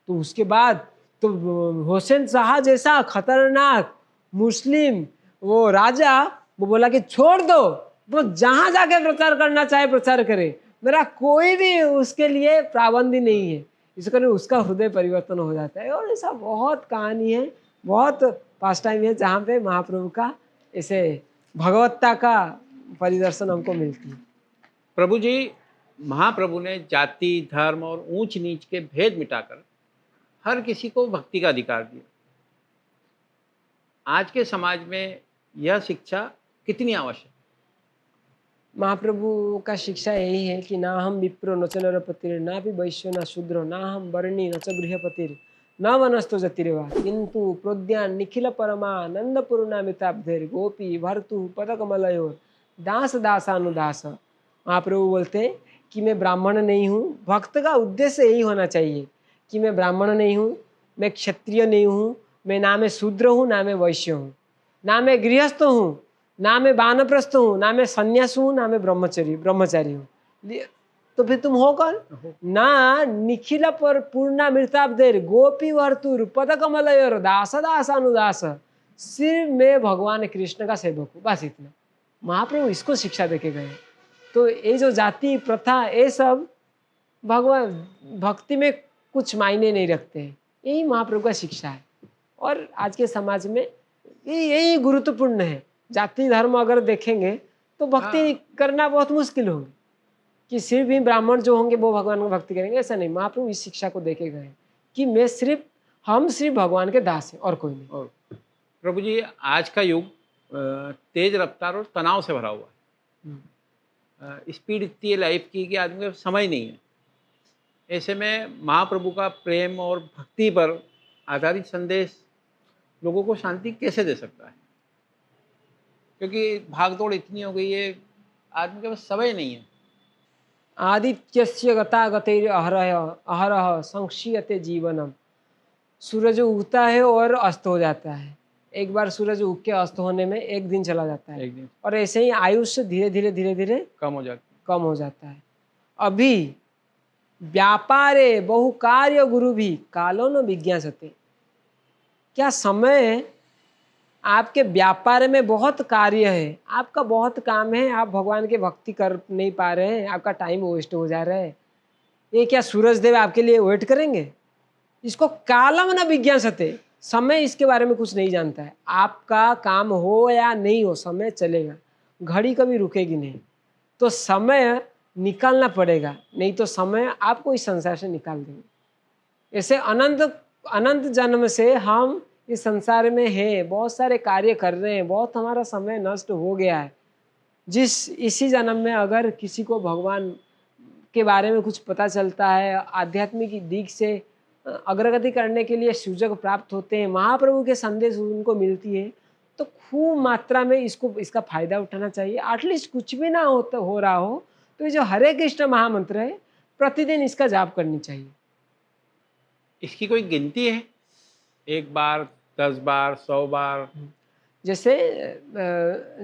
Speaker 2: तो उसके बाद तो हुसैन शाह जैसा खतरनाक मुस्लिम वो राजा वो बोला कि छोड़ दो, वो जहां जाके प्रचार करना चाहे प्रचार करे, मेरा कोई भी उसके लिए पाबंदी नहीं है। इस कारण उसका हृदय परिवर्तन हो जाता है। और ऐसा बहुत कहानी है, बहुत पास टाइम है जहाँ पे महाप्रभु का ऐसे भगवत्ता का परिदर्शन हमको मिलती है।
Speaker 1: प्रभु जी, महाप्रभु ने जाति धर्म और ऊंच नीच के भेद मिटाकर हर किसी को भक्ति का अधिकार दिया। आज के समाज में यह शिक्षा कितनी आवश्यक?
Speaker 2: महाप्रभु का शिक्षा यही है कि ना हम विप्रो न च नरपतिर, ना भी वैश्य न शूद्रो, ना हम वर्णी न च गृहपतिर, न वनस्तो जतिरेवा किंतु प्रोद्यान निखिल परमानंद पूर्णामिताब्धेर गोपी भर्तु पदकमलयोर दास दासानुदास। महाप्रभु बोलते हैं कि मैं ब्राह्मण नहीं हूँ। भक्त का उद्देश्य यही होना चाहिए कि मैं ब्राह्मण नहीं हूँ, मैं क्षत्रिय नहीं हूँ, मैं ना मैं शूद्र हूँ ना मैं वैश्य हूँ, ना मैं गृहस्थ हूँ ना मैं वानप्रस्थ हूँ, ना मैं संन्यास हूँ ना मैं ब्रह्मचारी हूँ। तो फिर तुम हो कौन? ना निखिल पर पूर्णामृताब्धेर गोपी वर्तुर पद कमलयोर दास दासानुदास। सिर्फ मैं भगवान कृष्ण का सेवक हूँ, बस इतना। महाप्रभु इसको शिक्षा देके गए। तो ये जो जाति प्रथा ये सब भगवान भक्ति में कुछ मायने नहीं रखते हैं। यही महाप्रभु का शिक्षा है। और आज के समाज में यही गुरुत्वपूर्ण है। जाति धर्म अगर देखेंगे तो भक्ति करना बहुत मुश्किल होगी कि सिर्फ ही ब्राह्मण जो होंगे वो भगवान को भक्ति करेंगे, ऐसा नहीं। महाप्रभु इस शिक्षा को देके गए कि हम सिर्फ भगवान के दास हैं और कोई नहीं।
Speaker 1: और प्रभु जी, आज का युग तेज रफ्तार और तनाव से भरा हुआ है। स्पीड इतनी है लाइफ की कि आदमी को समय नहीं है। ऐसे में महाप्रभु का प्रेम और भक्ति पर आधारित संदेश लोगों को शांति कैसे दे सकता है? क्योंकि भागदौड़ इतनी हो गई है, आदमी के पास समय नहीं है।
Speaker 2: आदित्यस्य गतागते अहरह अहरह संक्षीयते जीवनम। सूरज उगता है और अस्त हो जाता है। एक बार सूरज उग के अस्त होने में एक दिन चला जाता है,
Speaker 1: एक दिन
Speaker 2: और ऐसे ही आयुष्य धीरे धीरे
Speaker 1: कम हो जाता
Speaker 2: है। अभी व्यापारे बहु कार्य गुरु भी कालो न विज्ञासते। क्या समय आपके व्यापार में बहुत कार्य है, आपका बहुत काम है, आप भगवान के भक्ति कर नहीं पा रहे हैं, आपका टाइम वेस्ट हो जा रहा है, ये क्या सूरज देव आपके लिए वेट करेंगे? इसको कालम न विज्ञासते। समय इसके बारे में कुछ नहीं जानता है। आपका काम हो या नहीं हो, समय चलेगा, घड़ी कभी रुकेगी नहीं। तो समय निकालना पड़ेगा, नहीं तो समय आपको इस संसार से निकाल देंगे। ऐसे अनंत जन्म से हम इस संसार में है, बहुत सारे कार्य कर रहे हैं, बहुत हमारा समय नष्ट हो गया है। इसी जन्म में अगर किसी को भगवान के बारे में कुछ पता चलता है, आध्यात्मिक दिग से अग्रगति करने के लिए सुजग प्राप्त होते हैं, महाप्रभु के संदेश उनको मिलती है, तो खूब मात्रा में इसका फायदा उठाना चाहिए। एटलीस्ट कुछ भी ना हो रहा हो तो ये जो हरे कृष्ण महामंत्र है, प्रतिदिन इसका जाप करनी चाहिए।
Speaker 1: इसकी कोई गिनती है? 1 बार, 10 बार, 100 बार?
Speaker 2: जैसे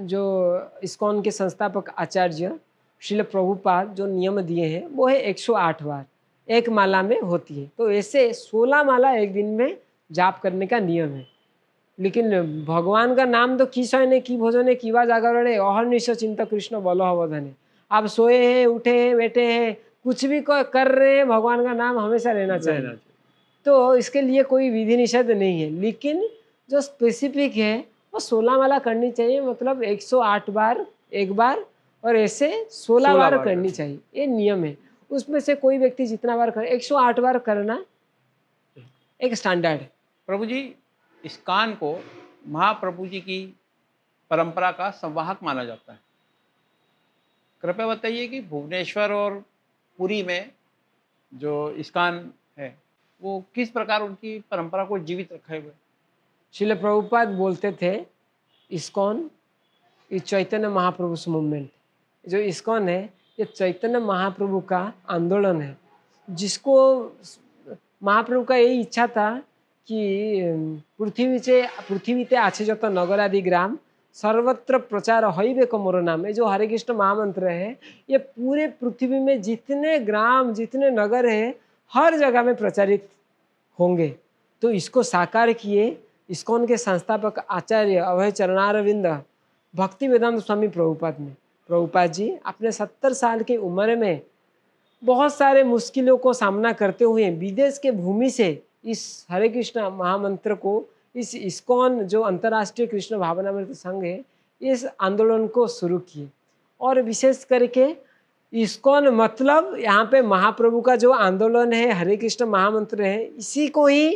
Speaker 2: जो इस्कॉन के संस्थापक आचार्य श्रील प्रभुपाद जो नियम दिए हैं वो है 108 बार एक माला में होती है। तो ऐसे 16 माला एक दिन में जाप करने का नियम है। लेकिन भगवान का नाम तो की शयने की भोजने कीवा जागरणे अहर्निश चिंता कृष्ण बल अवधने। आप सोए हैं, उठे हैं, बैठे हैं, कुछ भी कर रहे हैं, भगवान का नाम हमेशा लेना चाहिए। तो इसके लिए कोई विधि निषेध नहीं है, लेकिन जो स्पेसिफिक है वो 16 माला करनी चाहिए। मतलब 108 बार एक बार, और ऐसे 16 बार करनी चाहिए, ये नियम है। उसमें से कोई व्यक्ति जितना बार करे, 108 बार करना एक स्टैंडर्ड है।
Speaker 1: प्रभु जी, इस्कॉन को महाप्रभु जी की परंपरा का संवाहक माना जाता है। कृपया बताइए कि भुवनेश्वर और पुरी में जो इस्कॉन है वो किस प्रकार उनकी परंपरा को जीवित रखे हुए?
Speaker 2: श्रील प्रभुपाद बोलते थे ISKCON is Chaitanya Mahaprabhu movement. जो इस्कॉन है ये चैतन्य महाप्रभु का आंदोलन है, जिसको महाप्रभु का यही इच्छा था कि पृथ्वीते आछे जत नगर आदि ग्राम सर्वत्र प्रचार हईबे को मोर नाम। ये जो हरे कृष्ण महामंत्र है ये पूरे पृथ्वी में जितने ग्राम जितने नगर है हर जगह में प्रचारित होंगे। तो इसको साकार किए इस्कॉन के संस्थापक आचार्य अभय चरणारविंद भक्ति वेदांत स्वामी प्रभुपाद ने। प्रभुपाद जी अपने 70 साल की उम्र में बहुत सारे मुश्किलों को सामना करते हुए विदेश के भूमि से इस हरे कृष्ण महामंत्र को, इस इस्कॉन जो अंतर्राष्ट्रीय कृष्ण भावनामृत संघ है, इस आंदोलन को शुरू किए। और विशेष करके इस्कॉन मतलब यहाँ पे महाप्रभु का जो आंदोलन है, हरे कृष्ण महामंत्र है, इसी को ही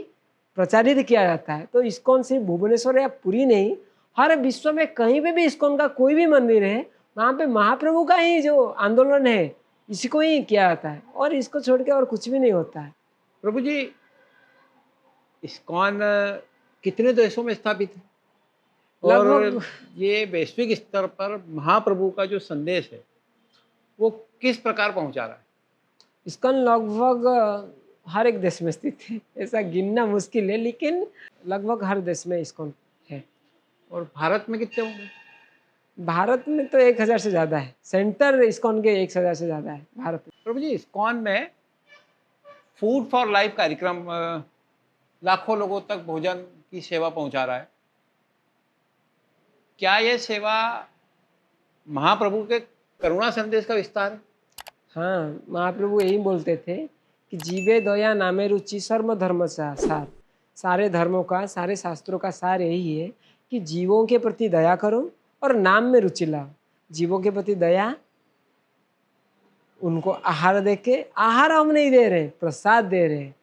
Speaker 2: प्रचारित किया जाता है। तो इस्कॉन सिर्फ भुवनेश्वर या पुरी नहीं, हर विश्व में कहीं पे भी इस्कॉन का कोई भी मंदिर है वहाँ पे महाप्रभु का ही जो आंदोलन है इसी को ही किया जाता है, और इसको छोड़ के और कुछ भी नहीं होता है।
Speaker 1: प्रभु जी, इस्कॉन कितने देशों में स्थापित है और
Speaker 2: लगभग
Speaker 1: ये वैश्विक स्तर पर महाप्रभु का जो संदेश है वो किस प्रकार पहुंचा रहा है?
Speaker 2: इस्कॉन लगभग हर एक देश में स्थित है, ऐसा गिनना मुश्किल है, लेकिन लगभग हर देश में इस्कॉन है।
Speaker 1: और भारत में कितने होंगे?
Speaker 2: भारत में तो 1000 से ज़्यादा है, सेंटर इस्कॉन के 1000 से ज़्यादा है भारत में।
Speaker 1: प्रभु जी, इस्कॉन में फूड फॉर लाइफ कार्यक्रम लाखों लोगों तक भोजन की सेवा पहुंचा रहा है। क्या ये सेवा महाप्रभु के करुणा संदेश का विस्तार है?
Speaker 2: हाँ, महाप्रभु यही बोलते थे कि जीवे दया नामे रुचि सर्व धर्म सार। सारे धर्मों का, सारे शास्त्रों का सार यही है कि जीवों के प्रति दया करो और नाम में रुचि लाओ। जीवों के प्रति दया, उनको आहार देके, आहार हम नहीं दे रहे, प्रसाद दे रहे हैं।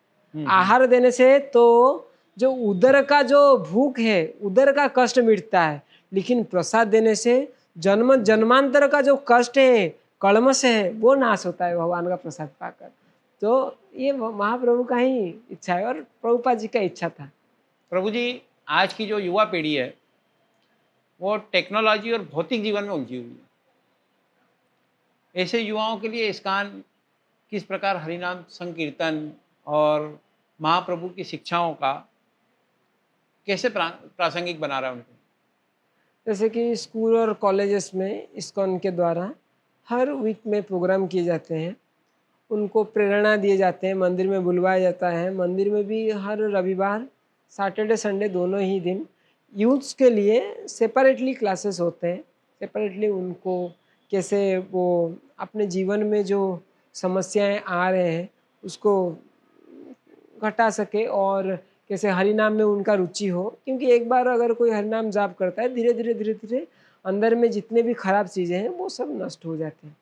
Speaker 2: आहार देने से तो जो उदर का जो भूख है, उदर का कष्ट मिटता है, लेकिन प्रसाद देने से जन्म जन्मांतर का जो कष्ट है, कलमश है, वो नाश होता है भगवान का प्रसाद पाकर। तो ये महाप्रभु का ही इच्छा है और प्रभुपाद जी का इच्छा था।
Speaker 1: प्रभु जी, आज की जो युवा पीढ़ी है वो टेक्नोलॉजी और भौतिक जीवन में उलझी हुई है। ऐसे युवाओं के लिए इस्कॉन किस प्रकार हरिनाम संकीर्तन और महाप्रभु की शिक्षाओं का कैसे प्रासंगिक बना रहा है उनको?
Speaker 2: जैसे कि स्कूल और कॉलेजेस में इस्कॉन के द्वारा हर वीक में प्रोग्राम किए जाते हैं, उनको प्रेरणा दिए जाते हैं, मंदिर में बुलवाया जाता है। मंदिर में भी हर रविवार, सैटरडे संडे दोनों ही दिन यूथ्स के लिए सेपरेटली क्लासेस होते हैं। सेपरेटली उनको कैसे वो अपने जीवन में जो समस्याएं आ रहे हैं उसको घटा सके और कैसे हरिनाम में उनका रुचि हो, क्योंकि एक बार अगर कोई हरिनाम जाप करता है, धीरे धीरे अंदर में जितने भी खराब चीज़ें हैं वो सब नष्ट हो जाते हैं।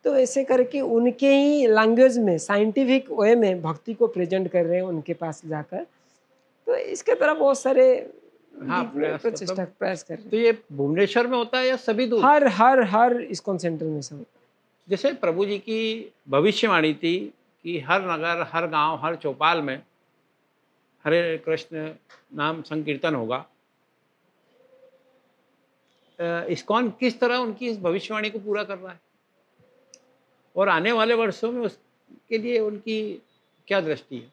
Speaker 2: तो ऐसे करके उनके ही लैंग्वेज में, साइंटिफिक वे में भक्ति को प्रेजेंट कर रहे हैं उनके पास जाकर। तो इसके तरफ बहुत सारे
Speaker 1: हाँ, प्रयास
Speaker 2: प्रचेष्टा प्रयास कर रहे
Speaker 1: तो ये भुवनेश्वर में होता है या सभी दूर?
Speaker 2: हैं। हर इस्कॉन सेंटर में सब होता है।
Speaker 1: जैसे प्रभु जी की भविष्यवाणी थी कि हर नगर, हर गांव, हर चौपाल में हरे कृष्ण नाम संकीर्तन होगा। इस्कॉन किस तरह उनकी इस भविष्यवाणी को पूरा कर रहा है और आने वाले वर्षों में उसके लिए उनकी क्या दृष्टि है?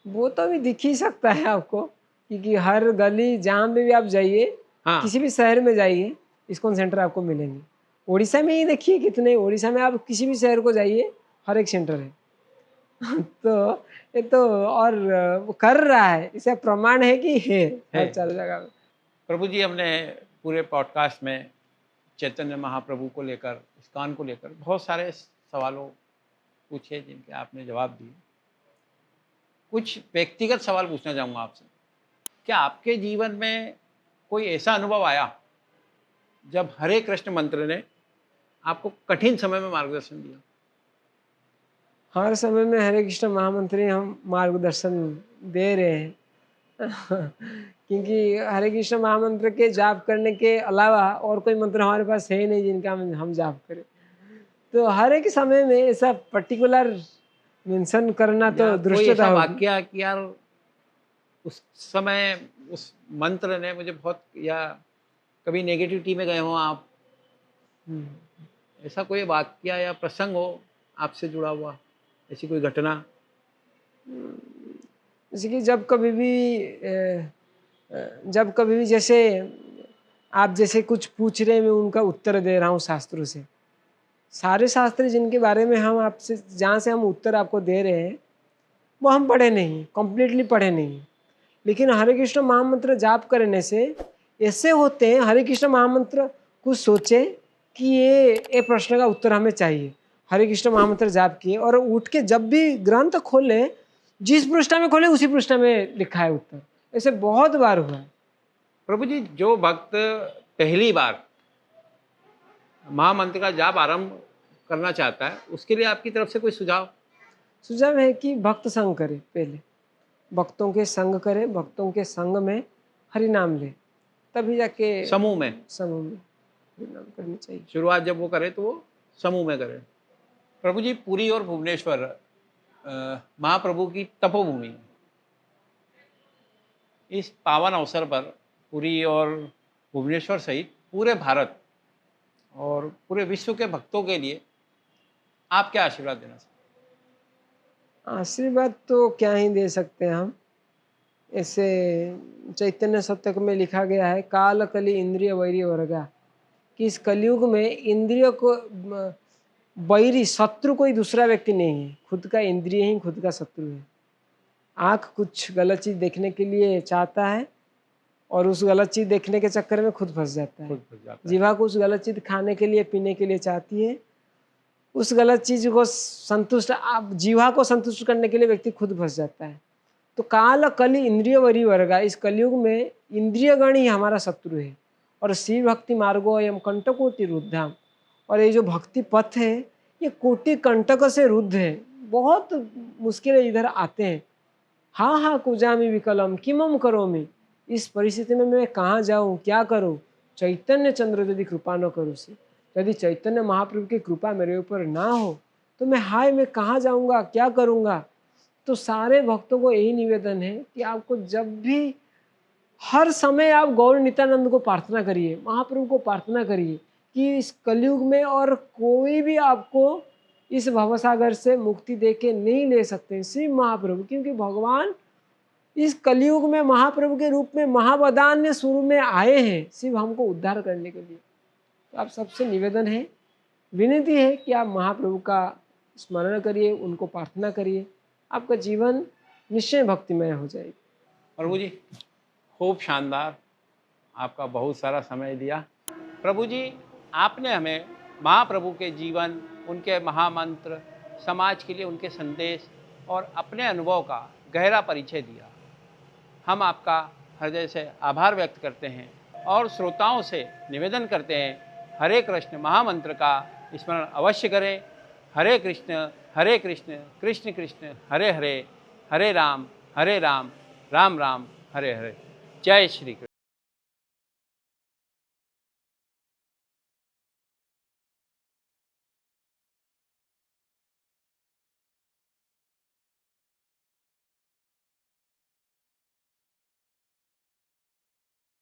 Speaker 2: वो तो अभी दिख ही सकता है आपको, क्योंकि हर गली जहाँ पे भी आप जाइए,
Speaker 1: हाँ,
Speaker 2: किसी भी शहर में जाइए, इस्कॉन सेंटर आपको मिलेंगे। उड़ीसा में ही देखिए कितने, उड़ीसा में आप किसी भी शहर को जाइए, हर एक सेंटर है। तो ये तो और वो कर रहा है, इसका प्रमाण है कि है हर चार जगह में।
Speaker 1: प्रभु जी, हमने पूरे पॉडकास्ट में चैतन्य महाप्रभु को लेकर, इस्कॉन को लेकर बहुत सारे सवालों पूछे जिनके आपने जवाब दिए। कुछ व्यक्तिगत सवाल पूछना चाहूँगा आपसे। क्या आपके जीवन में कोई ऐसा अनुभव आया जब हरे कृष्ण मंत्र ने आपको कठिन समय में मार्गदर्शन दिया?
Speaker 2: हर समय में हरे कृष्ण महामंत्री हम मार्गदर्शन दे रहे हैं। क्योंकि हरे कृष्ण महामंत्र के जाप करने के अलावा और कोई मंत्र हमारे पास है ही नहीं जिनका हम जाप करें। तो हर एक समय में ऐसा पर्टिकुलर मेंशन करना तो
Speaker 1: या कोई
Speaker 2: दृष्टता
Speaker 1: ऐसा
Speaker 2: होगी।
Speaker 1: वाक्य कि यार उस समय उस मंत्र ने मुझे बहुत, या कभी नेगेटिविटी में गए हो आप,
Speaker 2: हम्म।
Speaker 1: ऐसा कोई वाक्य या प्रसंग हो आपसे जुड़ा हुआ, ऐसी कोई घटना?
Speaker 2: जैसे कि जब कभी भी जैसे आप जैसे कुछ पूछ रहे हैं, मैं उनका उत्तर दे रहा हूँ शास्त्रों से। सारे शास्त्र जिनके बारे में हम आपसे, जहाँ से हम उत्तर आपको दे रहे हैं, वो हम पढ़े नहीं, कंप्लीटली पढ़े नहीं। लेकिन हरे कृष्ण महामंत्र जाप करने से ऐसे होते हैं, हरे कृष्ण महामंत्र कुछ सोचे कि ये प्रश्न का उत्तर हमें चाहिए, हरे कृष्ण महामंत्र जाप किए और उठ के जब भी ग्रंथ खोले, जिस पृष्ठा में खोले उसी पृष्ठा में लिखा है उत्तर। ऐसे बहुत बार हुआ है।
Speaker 1: प्रभु जी, जो भक्त पहली बार महामंत्र का जाप आरंभ करना चाहता है उसके लिए आपकी तरफ से कोई सुझाव?
Speaker 2: सुझाव है कि भक्त संग करे, पहले भक्तों के संग करे, भक्तों के संग में हरि नाम ले, तभी जाके
Speaker 1: समूह में
Speaker 2: हरि नाम करनी चाहिए।
Speaker 1: शुरुआत जब वो करे तो वो समूह में करे। प्रभु जी, पुरी और भुवनेश्वर महाप्रभु की तपोभूमि है। इस पावन अवसर पर पुरी और भुवनेश्वर सहित पूरे भारत और पूरे विश्व के भक्तों के लिए आप क्या आशीर्वाद देना चाहते
Speaker 2: आशीर्वाद तो क्या ही दे सकते हैं हम। ऐसे चैतन्य शतक में लिखा गया है, काल कली इंद्रिय वैरी वर्गा, कि इस कलयुग में इंद्रिय को वैरी शत्रु कोई दूसरा व्यक्ति नहीं है, खुद का इंद्रिय ही खुद का शत्रु है। आँख कुछ गलत चीज़ देखने के लिए चाहता है और उस गलत चीज़ देखने के चक्कर में खुद फंस जाता है।
Speaker 1: खुद फंस जाता है।
Speaker 2: जीवा कुछ गलत चीज़ खाने के लिए पीने के लिए चाहती है, उस गलत चीज़ को संतुष्ट आप जीवा को संतुष्ट करने के लिए व्यक्ति खुद फंस जाता है। तो काल कली इंद्रिय वरी वर्गा, इस कलयुग में इंद्रियगण ही हमारा शत्रु है। और शिव भक्ति मार्गो एवं कंटकोटि रुद्धाम, और ये जो भक्ति पथ है ये कोटि कंटक से रुद्ध है, बहुत मुश्किलें इधर आते हैं। हाँ हाँ कुजामी विकलम किमम करोमि, इस परिस्थिति में मैं कहाँ जाऊँ, क्या करूँ, चैतन्य चंद्र यदि कृपा न करूँ से, यदि चैतन्य महाप्रभु की कृपा मेरे ऊपर ना हो तो मैं कहाँ जाऊँगा, क्या करूँगा। तो सारे भक्तों को यही निवेदन है कि आपको जब भी हर समय आप गौर नित्यानंद को प्रार्थना करिए, महाप्रभु को प्रार्थना करिए कि इस कलयुग में और कोई भी आपको इस भवसागर से मुक्ति देके नहीं ले सकते, सिर्फ महाप्रभु। क्योंकि भगवान इस कलयुग में महाप्रभु के रूप में महावदान्य स्वरूप में आए हैं सिर्फ हमको उद्धार करने के लिए। तो आप सबसे निवेदन है, विनती है कि आप महाप्रभु का स्मरण करिए, उनको प्रार्थना करिए, आपका जीवन निश्चय भक्तिमय हो जाएगी।
Speaker 1: प्रभु जी खूब शानदार, आपका बहुत सारा समय दिया। प्रभु जी आपने हमें महाप्रभु के जीवन, उनके महामंत्र, समाज के लिए उनके संदेश और अपने अनुभव का गहरा परिचय दिया। हम आपका हृदय से आभार व्यक्त करते हैं और श्रोताओं से निवेदन करते हैं, हरे कृष्ण महामंत्र का स्मरण अवश्य करें। हरे कृष्ण कृष्ण कृष्ण हरे हरे, हरे राम राम राम हरे हरे। जय श्री कृष्ण।